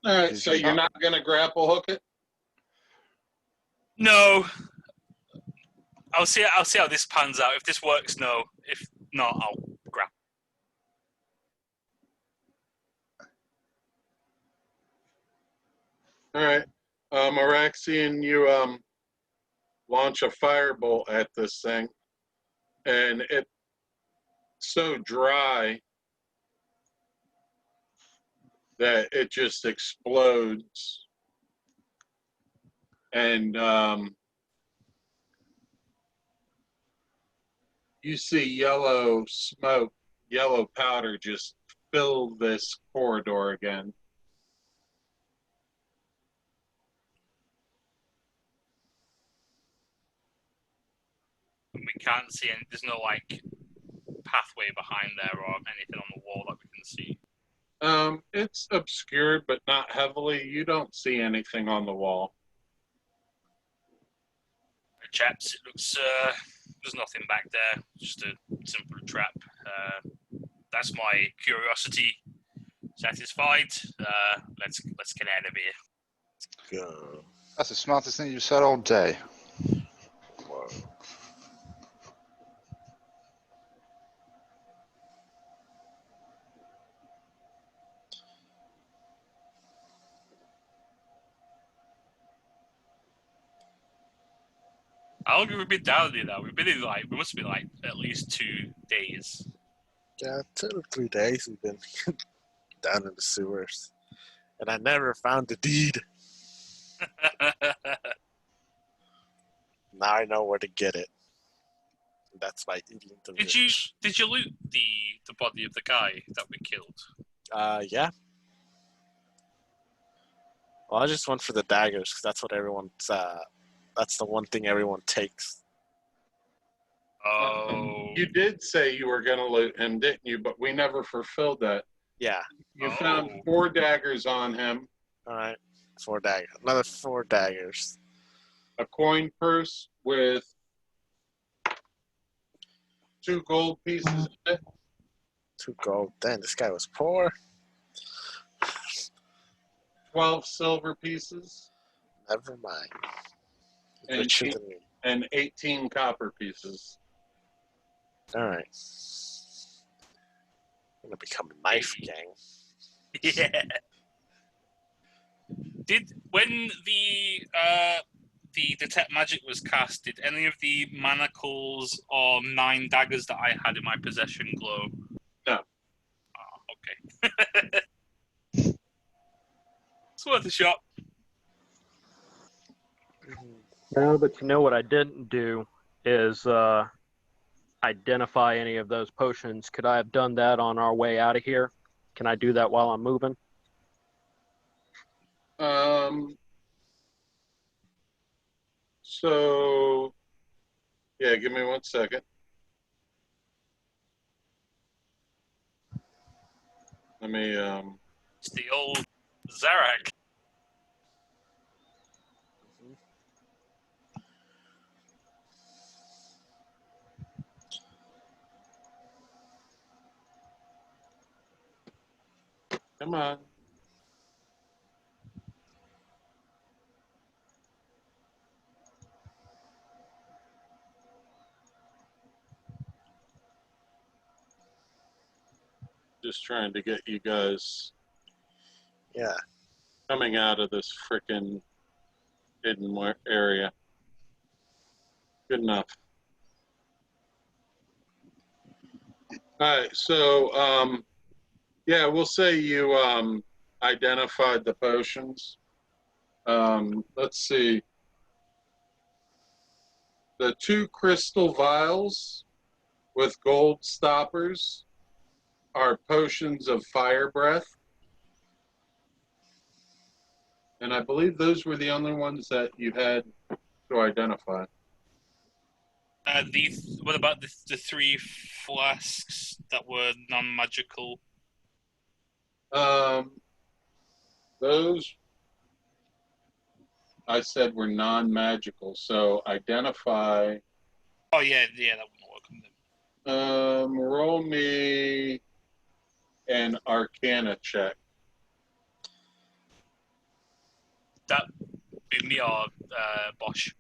All right. So you're not gonna grapple hook it? No. I'll see how this pans out. If this works, no. If not, I'll grab. All right. Araxian, you launch a firebolt at this thing, and it's so dry that it just explodes, and you see yellow smoke, yellow powder just fill this corridor again. We can't see any. There's no like pathway behind there or anything on the wall that we can see. It's obscured, but not heavily. You don't see anything on the wall. Chaps, it looks there's nothing back there. Just a simple trap. That's my curiosity satisfied. Let's get out of here. Go. That's the smartest thing you've said all day. Whoa. How long have we been down here now? We've been in we must have been at least 2 days. Yeah, 2 or 3 days we've been down in the sewers. And I never found the deed. Now I know where to get it. That's by eating the rich. Did you loot the body of the guy that we killed? Yeah. Well, I just went for the daggers because that's what everyone's. That's the one thing everyone takes. Oh. You did say you were going to loot him, didn't you? But we never fulfilled that. Yeah. You found 4 daggers on him. All right. 4 daggers. Another 4 daggers. A coin purse with 2 gold pieces in it. 2 gold. Damn, this guy was poor. 12 silver pieces. Never mind. And Richer than me. And 18 copper pieces. All right. I'm gonna become a knife gang. Yeah. When the detect magic was cast, did any of the manacles or 9 daggers that I had in my possession glow? No. Oh, okay. It's worth a shot. No, but you know what I didn't do is identify any of those potions. Could I have done that on our way out of here? Can I do that while I'm moving? So, yeah, give me 1 second. Let me, It's the old Zarak. come on. Just trying to get you guys Yeah. coming out of this frickin' hidden area. Good enough. All right, so, yeah, we'll say you identified the potions. Let's see. The 2 crystal vials with gold stoppers are potions of fire breath. And I believe those were the only ones that you had to identify. What about the 3 flasks that were non-magical? Those I said were non-magical, so identify. Oh yeah, that wouldn't work. Roll me an Arcana check. That be me or Bosch.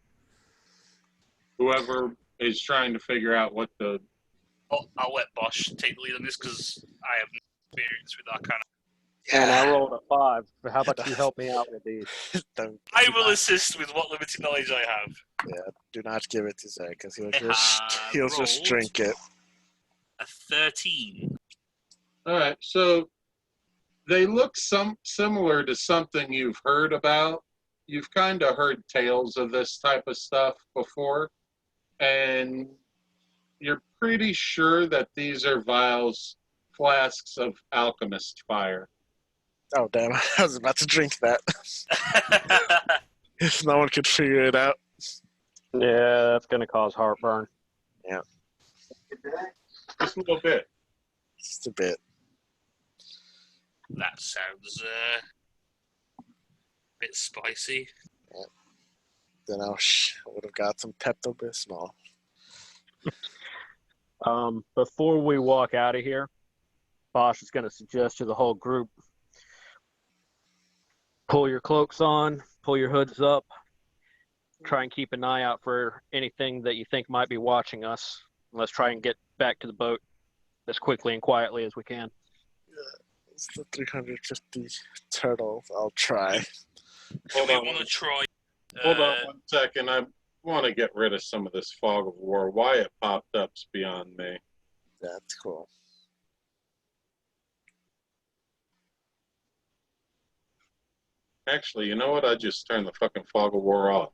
Whoever is trying to figure out what the. I'll let Bosch take the lead on this because I have no experience with that kind of. And I rolled a 5. But how about you help me out with these? I will assist with what limited knowledge I have. Yeah, do not give it to Zach because he'll I just drink it. A 13. All right, so they look similar to something you've heard about. You've kind of heard tales of this type of stuff before, and you're pretty sure that these are vials, flasks of alchemist fire. Oh, damn. I was about to drink that. If no one could figure it out. Yeah, that's going to cause heartburn. Just a little bit. Just a bit. That sounds a bit spicy. Then I would have got some Pepto-Bismol. Before we walk out of here, Bosch is going to suggest to the whole group, pull your cloaks on, pull your hoods up, try and keep an eye out for anything that you think might be watching us. Let's try and get back to the boat as quickly and quietly as we can. It's the 350 turtle. I'll try. Do we want to try? Hold on 1 second. I want to get rid of some of this fog of war. Why it popped up's beyond me. That's cool. Actually, you know what? I just turned the fucking fog of war off.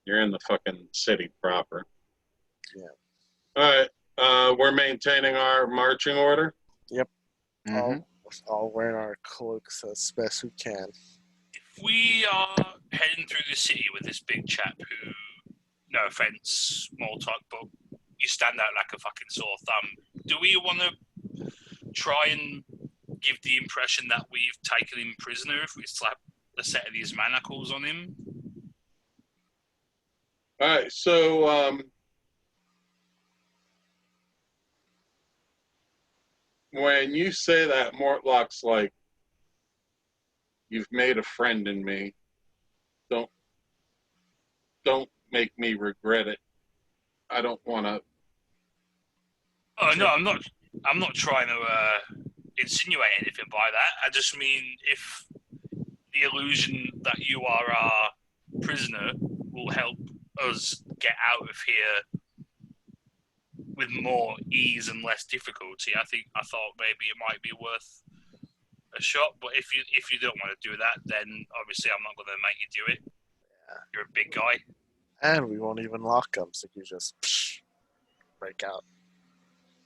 You're in the fucking city proper. Yeah. All right. We're maintaining our marching order. Mhm. All wearing our cloaks as best we can. If we are heading through the city with this big chap who, no offense, Mortlock, but you stand out like a fucking sore thumb, do we want to try and give the impression that we've taken him prisoner if we slap a set of these manacles on him? All right. So, when you say that, Mortlock's like, you've made a friend in me. Don't make me regret it. I don't want to. Oh no, I'm not trying to insinuate anything by that. I just mean if the illusion that you are our prisoner will help us get out of here with more ease and less difficulty, I thought maybe it might be worth a shot. But if you don't want to do that, then obviously I'm not going to make you do it. Yeah. You're a big guy. And we won't even lock them, so you just break out.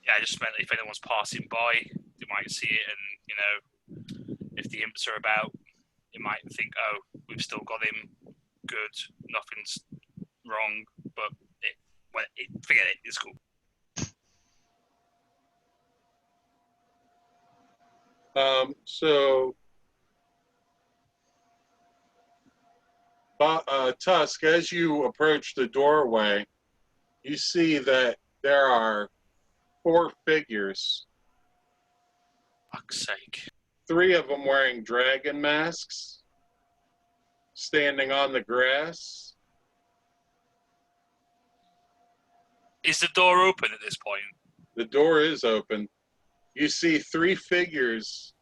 Yeah, I just meant if anyone's passing by, they might see it, and if the imps are about, they might think, "Oh, we've still got him. Good, nothing's wrong." But forget it. It's cool. So, Tusk, as you approach the doorway, you see that there are 4 figures, Fuck's sake. 3 of them wearing dragon masks, standing on the grass. Is the door open at this point? The door is open. You see 3 figures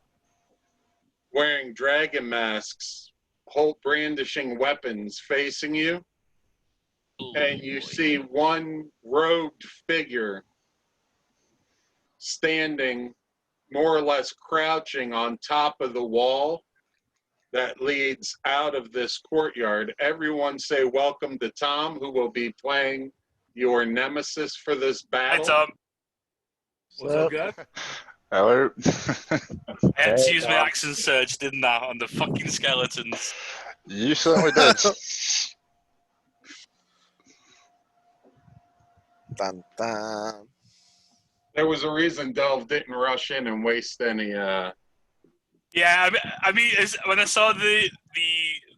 wearing dragon masks, brandishing weapons facing you. Ooh, And you boy. see 1 robed figure standing more or less crouching on top of the wall that leads out of this courtyard. Everyone say welcome to Tom, who will be playing your nemesis for this Hi, battle. Tom. What's up, guys? Hello. I had to Hey, use my Tom. accent surge, didn't I, on the fucking skeletons? You certainly did. Dun, dun. There was a reason Delve didn't rush in and waste any. Yeah, I mean, when I saw the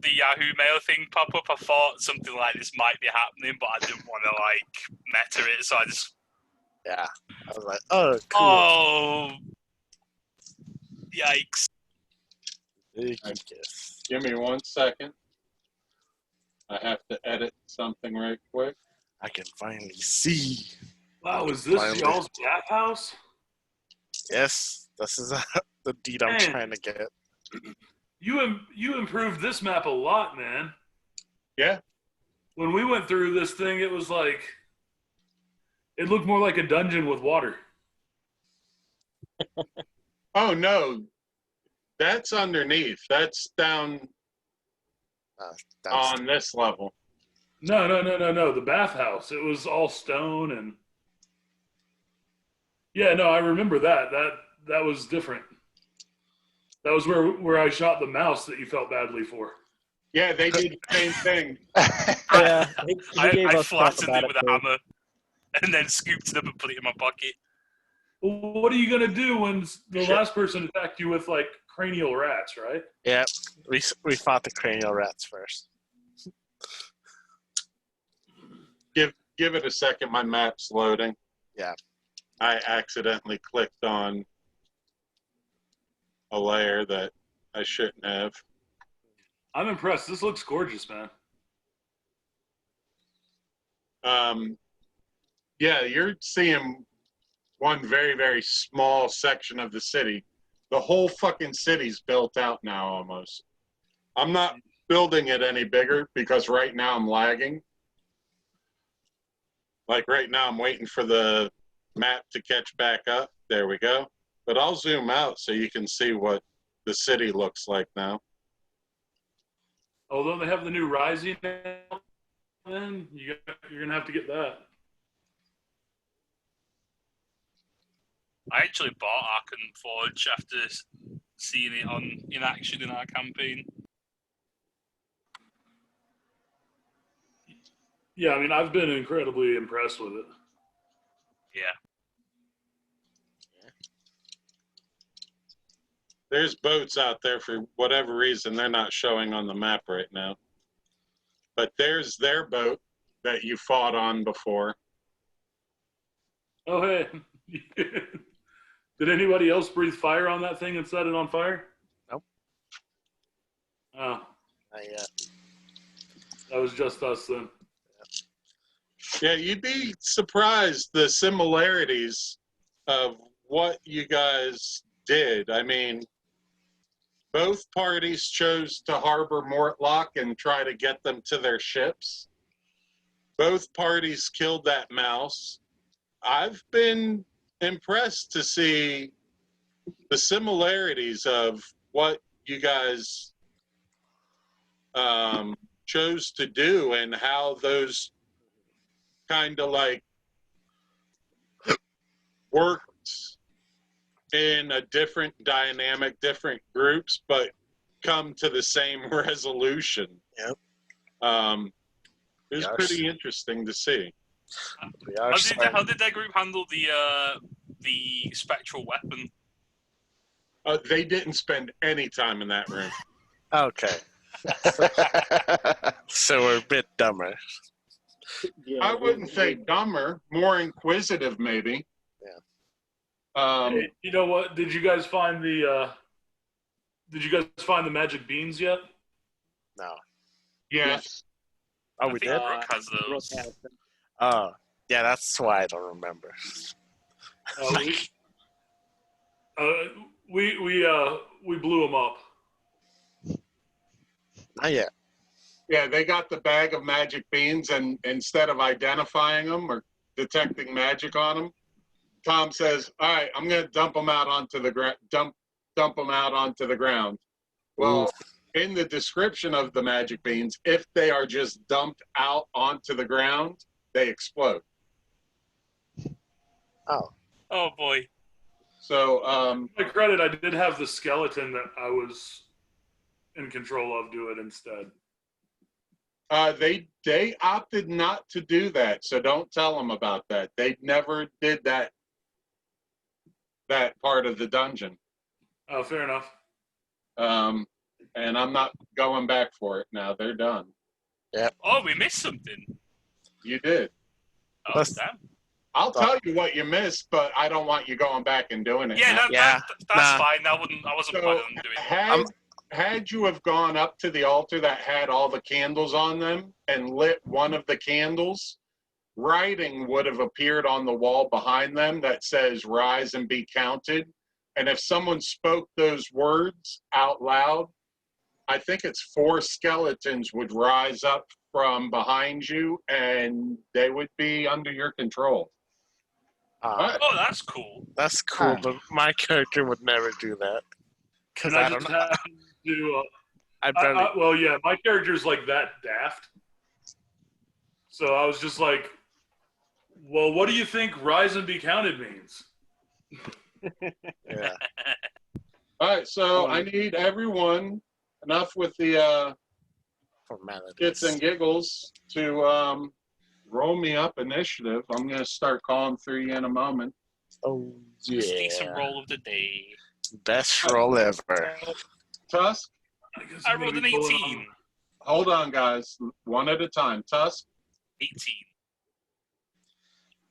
Yahoo Mail thing pop up, I thought something like this might be happening, but I didn't want to meta it, so I just. Yeah. I was like, oh, cool. Oh, yikes! Big kiss. Give me 1 second. I have to edit something right quick. I can finally see. Wow, is this Finally. y'all's bathhouse? Yes, this is the deed I'm Man. trying to get. You improved this map a lot, man. Yeah. When we went through this thing, it was like it looked more like a dungeon with water. Oh no, that's underneath. That's down Downstairs. on this level. No. The bathhouse. It was all stone and Yeah, no, I remember that. That was different. That was where I shot the mouse that you felt badly for. Yeah, they did the same thing. Yeah, he gave I us crap flattened about it with a too. hammer and then scooped it up and put it in my pocket. Well, what are you gonna do when the last person attacked you with like cranial rats, right? Yeah, we fought the cranial rats first. Give it a second. My map's loading. Yeah. I accidentally clicked on a layer that I shouldn't have. I'm impressed. This looks gorgeous, man. Yeah, you're seeing one very, very small section of the city. The whole fucking city's built out now almost. I'm not building it any bigger because right now I'm lagging. Like right now I'm waiting for the map to catch back up. There we go. But I'll zoom out so you can see what the city looks like now. Oh, don't they have the new Rising now? Then you're gonna have to get that. I actually bought Ark and Forge after seeing it in action in our campaign. Yeah, I mean, I've been incredibly impressed with it. Yeah. There's boats out there for whatever reason they're not showing on the map right now. But there's their boat that you fought on before. Oh, hey. Did anybody else breathe fire on that thing and set it on fire? Nope. Oh, Not yet. that was just us then. Yeah, you'd be surprised the similarities of what you guys did. I mean, both parties chose to harbor Mortlock and try to get them to their ships. Both parties killed that mouse. I've been impressed to see the similarities of what you guys chose to do and how those kind of like worked in a different dynamic, different groups, but come to the same resolution. Yep. It was pretty interesting to see. We are How did their group handle the spectral weapon? They didn't spend any time in that room. Okay. So we're a bit dumber. Yeah, I wouldn't say dumber, more inquisitive maybe. Yeah. Hey, you know what? Did you guys find the magic beans yet? No. Yes. Oh, I we think did? Brooke has those. Oh, yeah, that's why I don't remember. We blew them up. Not yet. Yeah, they got the bag of magic beans, and instead of identifying them or detecting magic on them, Tom says, "All right, I'm going to dump them out onto the dump them out onto the ground." Well, in the description of the magic beans, if they are just dumped out onto the ground, they explode. Oh. Oh boy. So, to my credit, I did have the skeleton that I was in control of do it instead. they opted not to do that, so don't tell them about that. They never did that part of the dungeon. Oh, fair enough. And I'm not going back for it now. They're done. Yeah. Oh, we missed something. You did. Oh, damn. I'll tell you what you missed, but I don't want you going back and doing it. Yeah, now. that's fine. I wasn't So, planning on doing it. had you have gone up to the altar that had all the candles on them and lit one of the candles, writing would have appeared on the wall behind them that says "Rise and be counted." And if someone spoke those words out loud, I think it's 4 skeletons would rise up from behind you and they would be under your control. Oh, that's cool. That's cool, but my character would never do that. Because I don't know. Well, yeah, my character's like that daft. So I was just like, well, what do you think "Rise and be counted" means? Yeah. All right, so I need everyone, enough with the Formalities. shits and giggles, to roll me up initiative. I'm going to start calling through you in a moment. Oh, Just decent yeah. roll of the day. Best roll ever. Tusk, I guess I I'm gonna rolled an be pulling 18. hold on, guys. One at a time. Tusk, 18.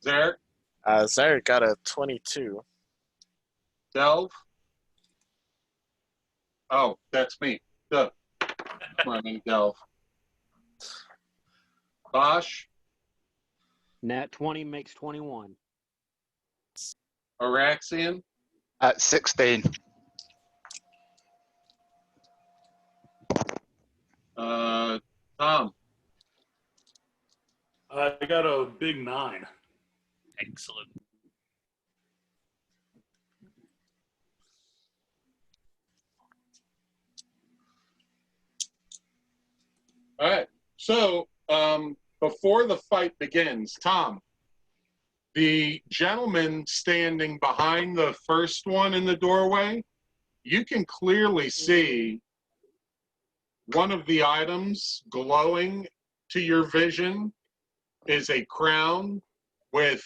Zarek, Zarek got a 22. Delve. Oh, that's me. Duh. My name, Delve. Bosch, Nat 20 makes 21. Araxian, At 16. Tom, I got a big 9. Excellent. All right. So before the fight begins, Tom, the gentleman standing behind the first one in the doorway, you can clearly see one of the items glowing to your vision is a crown with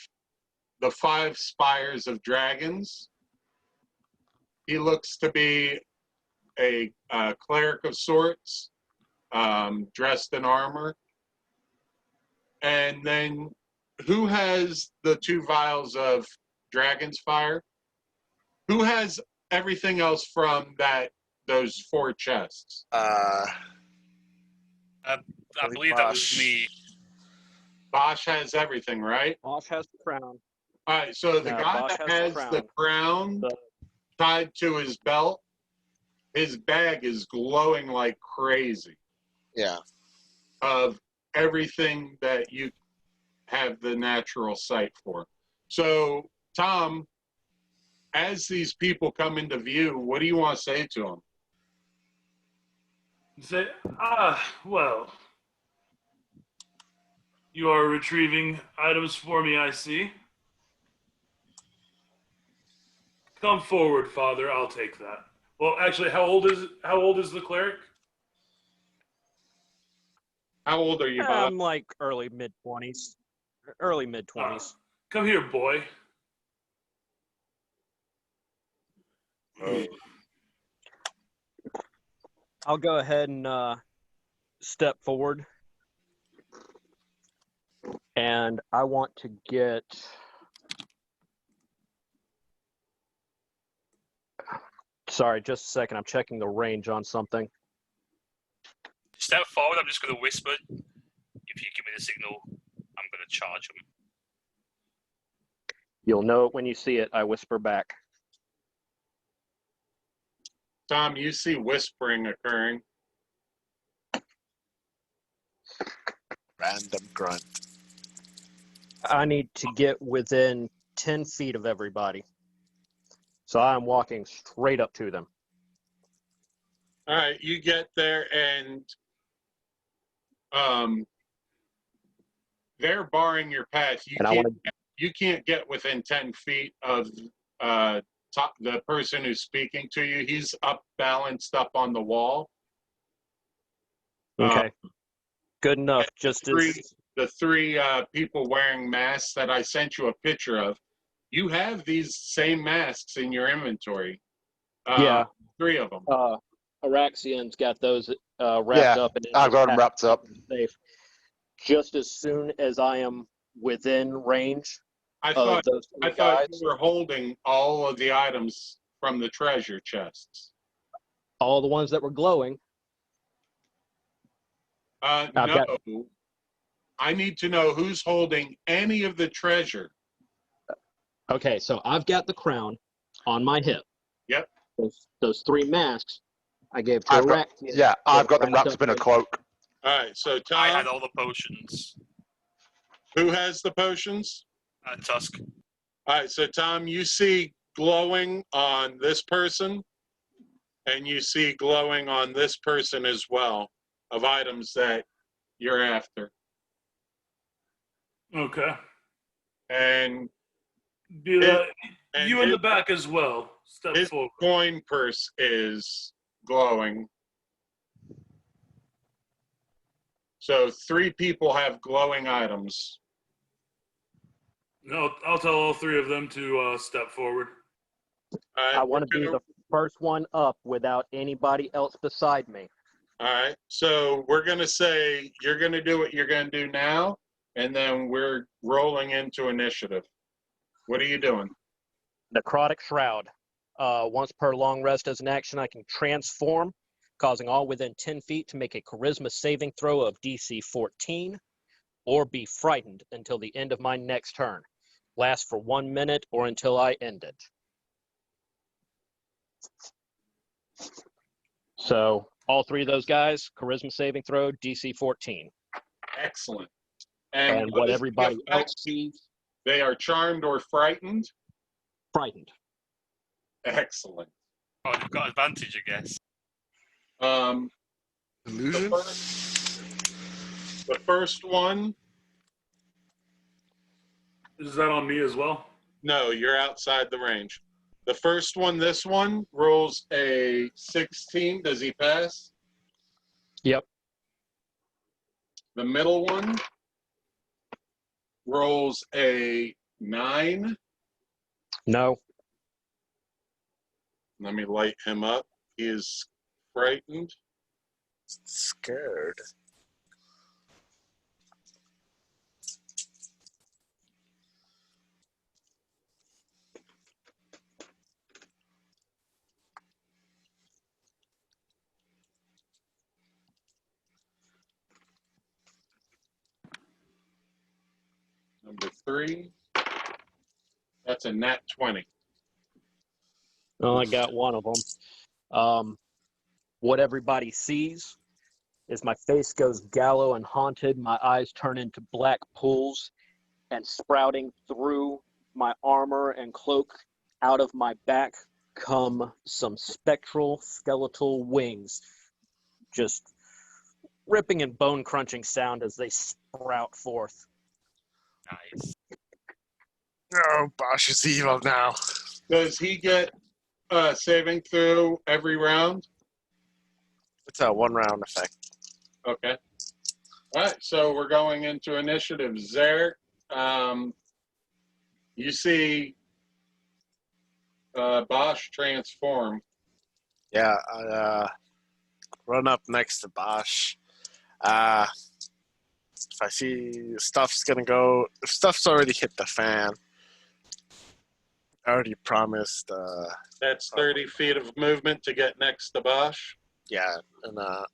the 5 spires of dragons. He looks to be a cleric of sorts, dressed in armor. And then who has the 2 vials of dragon's fire? Who has everything else from those 4 chests? I believe that was me. Bosch has everything, right? Bosch has the crown. All right, so the No, guy Bosch that has has the the crown The- tied to his belt, his bag is glowing like crazy Yeah. of everything that you have the natural sight for. So, Tom, as these people come into view, what do you want to say to them? Say, well, you are retrieving items for me, I see. Come forward, Father. I'll take that. Well, actually, how old is the cleric? How old are you, Bob? I'm like early mid 20s. Early mid 20s. Come here, boy. I'll go ahead and step forward. And I want to get. Sorry, just a second. I'm checking the range on something. Step forward, I'm just going to whisper. If you give me the signal, I'm going to charge him. You'll know it when you see it, I whisper back. Tom, you see whispering occurring. Random grunt. I need to get within 10 feet of everybody. So I'm walking straight up to them. All right, you get there and they're barring your path. You can't get within 10 feet of the person who's speaking to you. He's balanced up on the wall. Okay. Good enough. Just The 3 people wearing masks that I sent you a picture of, you have these same masks in your inventory. Yeah. 3 of them. Araxian's got those wrapped up. And I've got them wrapped up. Safe. Just as soon as I am within range I of those thought you were holding all of the items from the treasure chests. all the ones that were glowing. No. I need to know who's holding any of the treasure. Okay, so I've got the crown on my hip. Yep. Those 3 masks I gave to Araxian. I've got them wrapped up in a cloak. All right, so Tom, I had all the potions. who has the potions? Tusk. All right, so Tom, you see glowing on this person, and you see glowing on this person as well, of items that you're after. Okay. And Do that. And you in the back as well. Step his forward. coin purse is glowing. So 3 people have glowing items. No, I'll tell all 3 of them to step forward. All right, I want to be the first one up without anybody else beside me. All right. So we're going to say you're going to do what you're going to do now, and then we're rolling into initiative. What are you doing? Necrotic Shroud. Once per long rest as an action, I can transform, causing all within 10 feet to make a charisma saving throw of DC 14, or be frightened until the end of my next turn. Lasts for 1 minute or until I end it. So all 3 of those guys, charisma saving throw, DC 14. Excellent. And what what is the everybody effect? else sees, They are charmed or frightened. frightened. Excellent. Oh, you've got advantage, I guess. The Illusion? first one, Is that on me as well? no, you're outside the range. The first one, this one, rolls a 16. Does he pass? Yep. The middle one rolls a 9. No. Let me light him up. He is frightened. Scared. Number 3. That's a nat 20. Well, I got one of them. What everybody sees is my face goes gallow and haunted, my eyes turn into black pools, and sprouting through my armor and cloak out of my back come some spectral skeletal wings, just ripping and bone crunching sound as they sprout forth. Nice. Oh, Bosch is evil now. Does he get saving throw every round? It's a 1-round effect. Okay. All right, so we're going into initiative. Zarek, you see Bosch transform. Yeah, I run up next to Bosch. If I see stuff's gonna go, if stuff's already hit the fan, I already promised. That's 30 feet of movement to get next to Bosch. Yeah, and I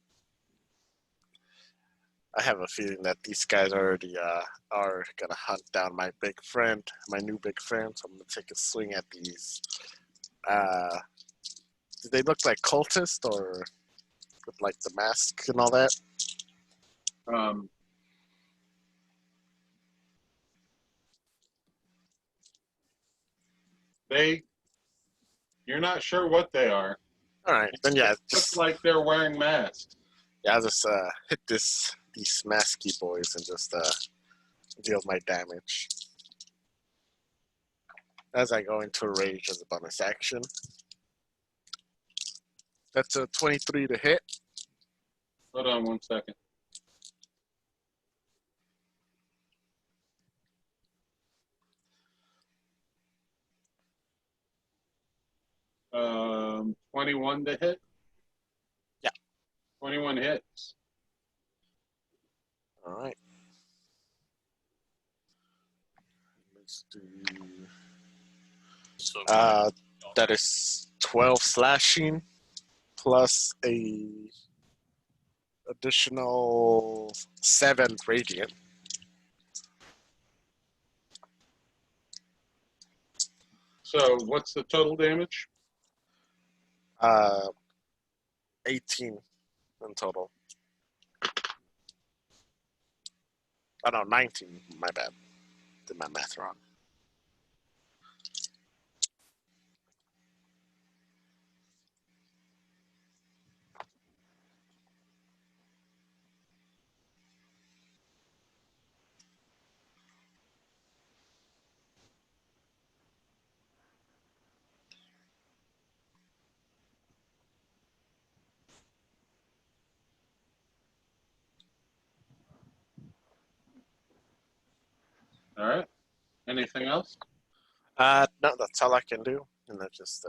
have a feeling that these guys already are gonna hunt down my big friend, my new big friend. So I'm gonna take a swing at these. Do they look like cultists or with like the mask and all that? You're not sure what they are. All right, then yeah, It looks like they're wearing masks. yeah, I'll just hit these masky boys and just deal my damage as I go into a rage as a bonus action. That's a 23 to hit. Hold on 1 second. Um, 21 to hit? Yeah. 21 hits. All right. Let's do. So, That is 12 slashing plus a additional 7 radiant. So what's the total damage? 18 in total. Oh no, 19. My bad. Did my math wrong. All right. Anything else? No, that's all I can do. And then just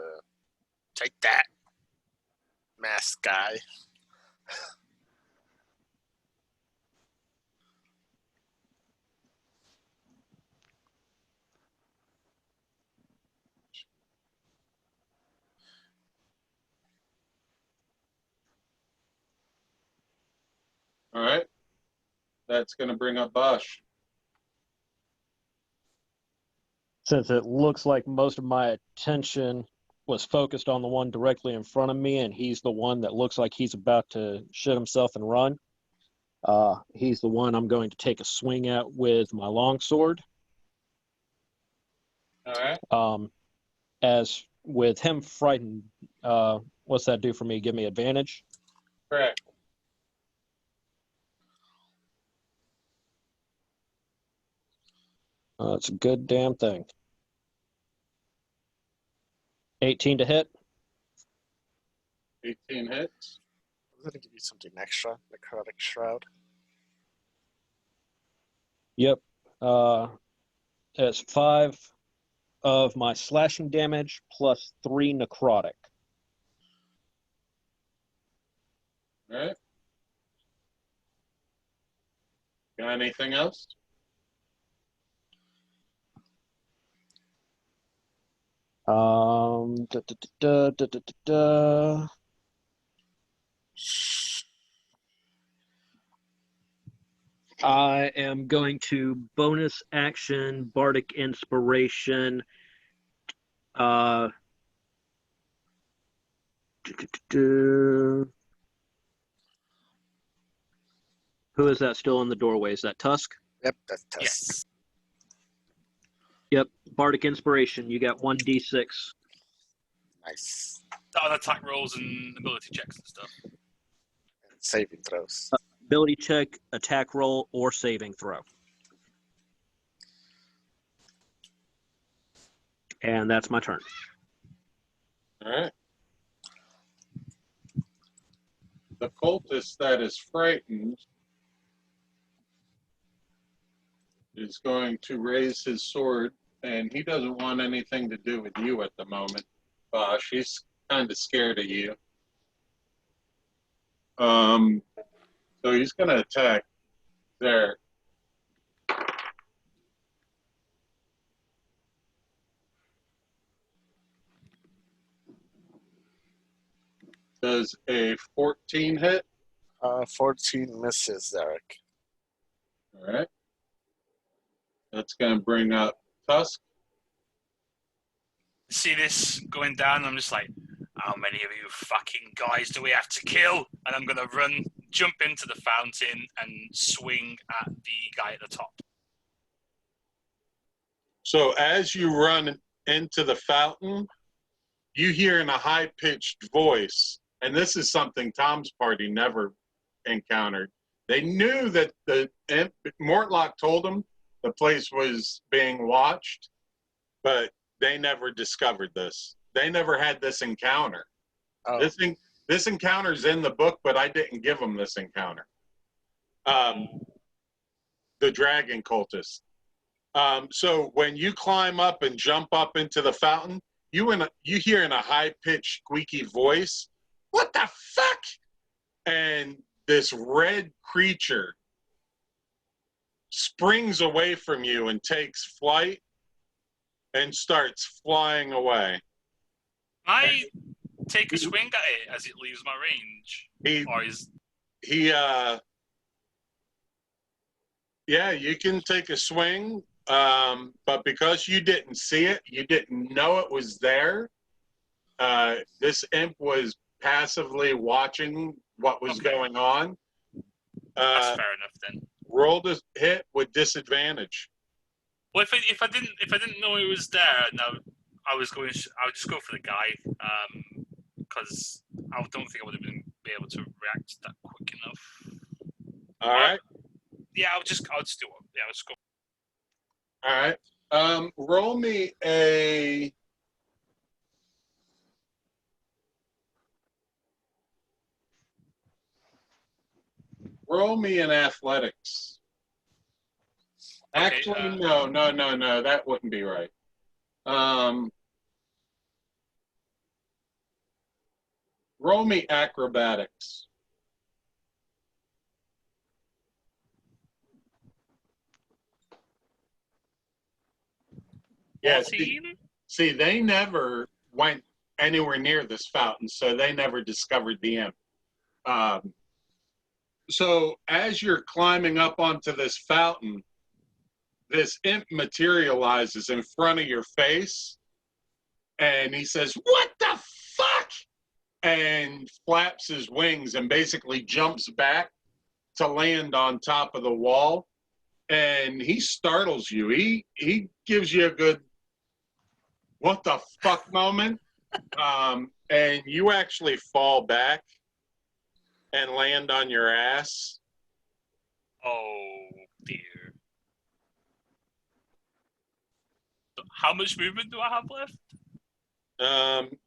take that, mask guy. All right. That's going to bring up Bosch. Since it looks like most of my attention was focused on the one directly in front of me, and he's the one that looks like he's about to shit himself and run, he's the one I'm going to take a swing at with my longsword. All right. As with him frightened, what's that do for me? Give me advantage? Correct. It's a good damn thing. 18 to hit. 18 hits. I'm going to give you something extra, necrotic shroud. Yep. It's 5 of my slashing damage plus 3 necrotic. All right. Got anything else? Da, da, da, da, da, da, da. I am going to bonus action Bardic Inspiration. Da, da, da, da. Who is that still in the doorway? Is that Tusk? Yep, that's Yes. Yep. Bardic Inspiration. You got 1d6. nice. On attack rolls and ability checks and stuff. And saving throws. Ability check, attack roll, or saving throw. And that's my turn. All right. The cultist that is frightened is going to raise his sword, and he doesn't want anything to do with you at the moment, Bosch. He's kind of scared of you. So he's going to attack there. Does a 14 hit? 14 misses, Eric. All right. That's going to bring up Tusk. See this going down, I'm just like, how many of you fucking guys do we have to kill? And I'm going to run, jump into the fountain, and swing at the guy at the top. So as you run into the fountain, you hear in a high-pitched voice, and this is something Tom's party never encountered. They knew that Mortlock told them the place was being watched, but they never discovered this. They never had this encounter. Oh. This encounter's in the book, but I didn't give them this encounter. The dragon cultist. So when you climb up and jump up into the fountain, you hear in a high-pitched, squeaky voice, "What the fuck?" And this red creature springs away from you and takes flight and starts flying away. I take a swing at it as it leaves my range. Yeah, you can take a swing, but because you didn't see it, you didn't know it was there. This imp was passively watching what was going on. That's fair enough then. Roll to hit with disadvantage. Well, if I didn't know it was there, no, I would just go for the guy, because I don't think I would have be able to react that quick enough. All right. Yeah, I'll just do it. Yeah, let's go. All right. Roll me an athletics. Actually, no. That wouldn't be right. Roll me acrobatics. Yeah, 14? see, they never went anywhere near this fountain, so they never discovered the imp. So as you're climbing up onto this fountain, this imp materializes in front of your face, and he says, "What the fuck?" and flaps his wings and basically jumps back to land on top of the wall. And he startles you. He gives you a good "what the fuck" moment, and you actually fall back and land on your ass. Oh, dear. How much movement do I have left?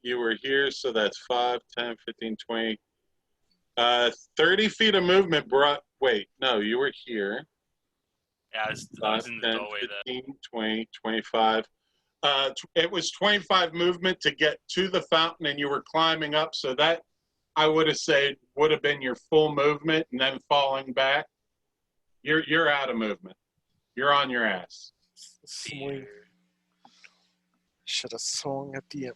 You were here, so that's 5, 10, 15, 20. 30 feet of movement brought. Wait, no, you were here. Yeah, I was 5, in the 10, doorway 15, 20, 25. It was 25 movement to get to the fountain, and you were climbing up, so that I would have said would have been your full movement, and then falling back. You're out of movement. You're on your ass. Swing. Should have swung at the end.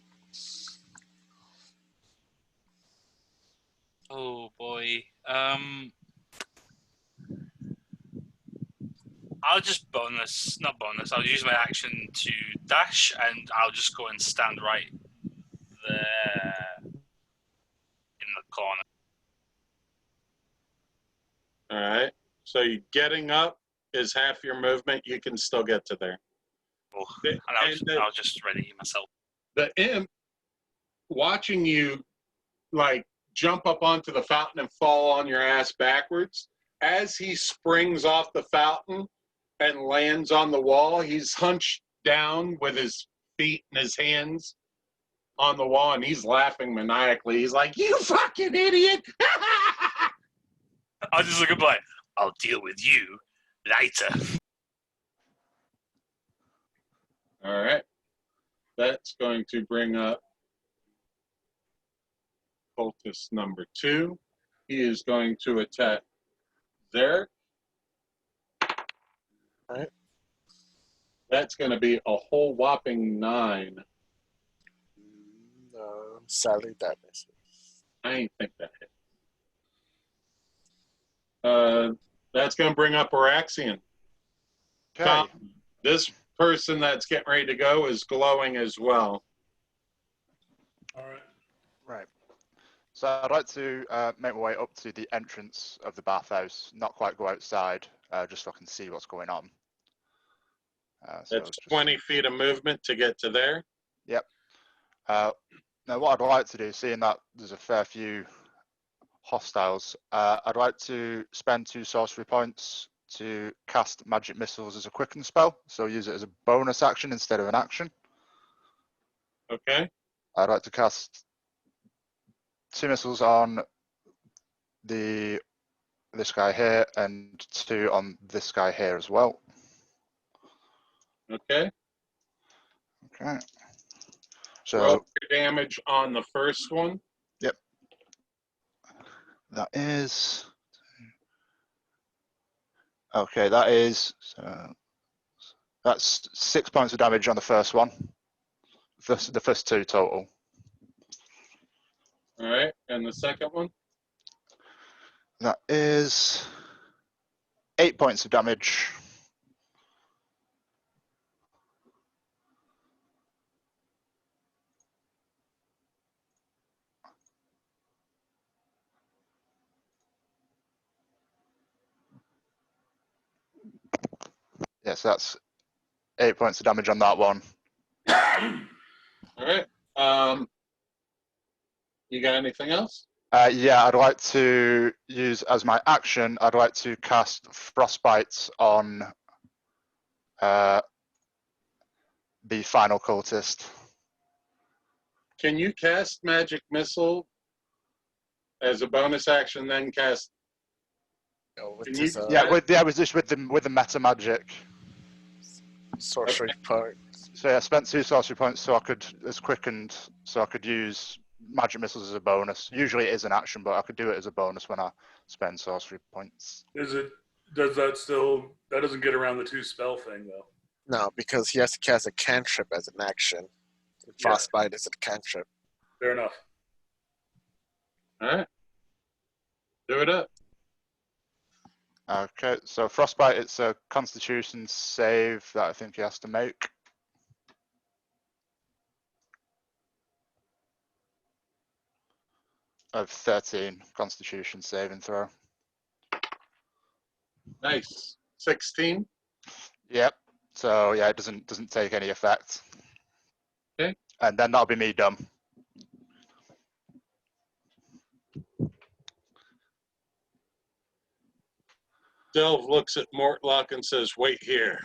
Oh boy. I'll just not bonus. I'll use my action to dash, and I'll just go and stand right there in the corner. All right. So you getting up is half your movement. You can still get to there. Oh, The- and I'll just ready myself. The imp watching you like jump up onto the fountain and fall on your ass backwards. As he springs off the fountain and lands on the wall, he's hunched down with his feet and his hands on the wall, and he's laughing maniacally. He's like, "You fucking idiot!" I'll just look at like, I'll deal with you later. All right. That's going to bring up cultist number 2. He is going to attack there. All right. That's going to be a whole whopping 9. No, sadly that misses. I ain't think that hit. That's going to bring up Araxian. Okay. Tom, this person that's getting ready to go is glowing as well. All right. Right. So I'd like to make my way up to the entrance of the bathhouse, not quite go outside, just so I can see what's going on. That's 20 feet of movement to get to there. Yep. Now what I'd like to do, seeing that there's a fair few hostiles, I'd like to spend 2 sorcery points to cast magic missiles as a quicken spell, so use it as a bonus action instead of an action. Okay. I'd like to cast 2 missiles on this guy here and 2 on this guy here as well. Okay. Okay. Roll So your damage on the first one. yep. That is okay. That's 6 points of damage on the first one. The first 2 total. All right. And the second one? That is 8 points of damage. Yes, that's 8 points of damage on that one. All right. You got anything else? Yeah, I'd like to use as my action. I'd like to cast Frostbite on the final cultist. Can you cast Magic Missile as a bonus action, then cast? With Can his, you- Yeah, with just with the meta magic. sorcery point. So yeah, I spent 2 sorcery points so I could, as quickened, so I could use magic missiles as a bonus. Usually it is an action, but I could do it as a bonus when I spend sorcery points. Does that still, that doesn't get around the 2 spell thing though? No, because he has to cast a cantrip as an action. Frostbite is a cantrip. Fair enough. All right. Do it up. Okay, so Frostbite, it's a Constitution save that I think he has to make. Of 13 Constitution saving throw. Nice. 16. Yep. So yeah, it doesn't take any effect. Okay. And then that'll be me done. Delve looks at Mortlock and says, "Wait here."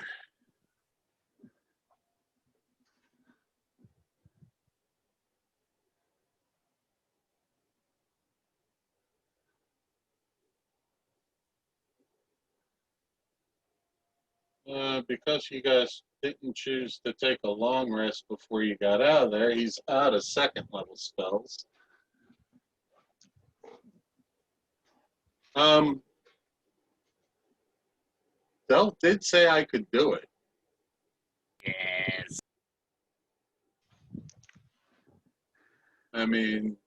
Because you guys didn't choose to take a long rest before you got out of there, he's out of second level spells. Delve did say I could do it. Yes. I mean,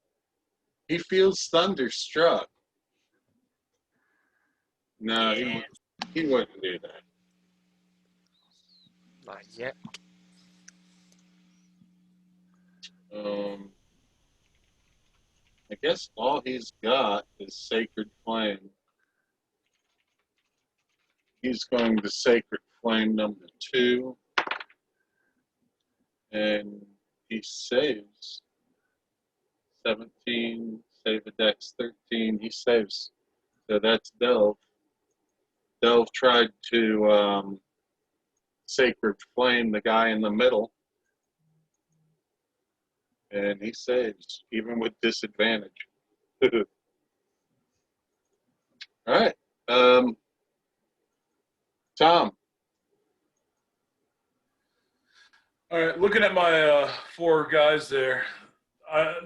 he feels thunderstruck. No, Yes. he wouldn't do that. Not yet. I guess all he's got is Sacred Flame. He's going to Sacred Flame number 2. And he saves 17, save a dex 13. He saves. So that's Delve. Delve tried to Sacred Flame the guy in the middle. And he saves, even with disadvantage. All right. Tom. All right, looking at my 4 guys there,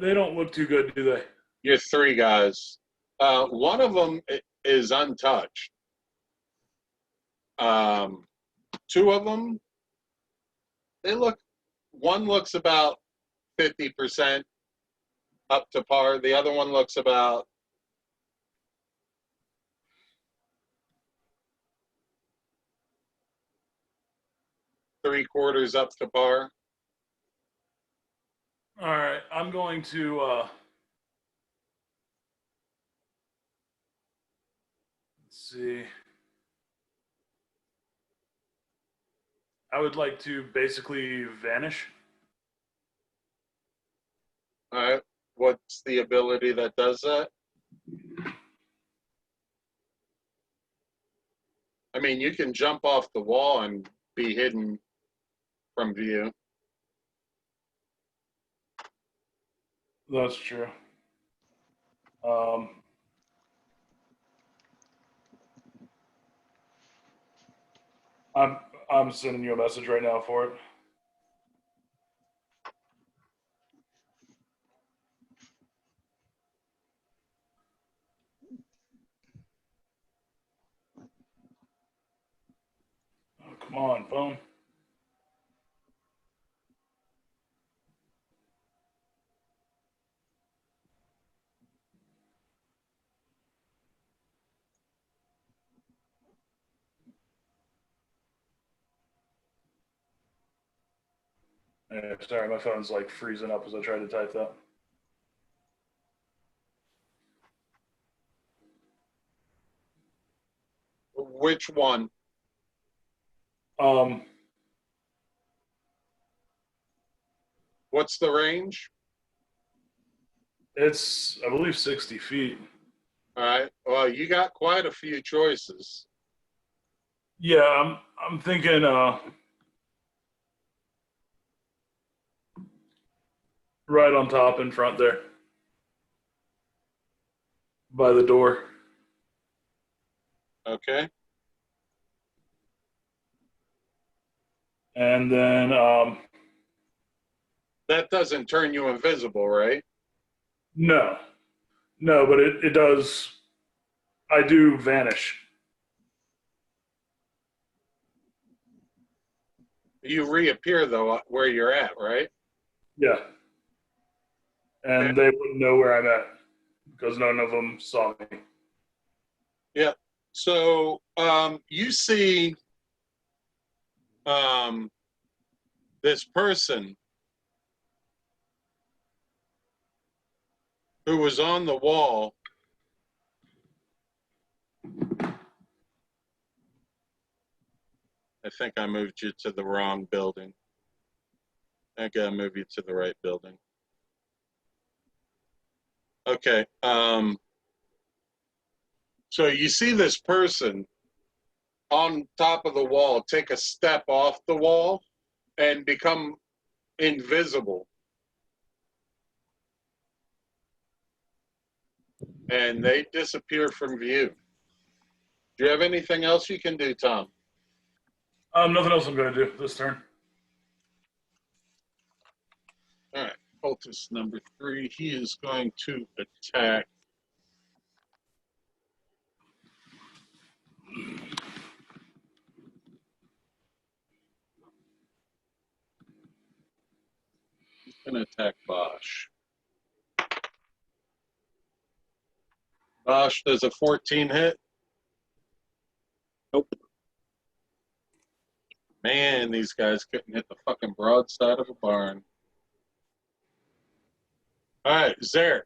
they don't look too good, do they? Your 3 guys. One of them is untouched. 2 of them, one looks about 50% up to par. The other one looks about 3/4 up to par. All right, I'm going to let's see. I would like to basically vanish. All right. What's the ability that does that? I mean, you can jump off the wall and be hidden from view. That's true. I'm sending you a message right now for it. Oh, come on, phone. Yeah, sorry, my phone's like freezing up as I try to type that. Which one? Um, What's the range? it's, I believe, 60 feet. All right. Well, you got quite a few choices. Yeah, I'm thinking right on top in front there. By the door. Okay. And then, That doesn't turn you invisible, right? no, but it does. I do vanish. You reappear, though, where you're at, right? Yeah. And they wouldn't know where I'm at because none of them saw me. Yeah. So you see this person who was on the wall. I think I moved you to the wrong building. I gotta move you to the right building. Okay. So you see this person on top of the wall take a step off the wall and become invisible. And they disappear from view. Do you have anything else you can do, Tom? Nothing else I'm going to do this turn. All right, cultist number 3. He is going to attack. He's going to attack Bosch. Bosch, does a 14 hit? Nope. Man, these guys couldn't hit the fucking broadside of a barn. All right, Zarek,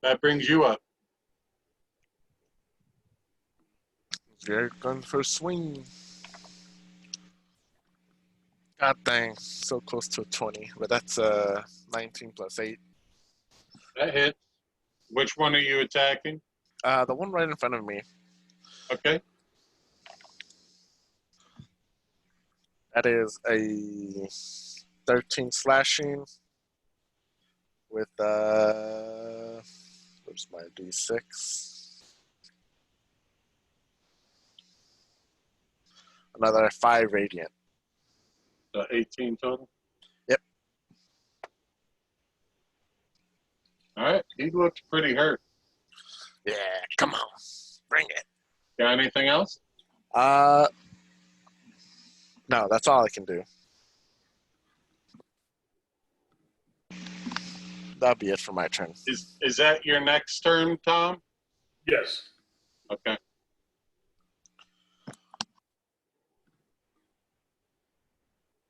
that brings you up. You're going for a swing. God dang, so close to a 20, but that's 19 plus 8. That hit. Which one are you attacking? The one right in front of me. Okay. That is a 13 slashing with where's my D6? Another 5 radiant. 18 total? Yep. All right, he looks pretty hurt. Yeah, come on, bring it. Got anything else? No, that's all I can do. That'll be it for my turn. Is that your next turn, Tom? Yes. Okay.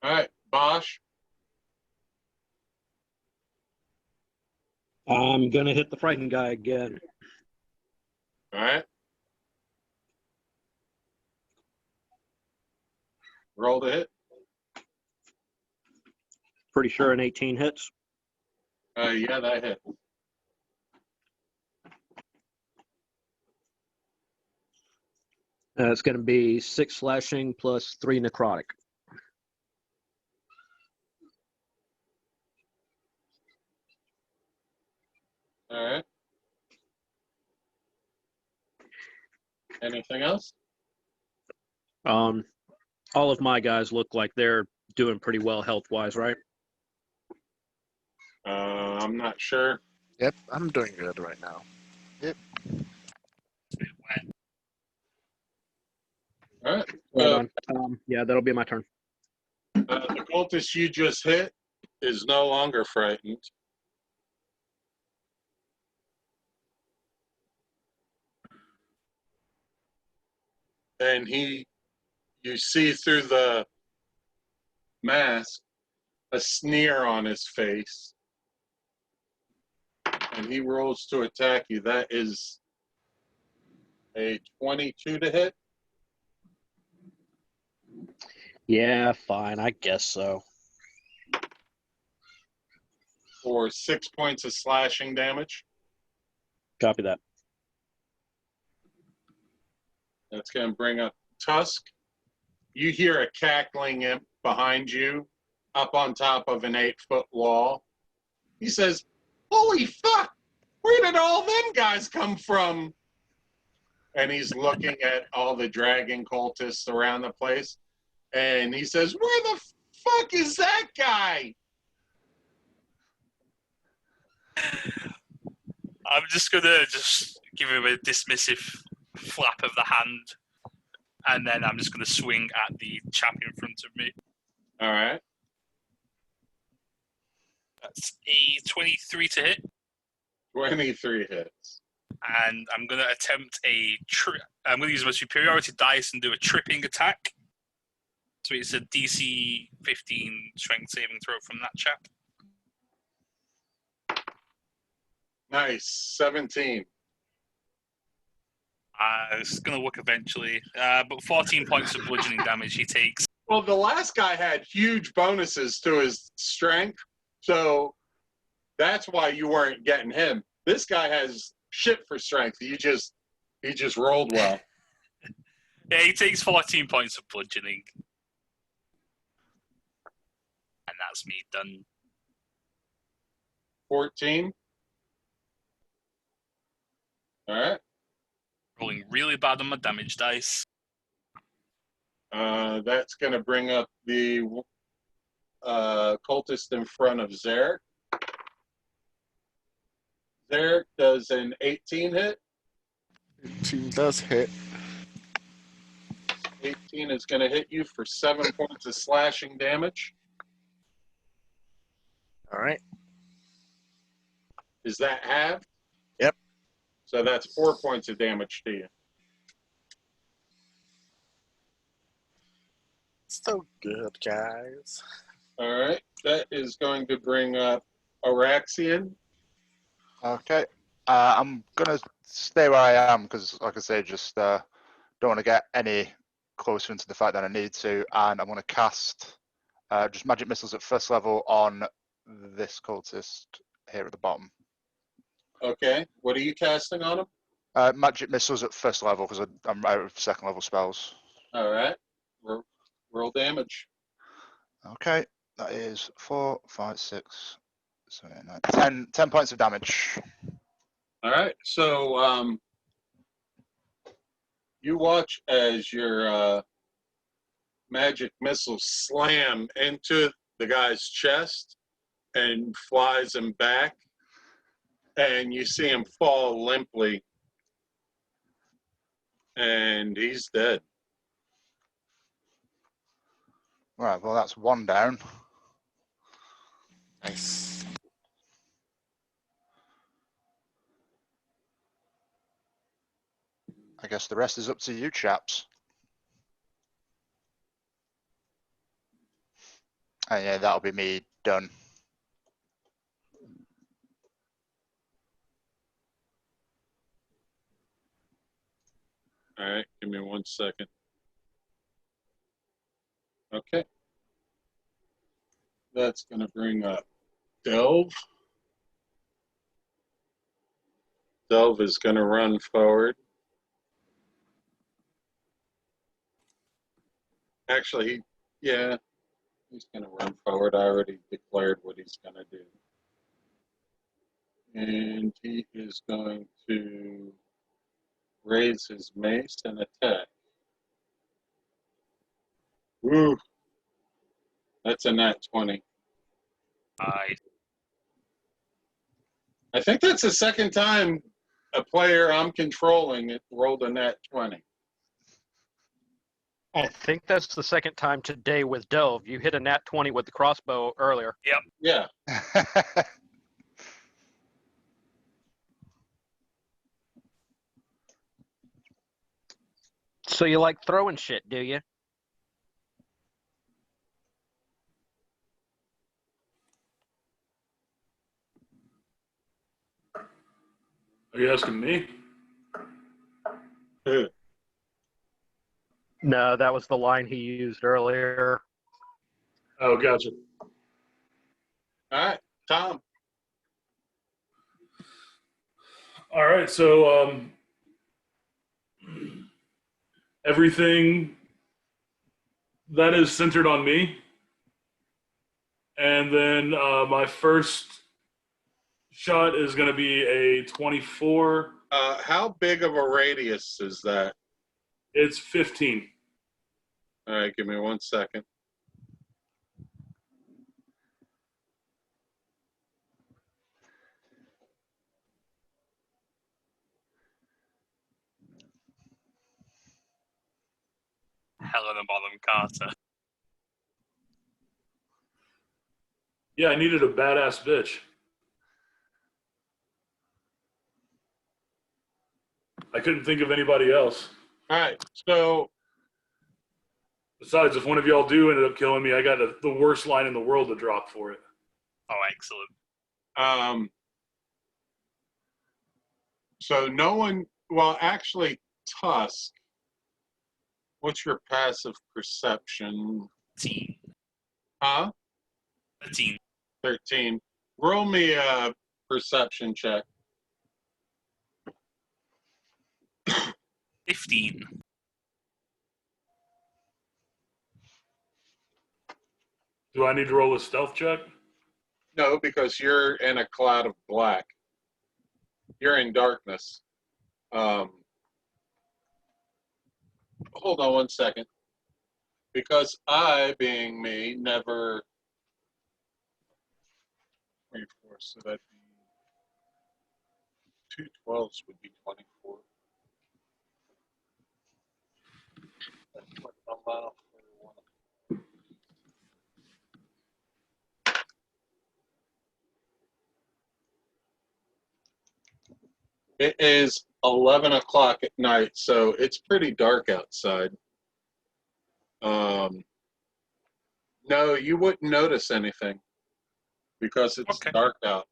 All right, Bosch. I'm going to hit the frightened guy again. All right. Roll the hit. Pretty sure an 18 hits. Yeah, that hit. It's going to be 6 slashing plus 3 necrotic. All right. Anything else? All of my guys look like they're doing pretty well health-wise, right? I'm not sure. Yep, I'm doing good right now. All right. Right on. Yeah, that'll be my turn. The cultist you just hit is no longer frightened. And you see through the mask a sneer on his face. And he rolls to attack you. That is a 22 to hit. Yeah, fine. I guess so. For 6 points of slashing damage. Copy that. That's going to bring up Tusk. You hear a cackling imp behind you up on top of an 8-foot wall. He says, "Holy fuck! Where did all them guys come from?" And he's looking at all the dragon cultists around the place. And he says, "Where the fuck is that guy? I'm just gonna give him a dismissive flap of the hand, and then I'm just gonna swing at the chap in front of me. All right. That's a 23 to hit, 23 hits. and I'm gonna attempt I'm gonna use my superiority dice and do a tripping attack. So it's a DC 15 strength saving throw from that chap. Nice. 17. It's going to work eventually. But 14 points of bludgeoning damage he takes. Well, the last guy had huge bonuses to his strength, so that's why you weren't getting him. This guy has shit for strength. He just rolled well. Yeah, he takes 14 points of bludgeoning. And that's me done. 14. All right. Rolling really bad on my damage dice. That's going to bring up the cultist in front of Zarek. Zarek does an 18 hit. 18 does hit. 18 is going to hit you for 7 points of slashing damage. All right. Is that halved? Yep. So that's 4 points of damage to you. So good, guys. All right. That is going to bring up Araxian. Okay. I'm going to stay where I am because, like I say, just don't want to get any closer into the fight than I need to. And I'm going to cast just magic missiles at first level on this cultist here at the bottom. Okay. What are you casting on him? Magic missiles at first level because I'm out of second level spells. All right. Roll damage. Okay. That is 4, 5, 6, 7, 8, 9, 10 points of damage. All right. So you watch as your magic missile slam into the guy's chest and flies him back, and you see him fall limply, and he's dead. Right, well, that's one down. Nice. I guess the rest is up to you, chaps. And yeah, that'll be me done. All right. Give me 1 second. Okay. That's going to bring up Delve. Delve is going to run forward. Actually, he's going to run forward. I already declared what he's going to do. And he is going to raise his mace and attack. Woo! That's a nat 20. I think that's the second time a player I'm controlling it rolled a nat 20. I think that's the second time today with Delve. You hit a nat 20 with the crossbow earlier. Yeah. So you like throwing shit, do you? Are you asking me? No, that was the line he used earlier. Oh, gotcha. All right, Tom. All right, so everything that is centered on me. And then my first shot is going to be a 24. How big of a radius is that? It's 15. All right, give me 1 second. Helena Bonham Carter. Yeah, I needed a badass bitch. I couldn't think of anybody else. All right, so Besides, if one of y'all do ended up killing me, I got the worst line in the world to drop for it. Oh, excellent. So no one. Well, actually, Tusk. What's your passive perception? 13. Huh? 13. 13. Roll me a perception check. 15. Do I need to roll a stealth check? No, because you're in a cloud of black. You're in darkness. Hold on one second. Because I, being me, never. 24, so that'd be. 2 12s would be 24. That's what I'm off for one. It is 11 o'clock at night, so it's pretty dark outside. No, you wouldn't notice anything because it's Okay. dark out.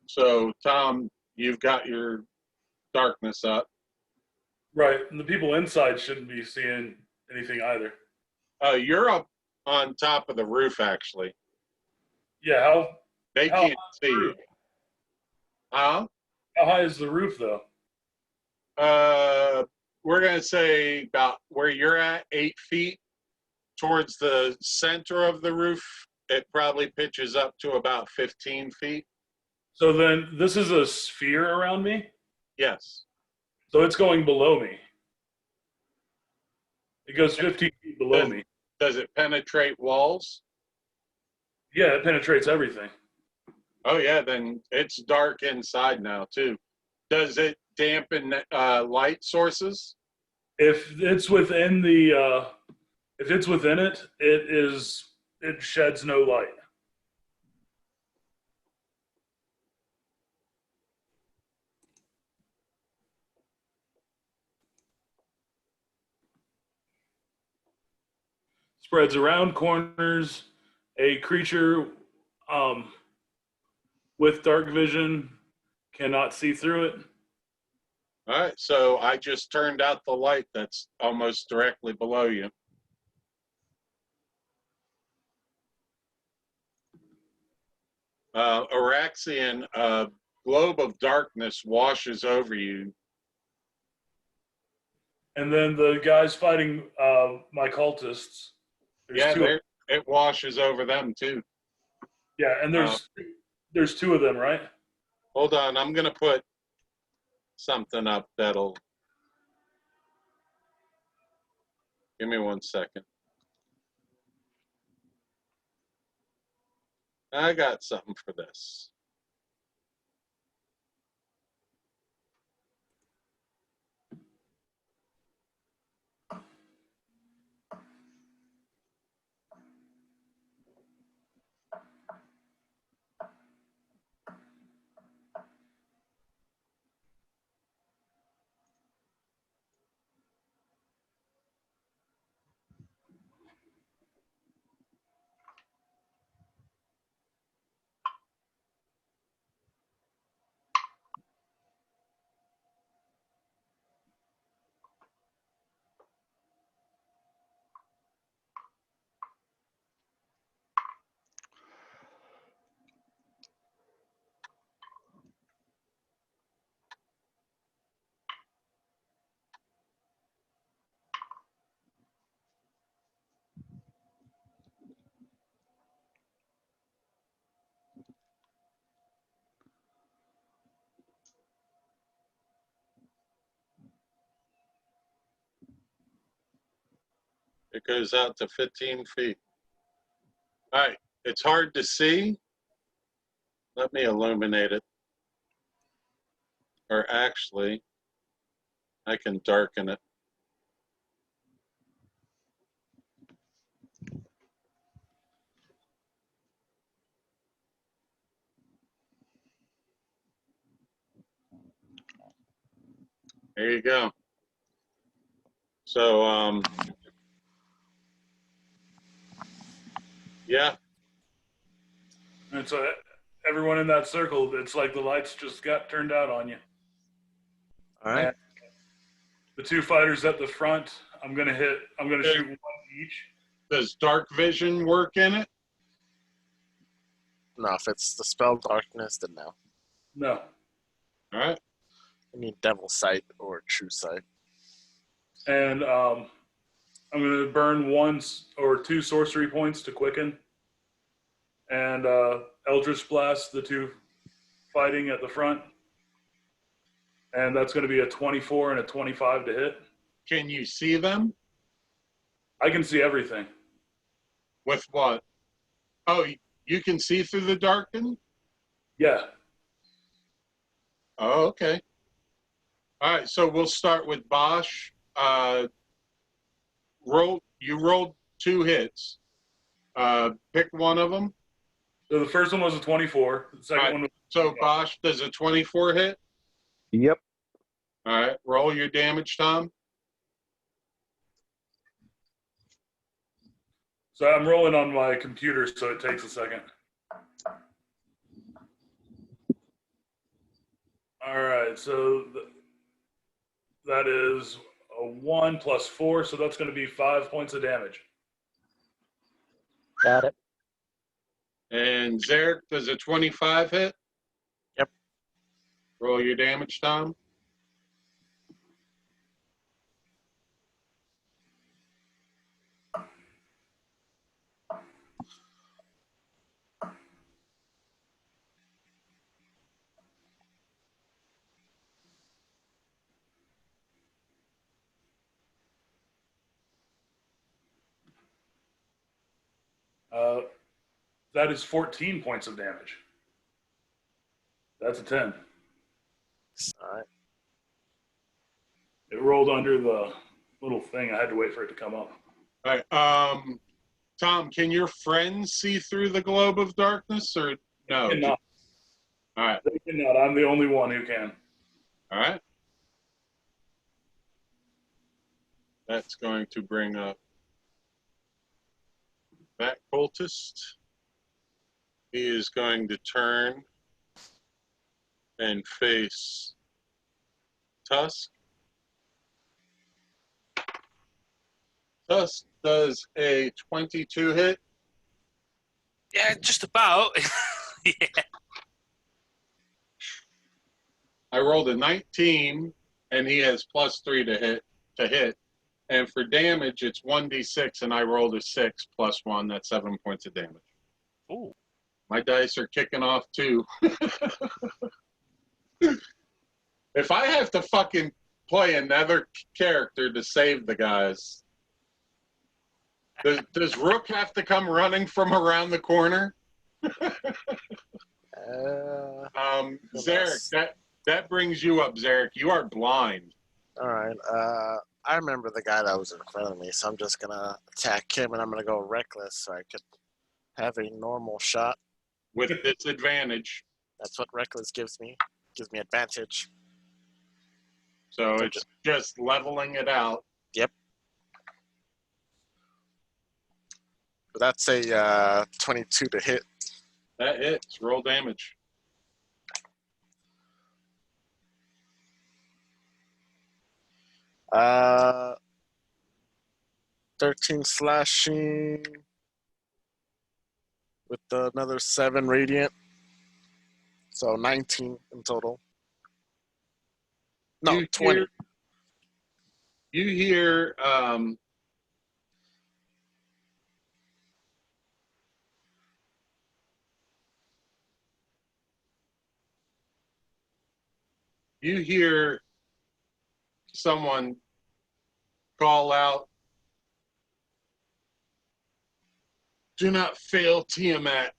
So, Tom, you've got your darkness up. Right, and the people inside shouldn't be seeing anything either. You're up on top of the roof, actually. Yeah, They How can't see you. Huh? how high is the roof, though? We're going to say about where you're at, 8 feet. Towards the center of the roof, it probably pitches up to about 15 feet. So then this is a sphere around me, Yes. so it's going below me. It goes 15 feet below me. Does it penetrate walls? Yeah, it penetrates everything. Oh, yeah, then it's dark inside now, too. Does it dampen light sources? If it's within it sheds no light. Spreads around corners. A creature with dark vision cannot see through it. All right, so I just turned out the light that's almost directly below you. Araxian, a globe of darkness washes over you. And then the guys fighting my cultists. Yeah, Two. it washes over them, too. Yeah, and there's two of them, right? Hold on, I'm going to put something up that'll. Give me 1 second. I got something for this. It goes out to 15 feet. All right, it's hard to see. Let me illuminate it. Or actually, I can darken it. There you go. So, yeah. And so everyone in that circle, it's like the lights just got turned out on you. All right. And the two fighters at the front, I'm gonna shoot one each. Does dark vision work in it? No, if it's the spell darkness, then no. No. All right. You need devil sight or true sight. And I'm gonna burn 1 or 2 sorcery points to quicken. And Eldritch Blast the two fighting at the front. And that's going to be a 24 and a 25 to hit. Can you see them? I can see everything. With what? Oh, you can see through the darken? Yeah. Oh, okay. All right, so we'll start with Bosch. You rolled 2 hits. Pick one of them. So the first one was a 24. The second one was So Bosch does a 24 hit. Yep. All right, roll your damage, Tom. So I'm rolling on my computer, so it takes a second. All right, so that is a 1 plus 4, so that's going to be 5 points of damage. Got it. And Zarek does a 25 hit. Yep. Roll your damage, Tom. That is 14 points of damage. That's a 10. All right. It rolled under the little thing. I had to wait for it to come up. All right. Tom, can your friends see through the globe of darkness, or no? They cannot. All right. They cannot. I'm the only one who can. All right. That's going to bring up that cultist. He is going to turn and face Tusk. Tusk does a 22 hit. Yeah, just about. Yeah. I rolled a 19, and he has +3 to hit. And for damage, it's 1d6, and I rolled a 6 + 1. That's 7 points of damage. Ooh. My dice are kicking off too. If I have to fucking play another character to save the guys, does Rook have to come running from around the corner? Zarek, that brings you up, Zarek. You are blind. All right. I remember the guy that was in front of me, so I'm just gonna attack him, and I'm gonna go reckless so I could have a normal shot. With disadvantage. That's what reckless gives me. Gives me advantage. So it's just leveling it out. Yep. But that's a 22 to hit. That hits. Roll damage. Uh, 13 slashing with another 7 radiant. So 19 in total. No, 20. You hear someone call out, "Do not fail, Tiamat.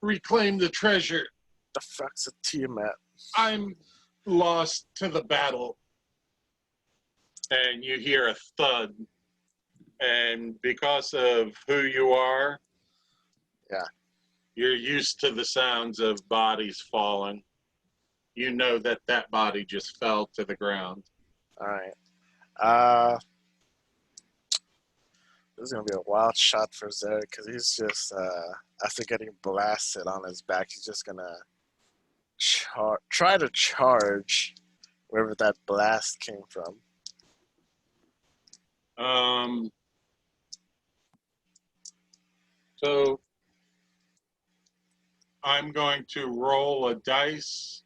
Reclaim the treasure. The fuck's a Tiamat? I'm lost to the battle. and you hear a thud. And because of who you are, Yeah. you're used to the sounds of bodies falling. You know that that body just fell to the ground. All right. This is gonna be a wild shot for Zed because he's just after getting blasted on his back, he's just gonna try to charge wherever that blast came from. So I'm going to roll a dice.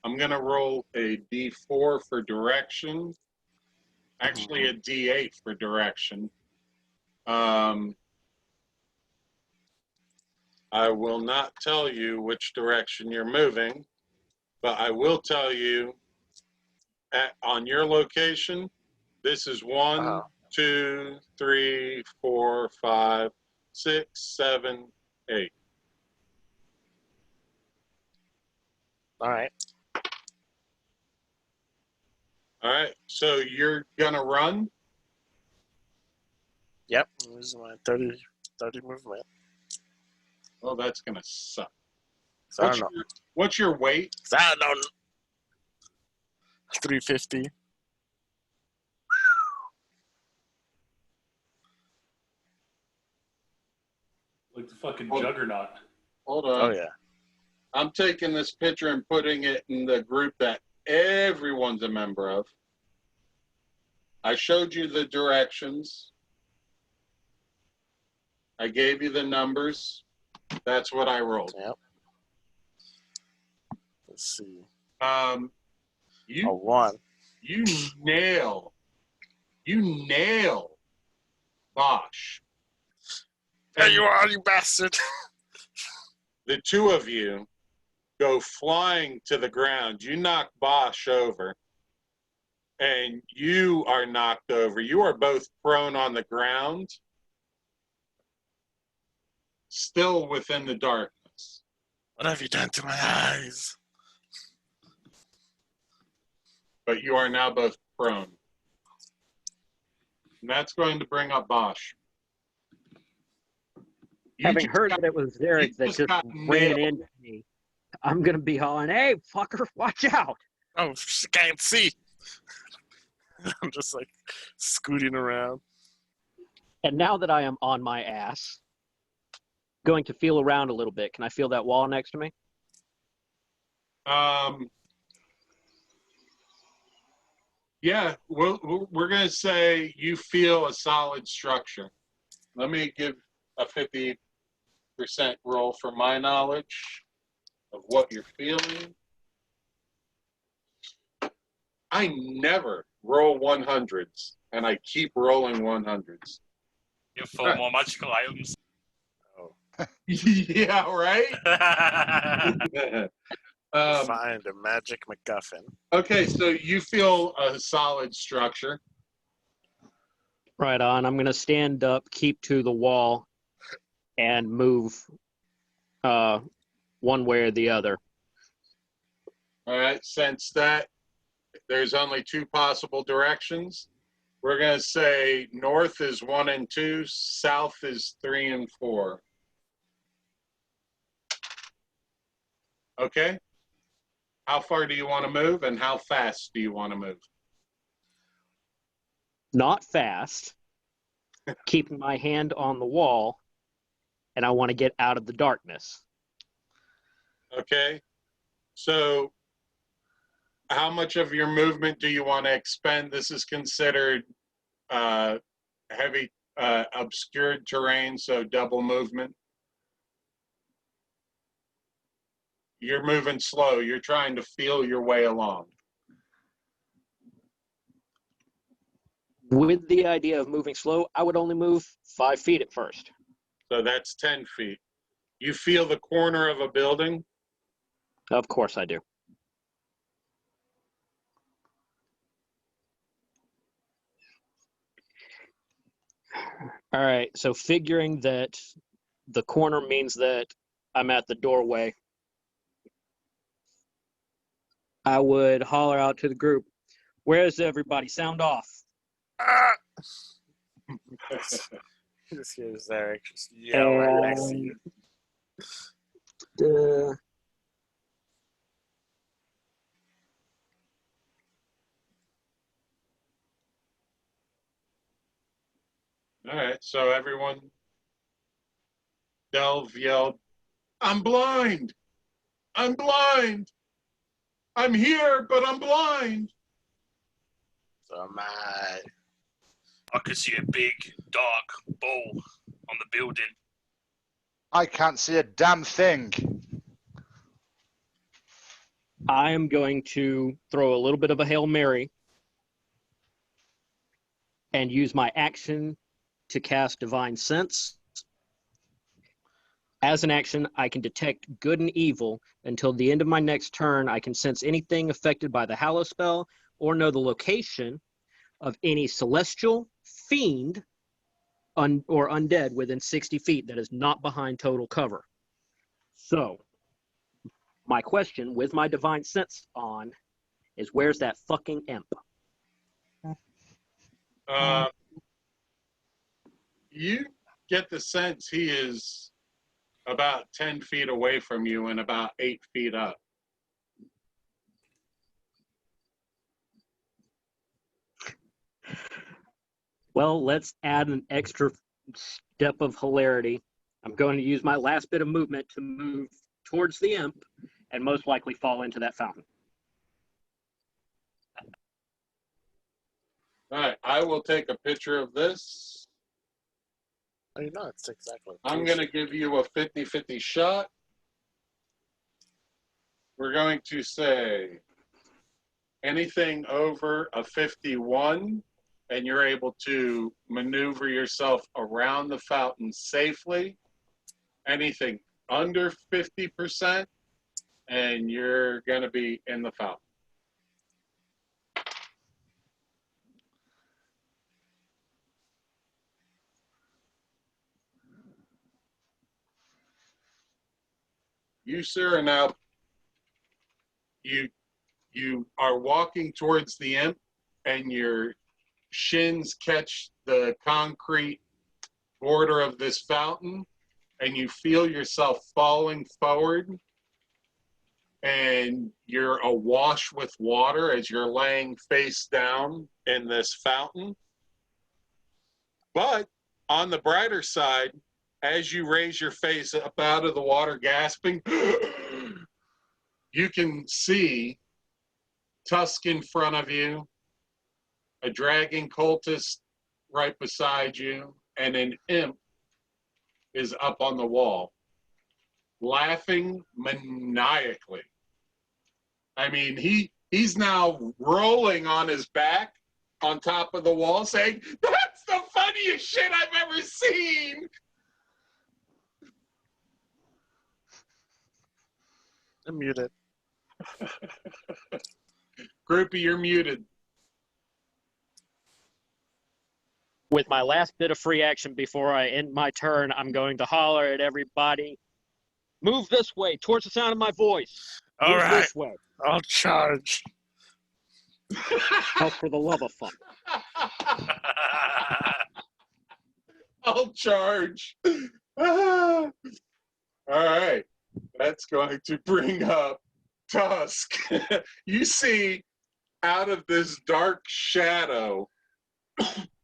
I'm going to roll a D4 for direction. Actually, a D8 for direction. I will not tell you which direction you're moving, but I will tell you on your location, this is 1, 2, 3, 4, 5, 6, 7, 8. All right. All right, so you're going to run? Yep. This is my 30 movement. Oh, that's going to suck. So I don't know. What's your weight? I don't know. 350. Like the fucking juggernaut. Hold on. Oh yeah. I'm taking this picture and putting it in the group that everyone's a member of. I showed you the directions. I gave you the numbers. That's what I rolled. Yep. Let's see. You A 1. You nail Bosch. There you are, you bastard. The two of you go flying to the ground. You knock Bosch over, and you are knocked over. You are both prone on the ground, still within the darkness. What have you done to my eyes? But you are now both prone. And that's going to bring up Bosch. Having heard that it was Zarek that just ran into me, I'm going to be hollering, "Hey, fucker, watch out!" Oh, she can't see. I'm just like scooting around. And now that I am on my ass, going to feel around a little bit. Can I feel that wall next to me? Yeah, we're going to say you feel a solid structure. Let me give a 50% roll for my knowledge of what you're feeling. I never roll 100s, and I keep rolling 100s. You have 4 more magical items. Oh. Yeah, right? Find a magic MacGuffin. Okay, so you feel a solid structure. Right on. I'm going to stand up, keep to the wall, and move one way or the other. All right, since that there's only 2 possible directions, we're going to say north is 1 and 2, south is 3 and 4. Okay? How far do you want to move, and how fast do you want to move? Not fast, keeping my hand on the wall, and I want to get out of the darkness. Okay? So how much of your movement do you want to expend? This is considered heavy, obscured terrain, so double movement. You're moving slow. You're trying to feel your way along. With the idea of moving slow, I would only move 5 feet at first. So that's 10 feet. You feel the corner of a building? Of course I do. All right, so figuring that the corner means that I'm at the doorway, I would holler out to the group, "Where is everybody? Sound off." You just hear Zarek just yell right next to you. All right, so everyone, Delve yelled, "I'm blind! I'm blind! I'm here, but I'm blind!" So am I. I could see a big, dark ball on the building. I can't see a damn thing. I am going to throw a little bit of a Hail Mary and use my action to cast Divine Sense. As an action, I can detect good and evil. Until the end of my next turn, I can sense anything affected by the Hallow spell or know the location of any celestial, fiend, or undead within 60 feet that is not behind total cover. So, my question with my Divine Sense on is, where's that fucking imp? You get the sense he is about 10 feet away from you and about 8 feet up. Well, let's add an extra step of hilarity. I'm going to use my last bit of movement to move towards the imp and most likely fall into that fountain. All right, I will take a picture of this. Oh, you know, it's exactly. I'm going to give you a 50-50 shot. We're going to say anything over a 51, and you're able to maneuver yourself around the fountain safely. Anything under 50%, and you're going to be in the fountain. You, sir, are now, you are walking towards the imp, and your shins catch the concrete border of this fountain, and you feel yourself falling forward, and you're awash with water as you're laying face down in this fountain. But on the brighter side, as you raise your face up out of the water, gasping, you can see Tusk in front of you, a dragging cultist right beside you, and an imp is up on the wall, laughing maniacally. I mean, he's now rolling on his back on top of the wall, saying, "That's the funniest shit I've ever seen." I'm muted. Groupie, you're muted. With my last bit of free action before I end my turn, I'm going to holler at everybody, move this way, towards the sound of my voice. All Move right. this way. I'll charge. Oh, for the love of fuck. I'll charge. All right. That's going to bring up Tusk. You see out of this dark shadow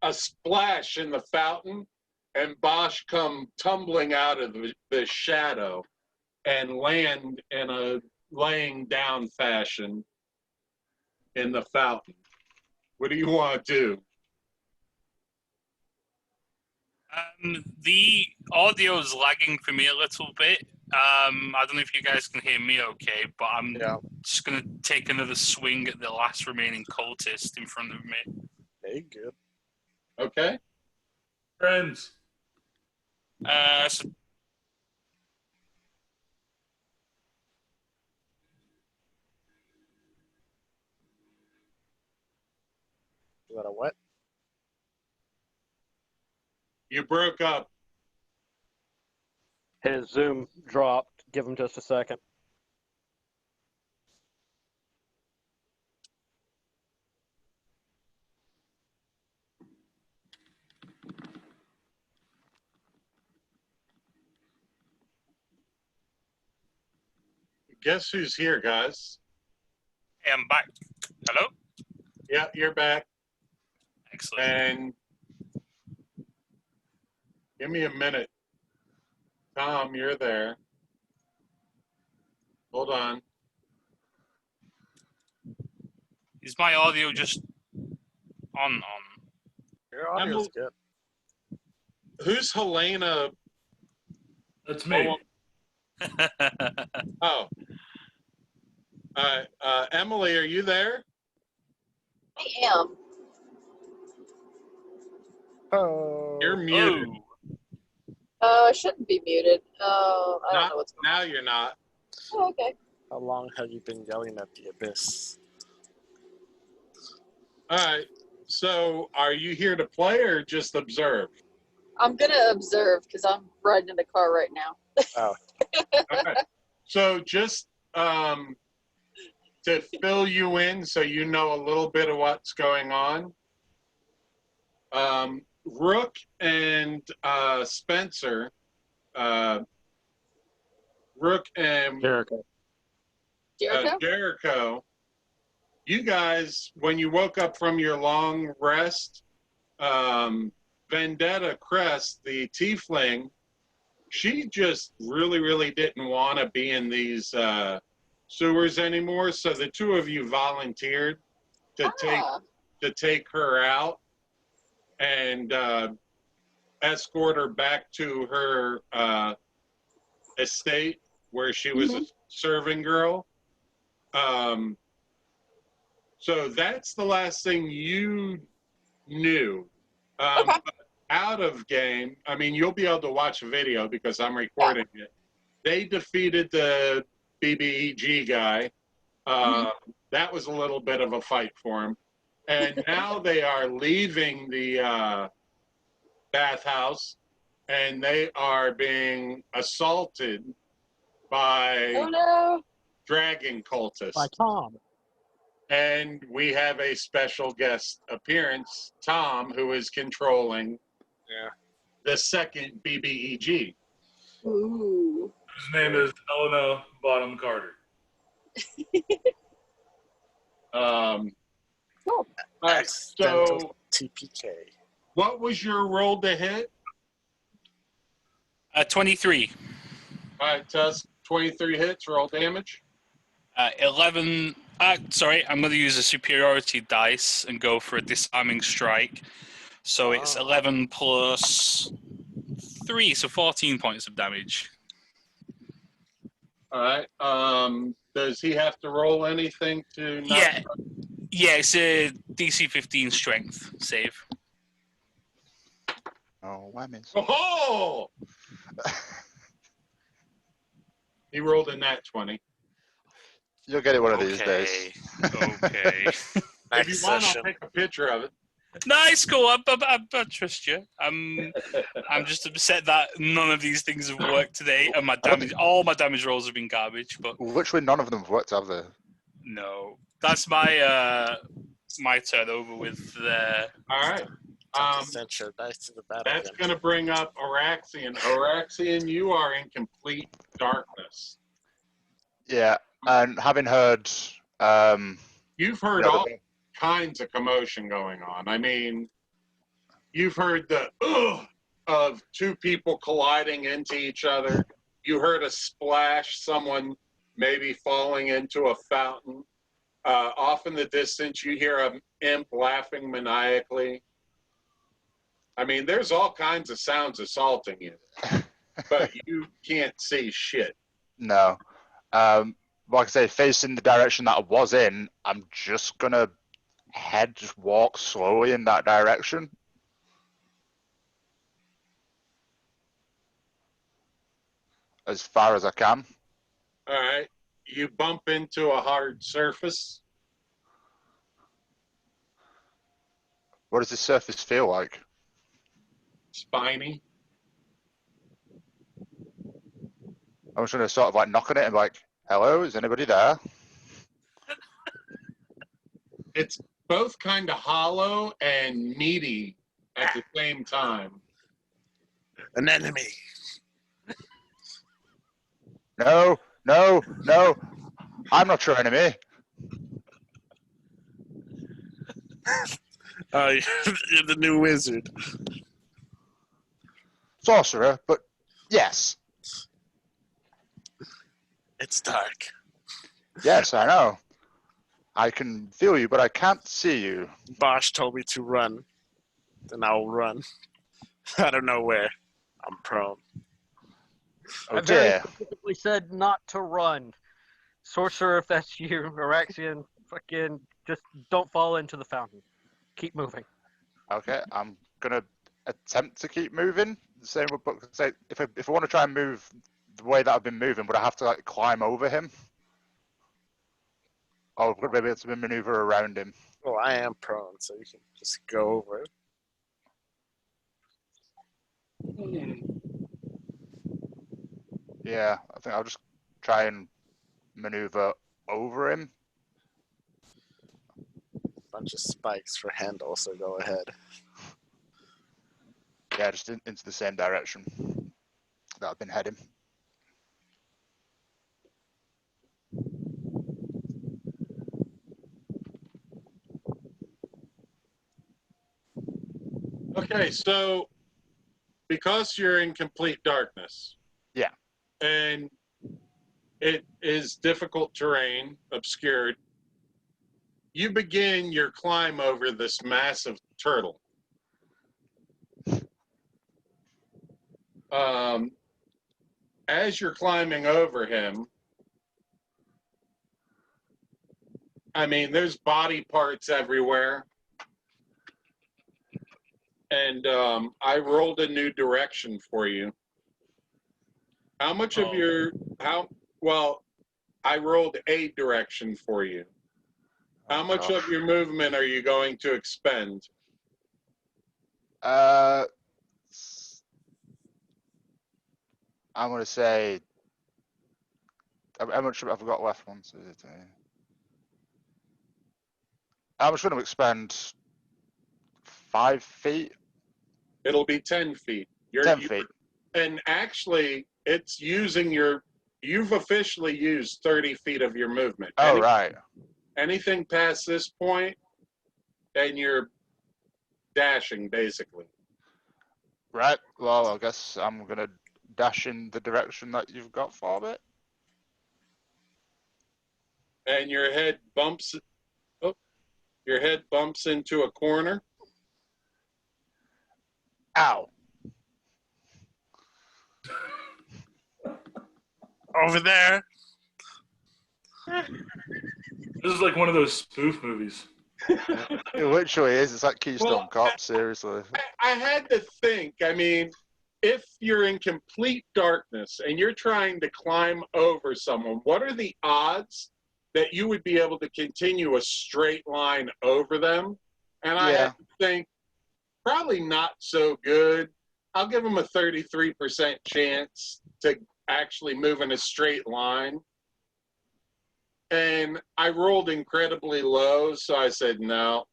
a splash in the fountain, and Bosch come tumbling out of the shadow and land in a laying down fashion in the fountain. What do you want to do? The audio's lagging for me a little bit. I don't know if you guys can hear me okay, but I'm just going to take another swing at the last remaining cultist in front of me. Hey, good. Okay. Friends. So Is that a what? You broke up. His Zoom dropped. Give him just a second. guess who's here, guys? Hey, I'm back. Hello? Yeah, you're back. Excellent. And give me a minute. Tom, you're there. Hold on. Is my audio just on? Your audio's good. Who's Helena? That's me. Oh. Emily, are you there? I am. Oh. You're muted. I shouldn't be muted. I don't know what's going Now you're not. on. Oh, okay. How long have you been yelling at the abyss? All right. So, are you here to play or just observe? I'm gonna observe because I'm riding in the car right now. Oh. All right. So, just to fill you in so you know a little bit of what's going on, Rook and Spencer, Rook and Jericho. Jericho, you guys, when you woke up from your long rest, Vendetta Crest, the tiefling, she just really, really didn't want to be in these sewers anymore. So the two of you volunteered to take her out and escort her back to her estate where she was a serving girl. So that's the last thing you knew. But out of game, I mean, you'll be able to watch a video because I'm recording it. They defeated the BBEG guy. That was a little bit of a fight for him. And now they are leaving the bathhouse and they are being assaulted by dragon cultists. By Tom. And we have a special guest appearance, Tom, who is controlling the second BBEG. Ooh. His name is Elena Bottom Carter. Cool. All right, so TPK. what was your roll to hit? 23. All right, Tusk, 23 hits, roll damage. 11. Sorry, I'm going to use a superiority dice and go for a disarming strike. So it's 11 plus 3, so 14 points of damage. All right. Does he have to roll anything to not? Yeah, it's a DC 15 strength save. Oh, whammies. Oh! He rolled a nat 20. You'll get it one of these days. Okay. If you want, I'll take a picture of it. Nice, cool. I trust you. I'm just upset that none of these things have worked today, and all my damage rolls have been garbage. But literally none of them have worked, have they? no, that's my my turn over with the. All right. Send your dice to the battle. That's going to bring up Araxian. Araxian, you are in complete darkness. Yeah, and having heard, You've heard all kinds of commotion going on. I mean, you've heard the of two people colliding into each other. You heard a splash, someone maybe falling into a fountain. Off in the distance, you hear an imp laughing maniacally. I mean, there's all kinds of sounds assaulting you, but you can't see shit. No. Like I say, facing the direction that I was in, I'm just going to just walk slowly in that direction. As far as I can. All right. You bump into a hard surface. What does this surface feel like? Spiny. I'm just going to sort of like knock on it and like, hello, is anybody there? It's both kind of hollow and meaty at the same time. An enemy. No, No, no, I'm not your enemy. You're the new wizard. Sorcerer, but yes. It's dark. Yes, I know. I can feel you, but I can't see you. Bosch told me to run. Then I'll run. I don't know where. I'm prone. Oh I very dear. specifically said not to run. Sorcerer, if that's you, Araxian, fucking just don't fall into the fountain. Keep moving. Okay, I'm gonna attempt to keep moving. The same with book. Say if I want to try and move the way that I've been moving, would I have to like climb over him? Or would I be able to maneuver around him? Well, I am prone, so you can just go over it. Yeah, I think I'll just try and maneuver over him. Bunch of spikes for handle, so go ahead. Yeah, just into the same direction that I've been heading. Okay, so because you're in complete darkness. Yeah. And it is difficult terrain, obscured. You begin your climb over this massive turtle. As you're climbing over him, I mean, there's body parts everywhere. And I rolled a new direction for you. How much of your, well, I rolled a direction for you. How much of your movement are you going to expend? I'm gonna say. How much have I got left? How much would I expend? 5 feet? It'll be 10 feet. 10 feet. And actually, it's using you've officially used 30 feet of your movement. Oh, right. Anything past this point, and you're dashing, basically. Right. Well, I guess I'm going to dash in the direction that you've got for me. And your head bumps into a corner. Ow. Over there. This is like one of those spoof movies. It literally is. It's like Keystone Cop, seriously. I had to think, I mean, if you're in complete darkness and you're trying to climb over someone, what are the odds that you would be able to continue a straight line over them? And I had to think, probably not so good. I'll give them a 33% chance to actually move in a straight line. And I rolled incredibly low, so I said, no,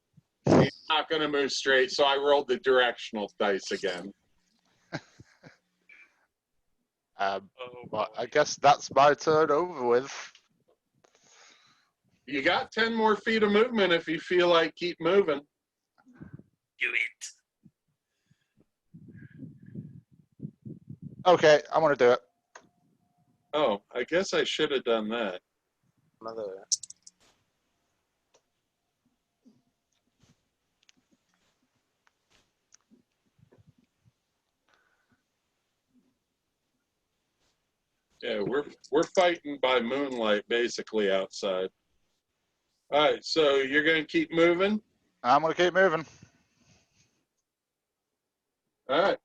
he's not going to move straight. So I rolled the directional dice again. But I guess that's my turn over with. You got 10 more feet of movement if you feel like keep moving. Do it. Okay, I'm going to do it. Oh, I guess I should have done that. Another. Yeah, we're fighting by moonlight basically outside. All right, so you're going to keep moving? I'm going to keep moving. All right.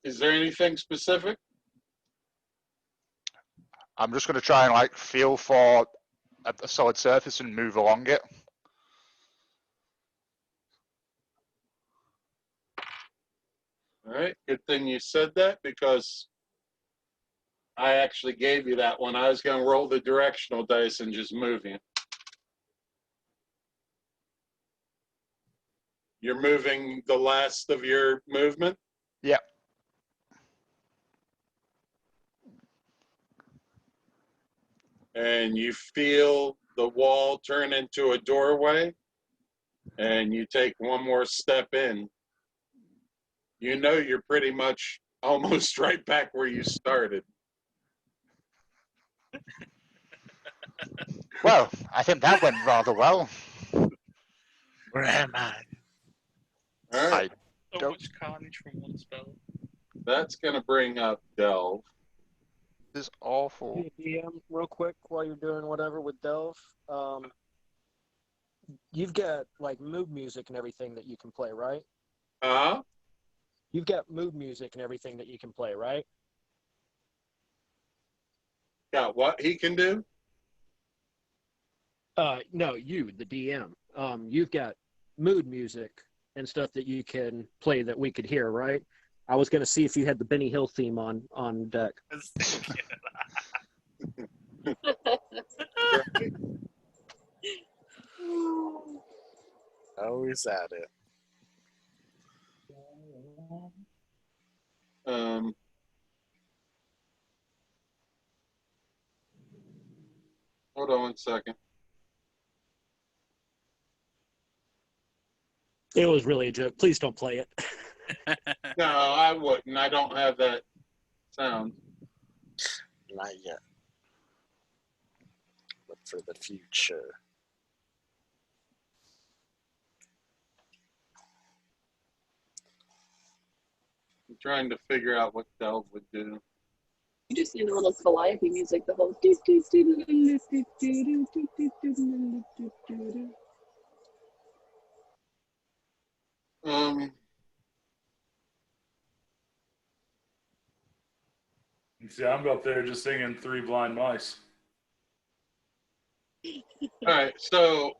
Is there anything specific? I'm just going to try and like feel for a solid surface and move along it. All right, good thing you said that because I actually gave you that one. I was going to roll the directional dice and just move you. You're moving the last of your movement? Yep. and you feel the wall turn into a doorway, and you take one more step in, you know you're pretty much almost right back where you started. Well, I think that went rather well. Where am I? All right, So much carnage from one spell. that's going to bring up Delve. This is awful. DM, real quick, while you're doing whatever with Delve, you've got like mood music and everything that you can play, right? Uh-huh. You've got mood music and everything that you can play, right? Got what he can do? No, you, the DM. You've got mood music and stuff that you can play that we could hear, right? I was gonna see if you had the Benny Hill theme on deck. I was thinking Always at it. Hold on 1 second. It was really a joke. Please don't play it. No, I wouldn't. I don't have that sound. Not yet. But for the future. I'm trying to figure out what Delve would do. You just need a little Calliope music, the whole. You see, I'm up there just singing Three Blind Mice. All right, so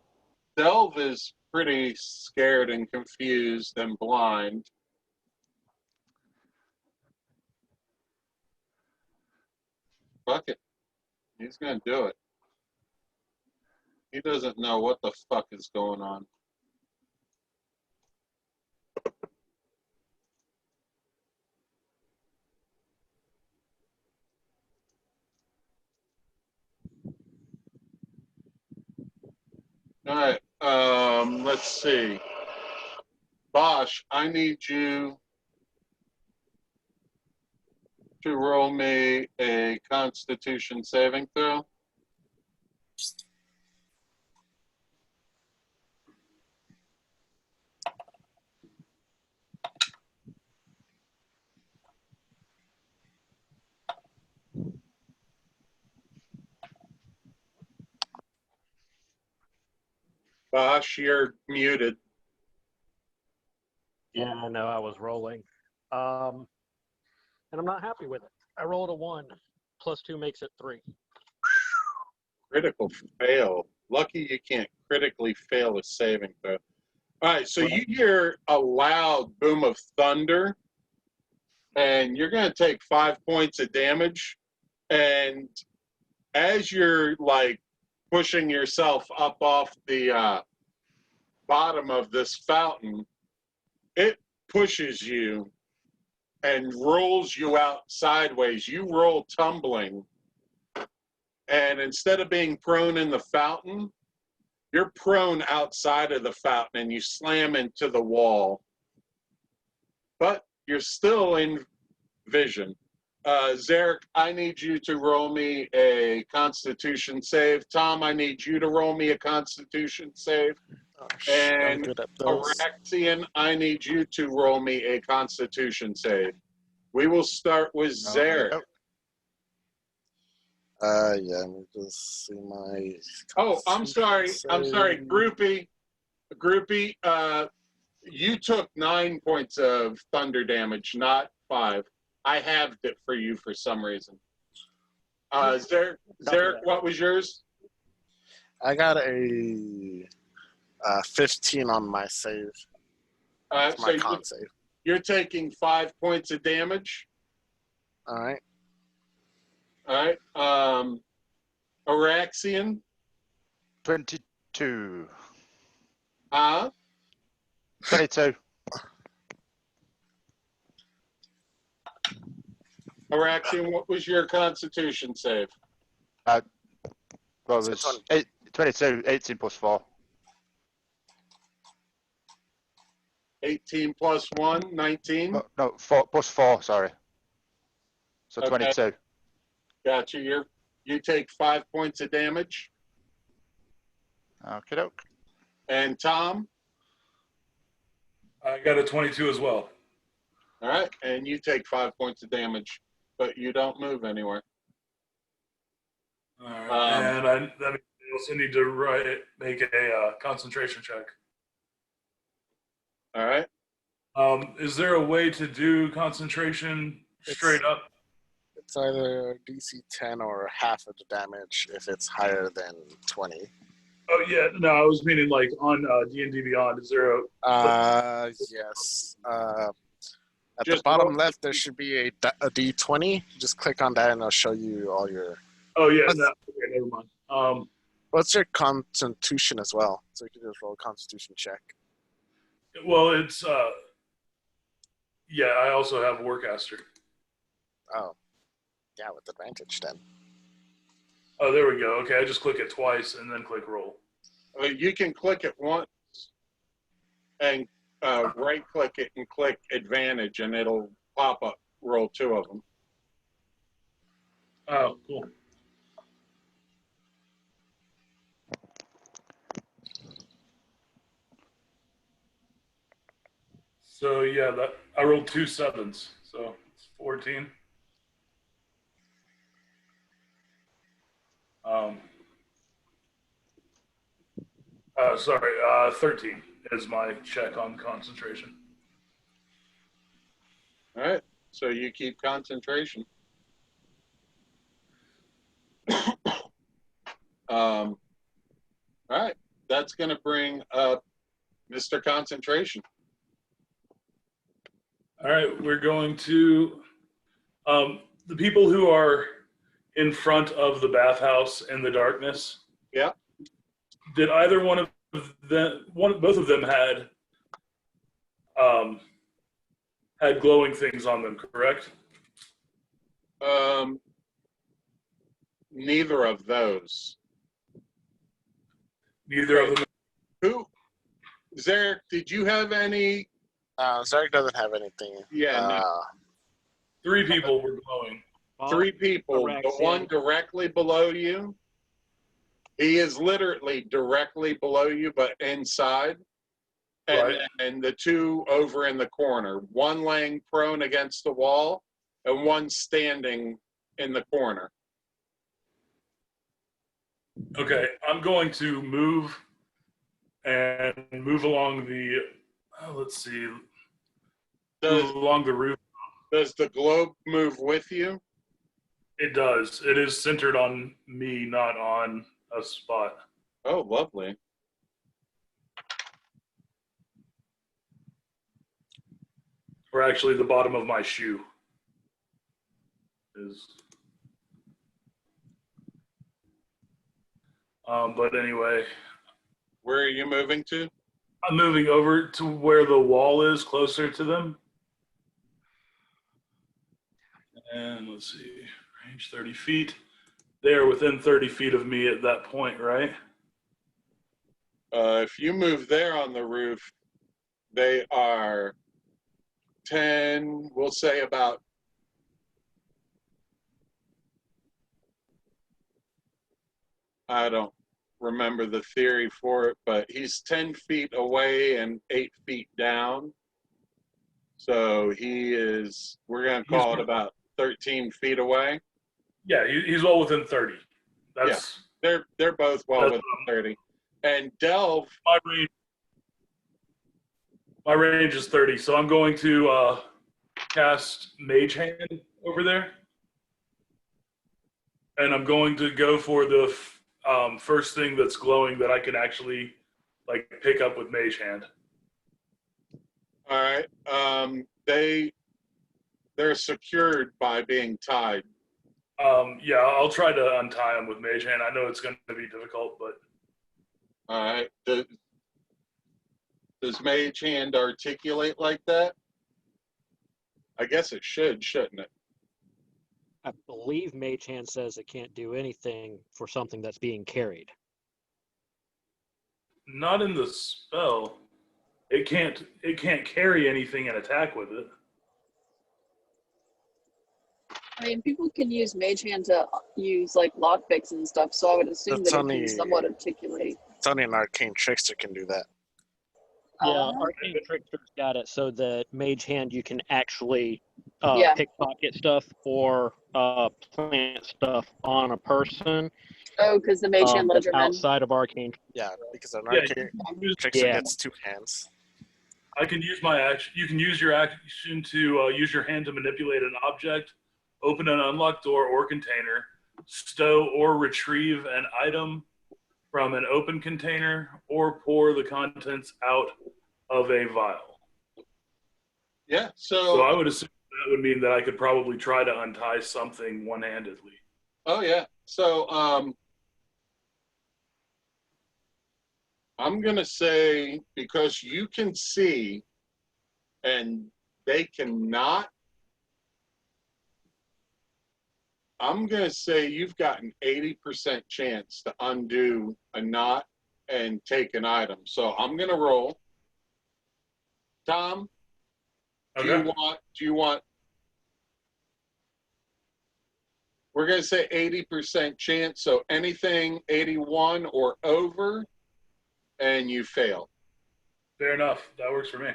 Delve is pretty scared and confused and blind. Fuck it. He's gonna do it. He doesn't know what the fuck is going on. All right, let's see. Bosch, I need you to roll me a Constitution saving throw. Bosch, you're muted. Yeah, I know. I was rolling, and I'm not happy with it. I rolled a 1. +2 makes it 3. Critical fail. Lucky you can't critically fail a saving throw. All right, so you hear a loud boom of thunder, and you're going to take 5 points of damage. And as you're like pushing yourself up off the bottom of this fountain, it pushes you and rolls you out sideways. You roll tumbling. And instead of being prone in the fountain, you're prone outside of the fountain and you slam into the wall. But you're still in vision. Zarek, I need you to roll me a Constitution save. Tom, I need you to roll me a Constitution save. Oh, shit, I'm And good at those. Araxian, I need you to roll me a Constitution save. We will start with Zarek. Yeah, let me just see my. Oh, I'm sorry. I'm sorry. Constitution Groupie, you took 9 points of thunder damage, not 5. I halved it for you for some reason. Zarek, what was yours? I got a 15 on my save. That's my con save. You're taking 5 points of damage. All right. All right. Araxian. 22. 22. Araxian, what was your Constitution save? Well, So there's 22, 18 plus 4. 18 plus 1, 19. No, 4 plus 4, sorry. So Okay. 22. Gotcha. You take 5 points of damage. Okie doke. And Tom, I got a 22 as well. all right, and you take 5 points of damage, but you don't move anywhere. All right. And I also need to make a concentration check. All right. Is there a way to do concentration straight up? It's either DC 10 or half of the damage if it's higher than 20. Oh yeah, no, I was meaning like on D&D Beyond. Is there a? Yes. At the bottom left, there should be a D20. Just click on that, and it'll show you all your. Oh yeah, no, okay, never mind. What's your Constitution as well? So you can just roll a Constitution check. Well, it's yeah. I also have Warcaster. Oh, yeah, with advantage then. Oh, there we go. Okay, I just click it twice and then click roll. You can click it once and right-click it and click advantage, and it'll pop up. Roll 2 of them. Oh, cool. So yeah, I rolled 2 7s, so it's 14. Sorry, 13 is my check on concentration. All right, so you keep concentration. All right, that's going to bring up Mr. Concentration. All right, we're going to the people who are in front of the bathhouse in the darkness. Yeah. Did either one of them? Both of them had glowing things on them, correct? Neither of those. Neither of them. Who? Zarek, did you have any? Zarek doesn't have anything. Yeah. No. 3 people were glowing. 3 people. The one directly below you. He is literally directly below you, but inside. And the 2 over in the corner. One laying prone against the wall, and one standing in the corner. Okay, I'm going to move along the. Let's see. Move along the roof. Does the globe move with you? It does. It is centered on me, not on a spot. Oh, lovely. Or actually, the bottom of my shoe is. But anyway. Where are you moving to? I'm moving over to where the wall is, closer to them. And let's see, range 30 feet. They're within 30 feet of me at that point, right? If you move there on the roof, they are 10, we'll say about I don't remember the theory for it, but he's 10 feet away and 8 feet down. So we're going to call it about 13 feet away. Yeah, he's well within 30. That's yeah, they're both well within 30. And Delve, my range is 30, so I'm going to cast Mage Hand over there, and I'm going to go for the first thing that's glowing that I can actually like pick up with Mage Hand. All right. They're secured by being tied. Yeah, I'll try to untie them with Mage Hand. I know it's going to be difficult, but. All right. Does Mage Hand articulate like that? I guess it should, shouldn't it? I believe Mage Hand says it can't do anything for something that's being carried. Not in the spell. It can't carry anything and attack with it. I mean, people can use Mage Hand to use like lockpicks and stuff, so I would assume That's that it only- can somewhat articulate. It's only an arcane trickster can do that. Yeah, Arcane Trickster's got it so that Mage Hand you can actually Yeah. pickpocket stuff or plant stuff on a person Oh, because the Mage Hand that's Ledgerman. outside of Arcane. Yeah, because an Yeah, arcane you can trickster Yeah. gets 2 hands. I can use my action. You can use your action to use your hand to manipulate an object, open an unlocked door or container, stow or retrieve an item from an open container, or pour the contents out of a vial. Yeah. So I would assume that would mean that I could probably try to untie something one-handedly. Oh yeah. So I'm gonna say, because you can see and they cannot, I'm gonna say you've got an 80% chance to undo a knot and take an item. So I'm gonna roll. Tom, do you want we're gonna say 80% chance, so anything 81 or over and you fail. Fair enough. That works for me.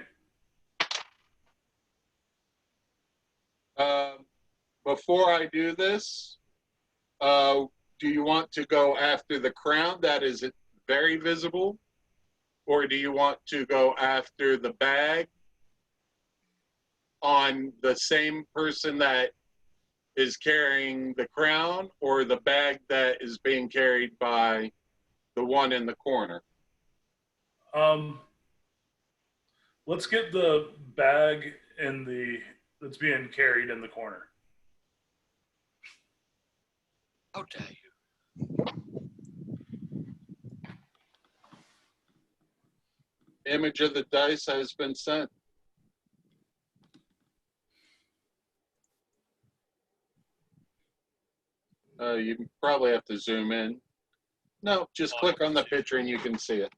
Before I do this, do you want to go after the crown that is very visible? Or do you want to go after the bag on the same person that is carrying the crown, or the bag that is being carried by the one in the corner? Let's get the bag that's being carried in the corner. How dare you? Image of the dice has been sent. You probably have to zoom in. No, just click on the picture and you can see it.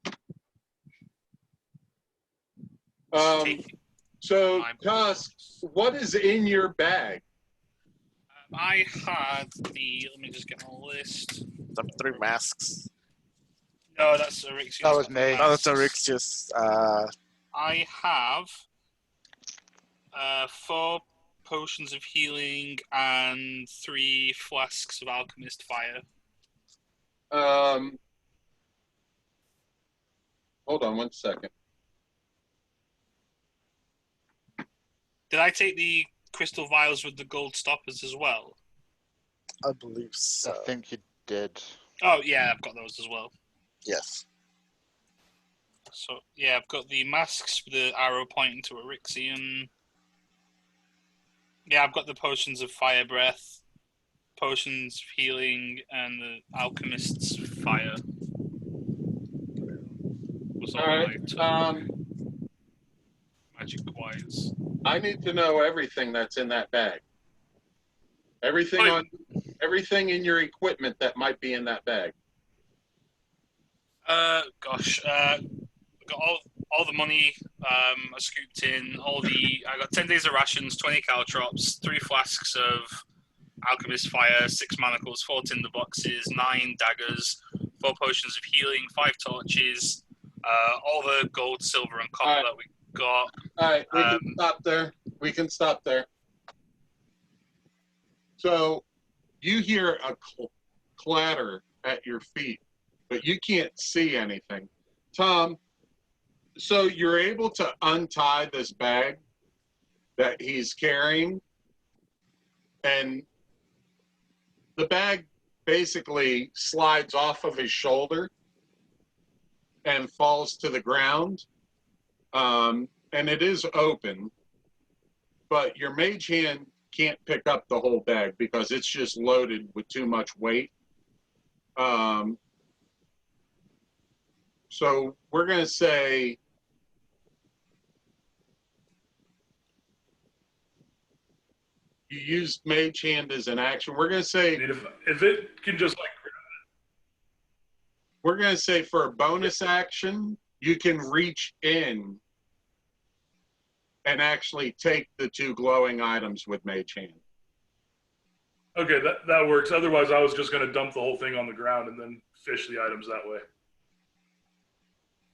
So, Tusk, what is in your bag? I had let me just get my list. The 3 masks. No, that's Rick's. That was me. Oh, that's Rick's. I have 4 potions of healing and 3 flasks of alchemist fire. Hold on 1 second. Did I take the crystal vials with the gold stoppers as well? I believe so. I think you did. Oh yeah, I've got those as well. Yes. So yeah, I've got the masks with the arrow pointing to Eryxion. Yeah, I've got the potions of fire breath, potions of healing, and the alchemist's fire. Was All right. Magic wise. I need to know everything that's in that bag. Everything in your equipment that might be in that bag. Gosh, I got all the money. I scooped in I got 10 days of rations, 20 caltrops, 3 flasks of alchemist fire, 6 manacles, 4 tinder boxes, 9 daggers, 4 potions of healing, 5 torches, all the gold, silver, and copper that we got. All right, we can stop there. So you hear a clatter at your feet, but you can't see anything. Tom, so you're able to untie this bag that he's carrying, and the bag basically slides off of his shoulder and falls to the ground. And it is open, but your mage hand can't pick up the whole bag because it's just loaded with too much weight. So we're going to say You used Mage Hand as an action. We're gonna say I mean, if it can just like, for a bonus action, you can reach in and actually take the 2 glowing items with Mage Hand. okay, that works. Otherwise, I was just going to dump the whole thing on the ground and then fish the items that way.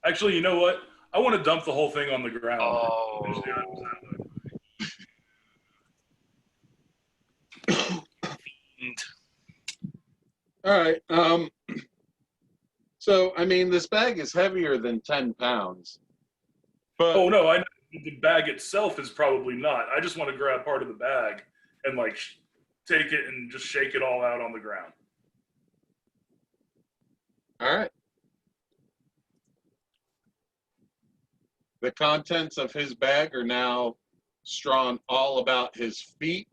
Actually, you know what? I want to dump the whole thing on the ground. Oh. Fish the items that way. Fiend. All right. So, I mean, this bag is heavier than 10 pounds. But Oh, no, I know the bag itself is probably not. I just want to grab part of the bag and, like, take it and just shake it all out on the ground. all right. The contents of his bag are now strewn all about his feet.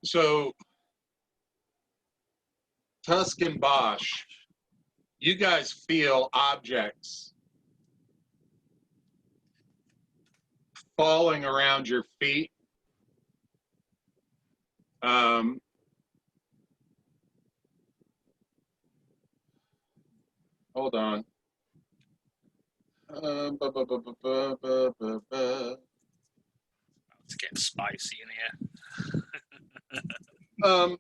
So Tusk and Bosch, you guys feel objects falling around your feet. Hold on. It's getting spicy in here.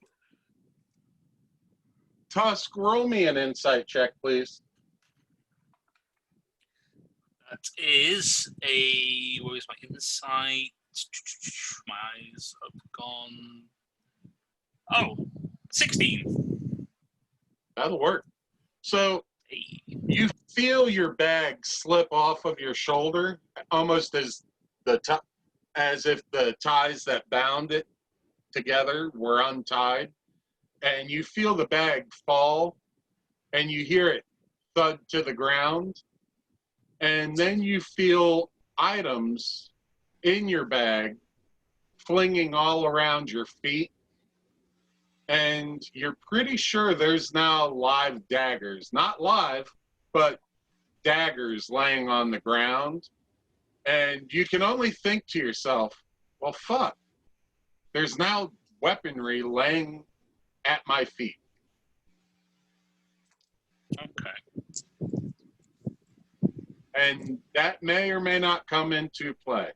Tusk, roll me an insight check, please. That is a. Where is my insight? My eyes have gone. Oh, 16. That'll work. So Hey. you feel your bag slip off of your shoulder, almost as if the ties that bound it together were untied, and you feel the bag fall, and you hear it thud to the ground, and then you feel items in your bag flinging all around your feet, and you're pretty sure there's now live daggers, not live, but daggers laying on the ground, and you can only think to yourself, well, fuck, there's now weaponry laying at my feet. Okay. And that may or may not come into play.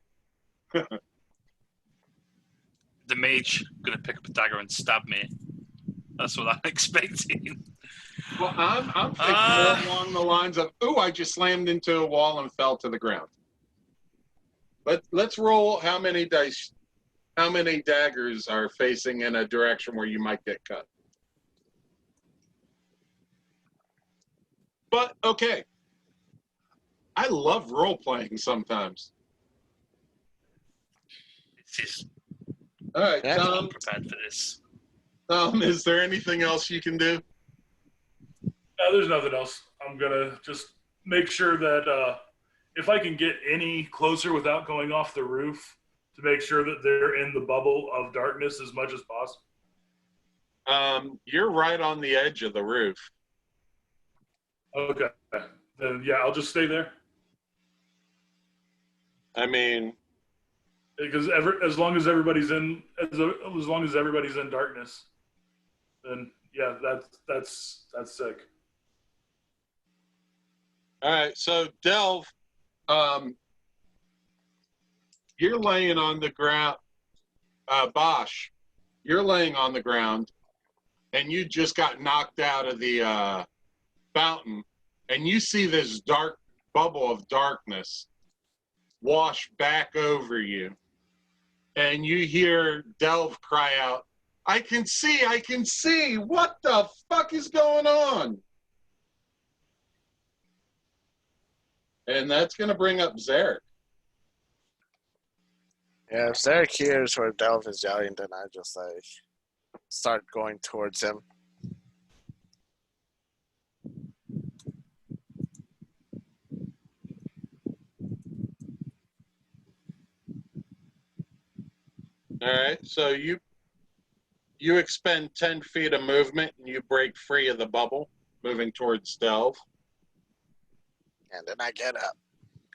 The mage gonna pick up a dagger and stab me. That's what I'm expecting. Well, I'm thinking more along the lines of, ooh, I just slammed into a wall and fell to the ground. Let's roll how many daggers are facing in a direction where you might get cut. But, okay. I love role-playing sometimes. This is. All right, Yeah. Tom, Prepared for this. is there anything else you can do? No, there's nothing else. I'm going to just make sure that if I can get any closer without going off the roof, to make sure that they're in the bubble of darkness as much as possible. You're right on the edge of the roof. Okay. Then, yeah, I'll just stay there. I mean, Because as long as everybody's in darkness, then yeah, that's sick. all right, so Delve, you're laying on the ground. Bosch, you're laying on the ground, and you just got knocked out of the fountain, and you see this dark bubble of darkness wash back over you, and you hear Delve cry out, I can see, what the fuck is going on? And that's going to bring up Zarek. Yeah, if Zarek hears where Delve is yelling, then I just like start going towards him. All right, so you expend 10 feet of movement, and you break free of the bubble, moving towards Delve. And then I get up,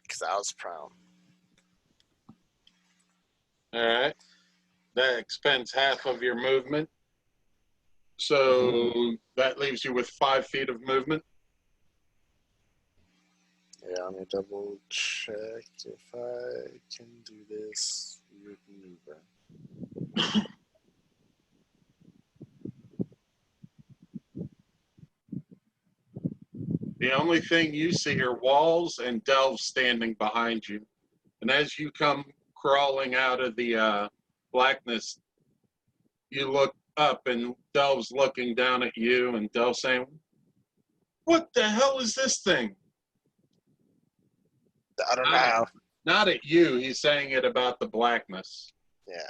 because I was prone. All right. That expends half of your movement. So that leaves you with 5 feet of movement. Yeah, let me double check if I can do this weird maneuver. The only thing you see are walls and delves standing behind you. And as you come crawling out of the blackness, you look up and Delve's looking down at you and Delve saying, "What the hell is this thing?" I don't know. Not at you. He's saying it about the blackness. Yeah.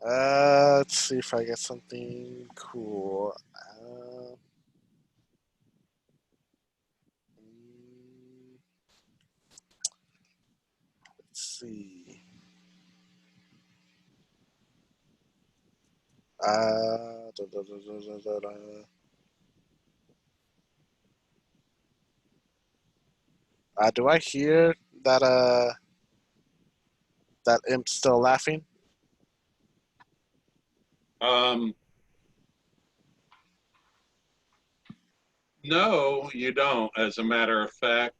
Let's see if I get something cool. Let's see. Do I hear that that imp still laughing? No, you don't, as a matter of fact.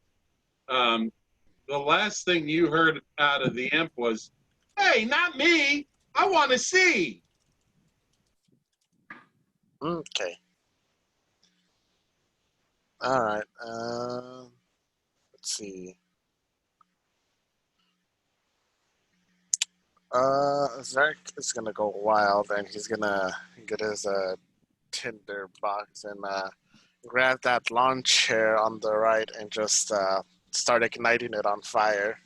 The last thing you heard out of the imp was, "Hey, not me. I want to see." Okay. All right. Let's see. Zarek is gonna go wild, and he's gonna get his tinder box and grab that lawn chair on the right and just start igniting it on fire.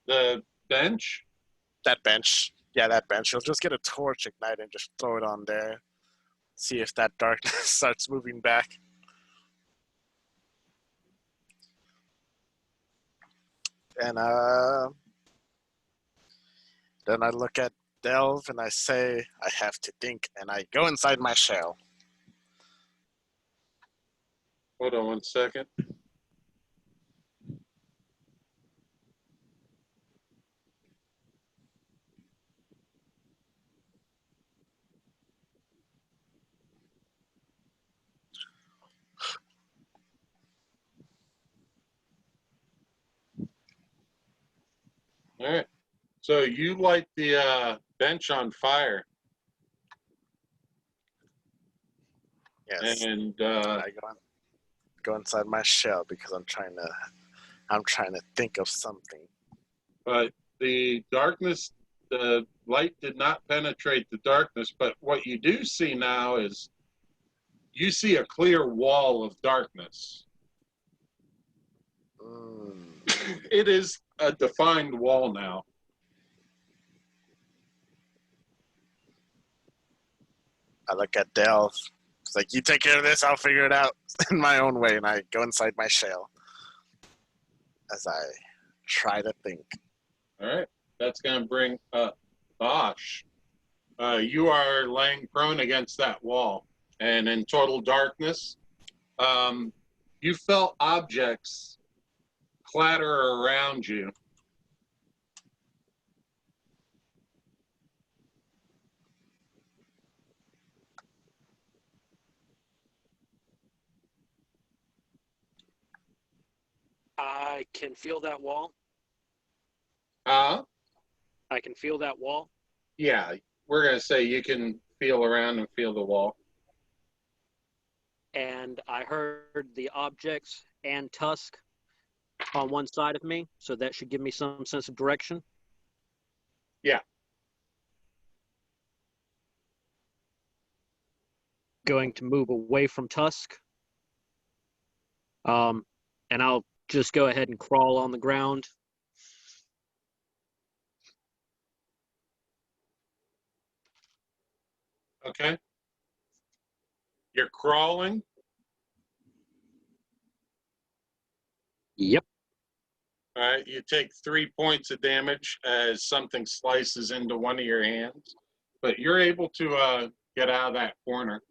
The bench? That bench. Yeah, that bench. He'll just get a torch, ignite, and just throw it on there. See if that darkness starts moving back. And then I look at Delve and I say, I have to think, and I go inside my shell. Hold on 1 second. All right. So you light the bench on fire. Yes. And I go inside my shell because I'm trying to think of something. but the darkness, the light did not penetrate the darkness. But what you do see now is you see a clear wall of darkness. It is a defined wall now. I look at Delve. It's like, you take care of this, I'll figure it out in my own way. And I go inside my shell as I try to think. All right. That's going to bring up Bosch. You are laying prone against that wall. And in total darkness, you felt objects clatter around you. I can feel that wall. I can feel that wall. Yeah, we're going to say you can feel around and feel the wall. And I heard the objects and Tusk on one side of me, so that should give me some sense of direction. Yeah. Going to move away from Tusk. And I'll just go ahead and crawl on the ground. Okay. You're crawling? Yep. All right. You take 3 points of damage as something slices into one of your hands. But you're able to get out of that corner.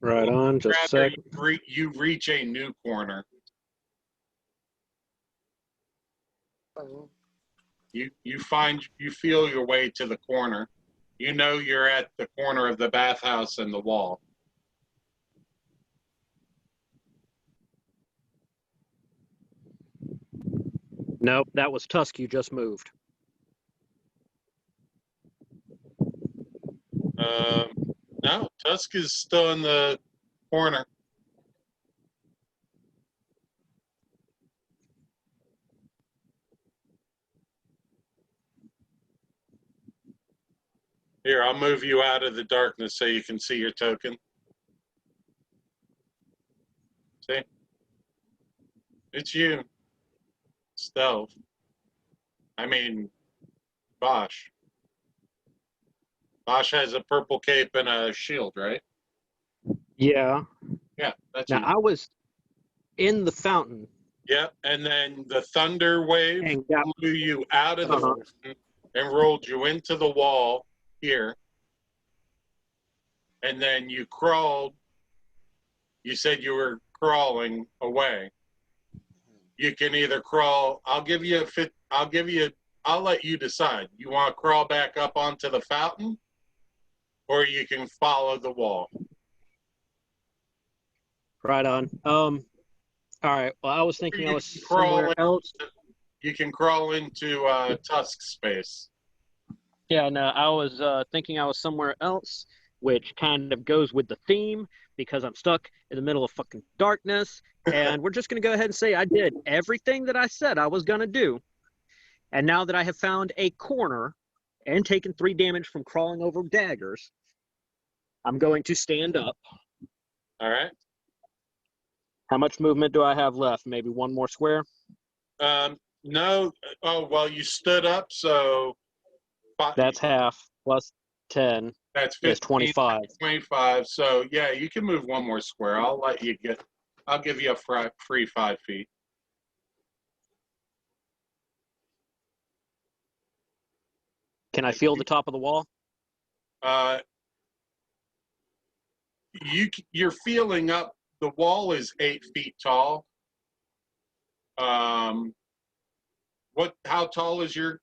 Right on, just a Rather, sec. you reach a new corner. You feel your way to the corner. You know you're at the corner of the bathhouse and the wall. Nope, that was Tusk you just moved. No, Tusk is still in the corner. Here, I'll move you out of the darkness so you can see your token. See? It's you. Stealth. I mean, Bosch. Bosch has a purple cape and a shield, right? Yeah. Yeah, that's Now, you. I was in the fountain. Yeah, and then the thunder wave And got, blew you out of the fountain and rolled you into the wall here. And then you crawled. You said you were crawling away. You can either crawl. I'll let you decide. You want to crawl back up onto the fountain, or you can follow the wall. right on. All right. Well, I was thinking I was somewhere else. You can crawl into Tusk space. Yeah, no, I was thinking I was somewhere else, which kind of goes with the theme because I'm stuck in the middle of fucking darkness. And we're just going to go ahead and say I did everything that I said I was going to do. And now that I have found a corner and taken 3 damage from crawling over daggers, I'm going to stand up. All right. How much movement do I have left? Maybe 1 more square? No. Oh, well, you stood up, so... That's half plus 10. That's 15, is 25. 25. So, yeah, you can move 1 more square. I'll give you a free 5 feet. Can I feel the top of the wall? You're feeling up. The wall is 8 feet tall. How tall is your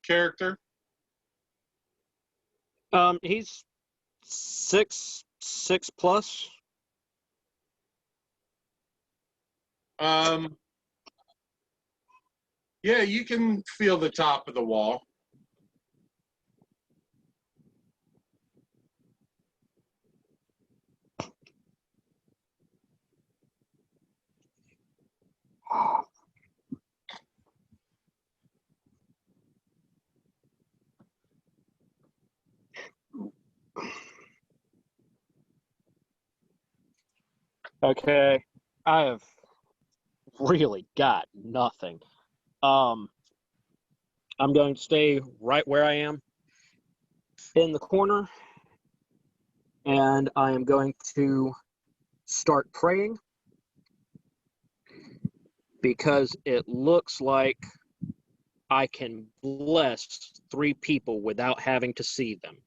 character? He's 6 plus. Yeah, you can feel the top of the wall. Okay, I have really got nothing. I'm going to stay right where I am in the corner, and I am going to start praying because it looks like I can bless 3 people without having to see them.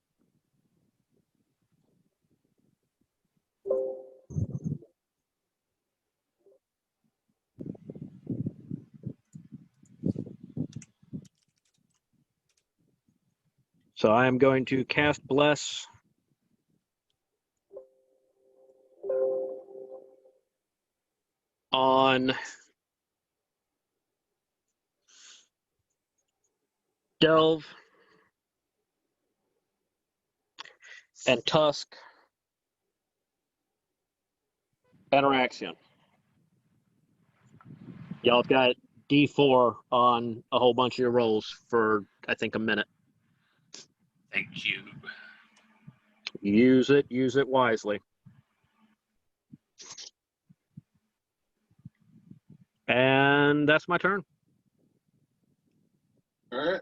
So I am going to cast Bless on Delve and Tusk and Araxion. Y'all got D4 on a whole bunch of your rolls for, I think, a minute. Thank you. Use it wisely. And that's my turn. All right.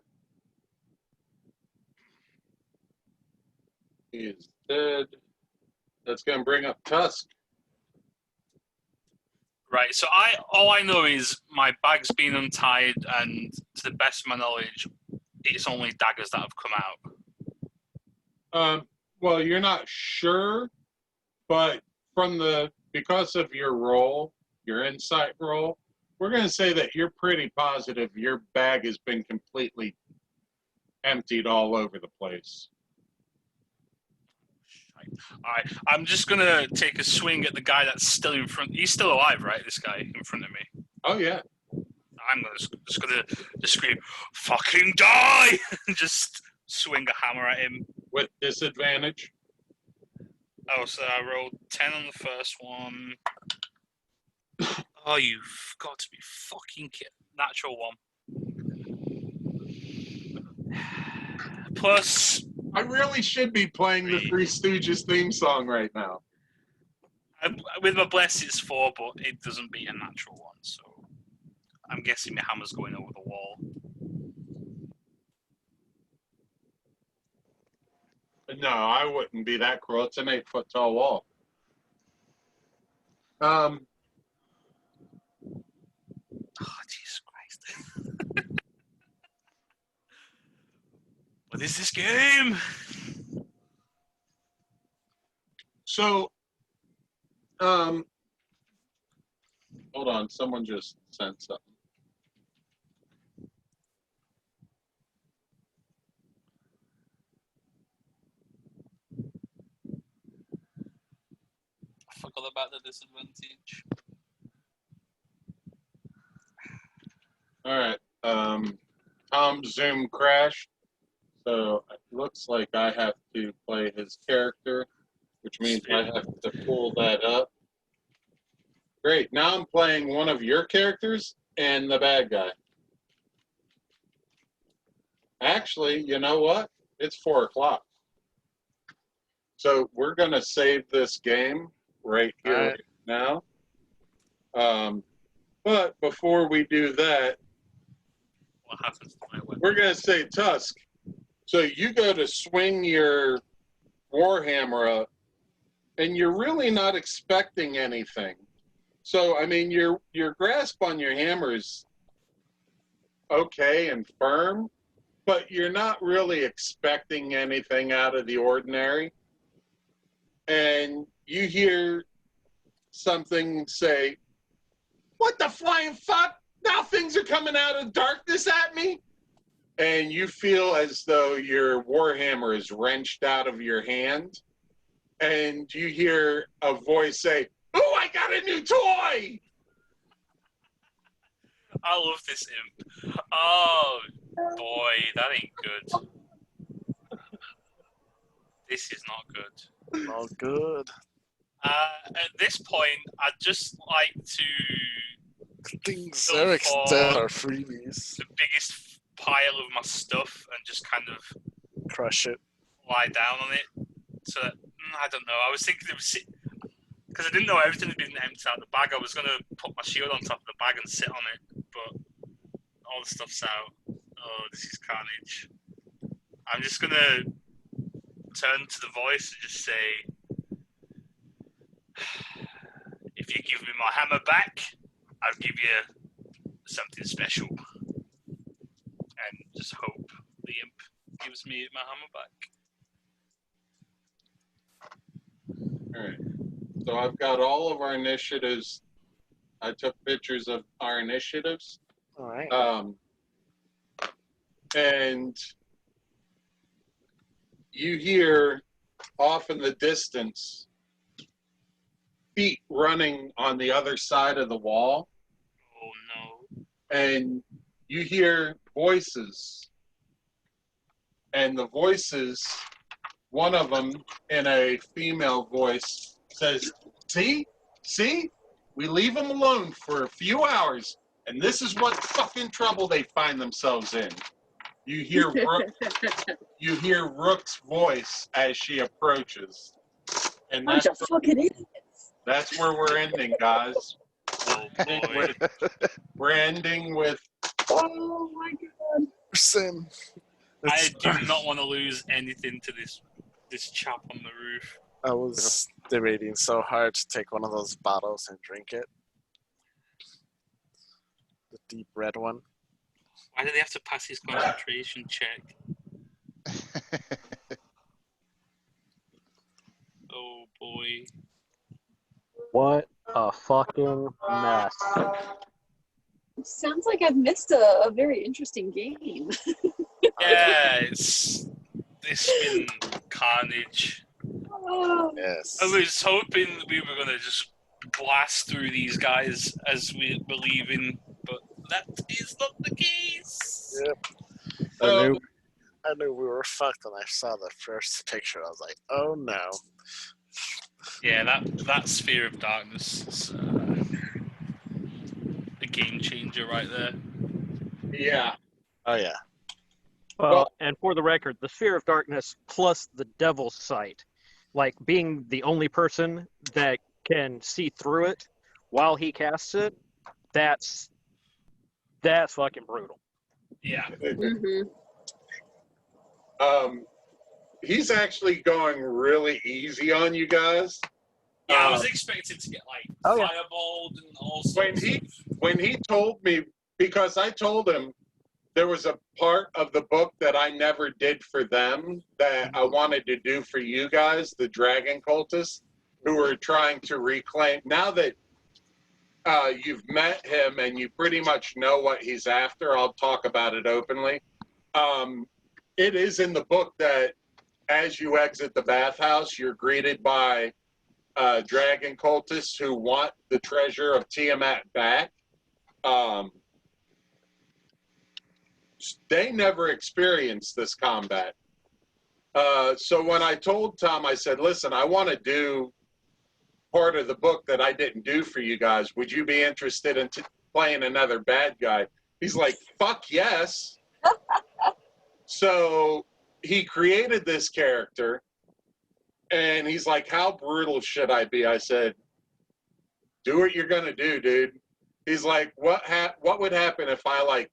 He is dead. That's going to bring up Tusk. Right, so all I know is my bag's been untied, and to the best of my knowledge, it's only daggers that have come out. Well, you're not sure, but because of your roll, your insight roll, we're going to say that you're pretty positive your bag has been completely emptied all over the place. All right, I'm just gonna take a swing at the guy that's still in front. He's still alive, right? This guy in front of me. Oh, yeah. I'm just gonna scream, "Fucking die!" and just swing a hammer at him. With disadvantage? Oh, so I rolled 10 on the first one. Oh, you've got to be fucking kidding. Natural one. Plus, I really should be playing the Three Stooges theme song right now. with my bless, it's 4, but it doesn't beat a natural one, so I'm guessing my hammer's going over the wall. No, I wouldn't be that cruel. It's an 8-foot tall wall. Oh, Jesus Christ. What is this game? So, hold on. Someone just sent something. I forgot about the disadvantage. All right. Tom's Zoom crashed. So it looks like I have to play his character, which means I have to pull that up. Great. Now I'm playing one of your characters and the bad guy. Actually, you know what? It's 4 o'clock. So we're going to save this game right here, right now. But before we do that, What happens to my weapon? we're going to say Tusk. So you go to swing your Warhammer up, and you're really not expecting anything. So, I mean, your grasp on your hammer is okay and firm, but you're not really expecting anything out of the ordinary. And you hear something say, "What the flying fuck? Now things are coming out of darkness at me?" And you feel as though your Warhammer is wrenched out of your hand. And you hear a voice say, "Oh, I got a new toy!" I love this imp. Oh, boy, that ain't good. This is not good. All good. At this point, I'd just like to Things Go Eric's for- dead are freebies. the biggest pile of my stuff and just kind of Crush it. lie down on it. So that, I don't know. I was thinking because I didn't know everything had been emptied out of the bag. I was gonna put my shield on top of the bag and sit on it, but all the stuff's out. Oh, this is carnage. I'm just gonna turn to the voice and just say, "If you give me my hammer back, I'll give you something special." And just hope the imp gives me my hammer back. All right. So I've got all of our initiatives. I took pictures of our initiatives. All right. And you hear off in the distance feet running on the other side of the wall. Oh no. And you hear voices. And the voices, one of them in a female voice says, see, we leave them alone for a few hours, and this is what fucking trouble they find themselves in. You hear Rook's voice as she approaches. And Bunch of fucking idiots. that's where we're ending, guys. Oh boy. We're ending with Oh my god. Sim. I do not want to lose anything to this chap on the roof. I was debating so hard to take one of those bottles and drink it. The deep red one. Why do they have to pass his concentration check? Oh boy. What a fucking mess. Sounds like I've missed a very interesting game. Yeah, it's been carnage. Yes. I was hoping that we were gonna just blast through these guys as we believe in, but that is not the case. Yep. So, I knew we were fucked when I saw the first picture. I was like, oh no. Yeah, that Sphere of Darkness is a game changer right there. yeah. Oh yeah. Well, and for the record, the Sphere of Darkness plus the Devil's Sight, like being the only person that can see through it while he casts it, that's fucking brutal. Yeah. Mm-hmm. He's actually going really easy on you guys. Yeah, I was expecting to get like fireballed and all sorts When he told me, because I told him there was a part of the book that I never did for them that I wanted to do for you guys, the dragon cultists, who were trying to reclaim. Now that you've met him and you pretty much know what he's after, I'll talk about it openly. It is in the book that as you exit the bathhouse, you're greeted by dragon cultists who want the treasure of Tiamat back. They never experienced this combat. So when I told Tom, I said, listen, I want to do part of the book that I didn't do for you guys. Would you be interested in playing another bad guy? He's like, fuck yes. So he created this character, and he's like, how brutal should I be? I said, do what you're going to do, dude. He's like, what would happen if I, like,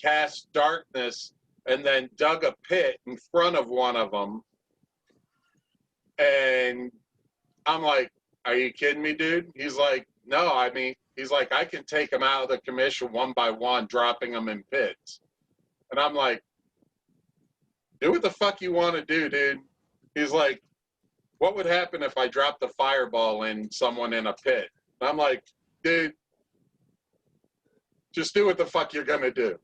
cast darkness and then dug a pit in front of one of them? And I'm like, are you kidding me, dude? He's like, no, I mean, he's like, I can take them out of the commission one by one, dropping them in pits. And I'm like, do what the fuck you want to do, dude. He's like, what would happen if I dropped a fireball in someone in a pit? And I'm like, dude, just do what the fuck you're going to do.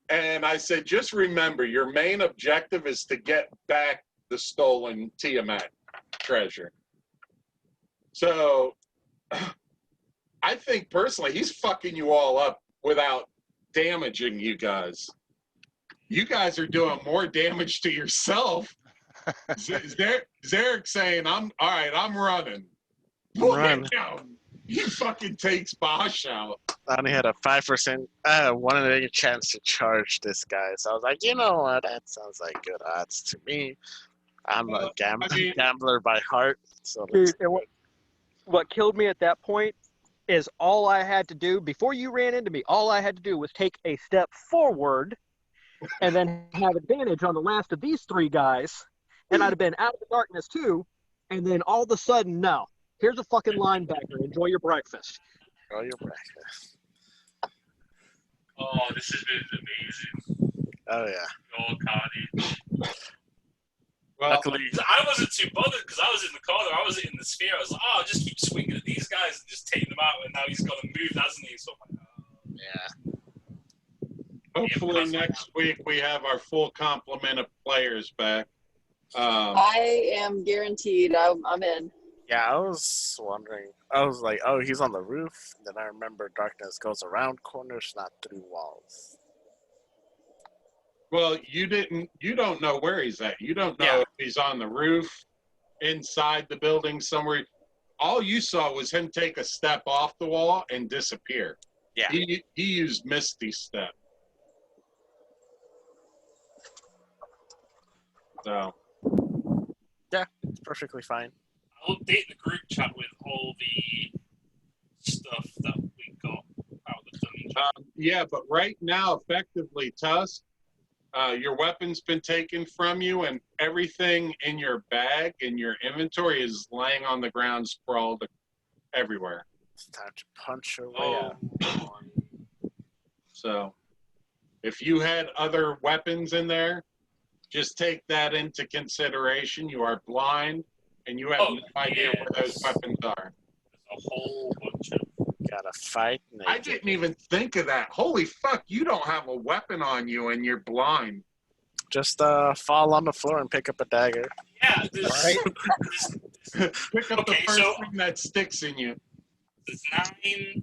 And I said, just remember, your main objective is to get back the stolen Tiamat treasure. So I think personally, he's fucking you all up without damaging you guys. You guys are doing more damage to yourself. Zarek saying, I'm running. Run. He fucking takes Bosch out. I only had a 5%, 1 in 8 chance to charge this guy. So I was like, you know what? That sounds like good odds to me. I'm a gambler by heart. So Dude, what killed me at that point is all I had to do, before you ran into me, all I had to do was take a step forward and then have advantage on the last of these 3 guys, and I'd have been out of the darkness too, and then all of a sudden, no. Here's a fucking linebacker. Enjoy your breakfast. Enjoy your breakfast. Oh, this has been amazing. Oh, yeah. Your carnage. Well, Luckily, I wasn't too bothered because I was in the corner. I was in the sphere. I was like, oh, I'll just keep swinging at these guys and just take them out. And now he's got to move, hasn't he? So I'm like, oh. yeah. hopefully next week we have our full complement of players back. I am guaranteed I'm in. Yeah, I was wondering. I was like, oh, he's on the roof. Then I remember darkness goes around corners, not through walls. Well, you don't know where he's at. You don't know if he's on the roof, inside the building somewhere. All you saw was him take a step off the wall and disappear. Yeah. He used Misty Step. So. Yeah, it's perfectly fine. I'll update the group chat with all the stuff that we got out of the dungeon. Yeah, but right now, effectively, Tusk, your weapon's been taken from you, and everything in your bag, in your inventory, is laying on the ground, sprawled everywhere. It's time to punch your way out. So, if you had other weapons in there, just take that into consideration. You are blind, and you have no idea where those weapons are. There's a whole bunch of Gotta fight naked. I didn't even think of that. Holy fuck, you don't have a weapon on you and you're blind. Just fall on the floor and pick up a dagger. Yeah, there's, Right. Pick up Okay, the first so- thing that sticks in you. there's 9,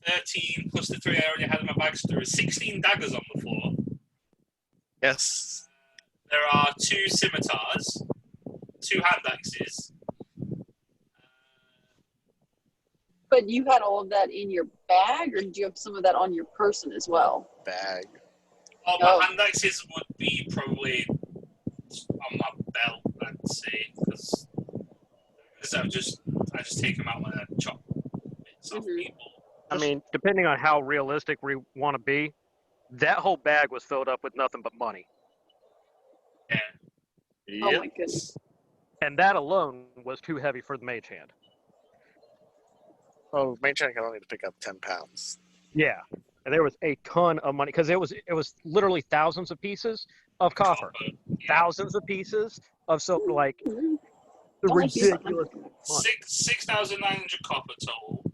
13 plus the 3 I already had in my bag, so there are 16 daggers on the floor. Yes. There are 2 scimitars, 2 hand axes. But you had all of that in your bag, or did you have some of that on your person as well? Bag. Oh, Oh. my hand axes would be probably on my belt, I'd say, because I just take them out when I chop bits off Mhm. people. I mean, depending on how realistic we want to be, that whole bag was filled up with nothing but money. Yeah. Oh my goodness. And that alone was too heavy for the mage hand. Oh, Mage Hand can only pick up 10 pounds. Yeah. And there was a ton of money because it was literally thousands of pieces of copper, thousands of pieces of silver, like Mhm. Don't be ridiculous behind. money. 6,900 copper total.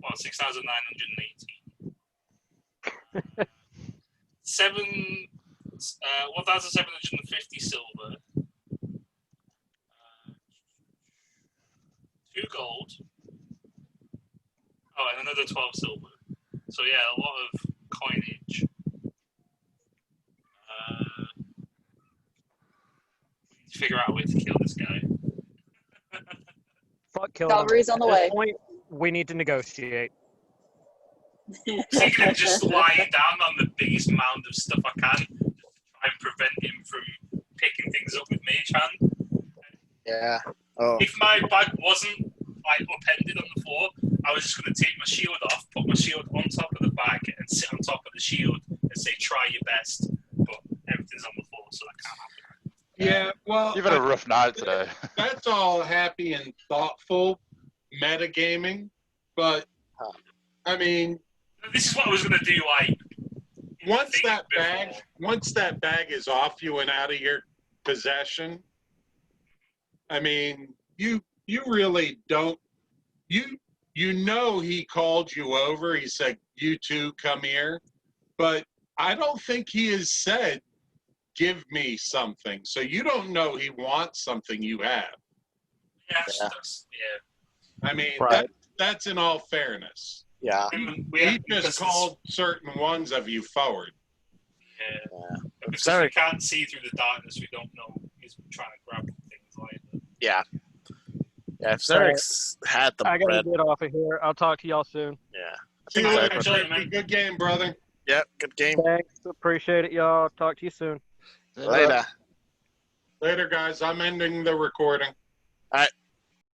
Well, 6,918. 1,750 silver. 2 gold. Oh, and another 12 silver. So yeah, a lot of coinage. We need to figure out a way to kill this guy. Fuck killing them. Cavalry's on the At way. this point, we need to negotiate. Thinking of just lying down on the biggest mound of stuff I can, just to try and prevent him from picking things up with Mage Hand. Yeah. Oh. If my bag wasn't like upended on the floor, I was just going to take my shield off, put my shield on top of the bag, and sit on top of the shield and say, "Try your best." But everything's on the floor, so that can't happen. Yeah, well, You've had a rough night today. that's all happy and thoughtful metagaming, but I mean, This is what I was going to do. Like once think that bag is off you and out of your possession, I mean, you really don't. You know he called you over. He said, "You two come here," but I don't think he has said, "Give me something." So you don't know he wants something you have. Yeah, Yeah. that's, yeah. I mean, Right. that's in all fairness. Yeah. He just called certain ones of you forward. Yeah. Yeah. Because Sorry. we can't see through the darkness, we don't know he's trying to grab things like that. Yeah. Yeah, if Zerix had the I gotta bread. get off of here. I'll talk to y'all soon. Yeah. See you All right, later, enjoy it, Frankie. man. Good game, brother. Yep, good game. Thanks. Appreciate it, y'all. Talk to you soon. Later. Later, guys. I'm ending the recording. All right.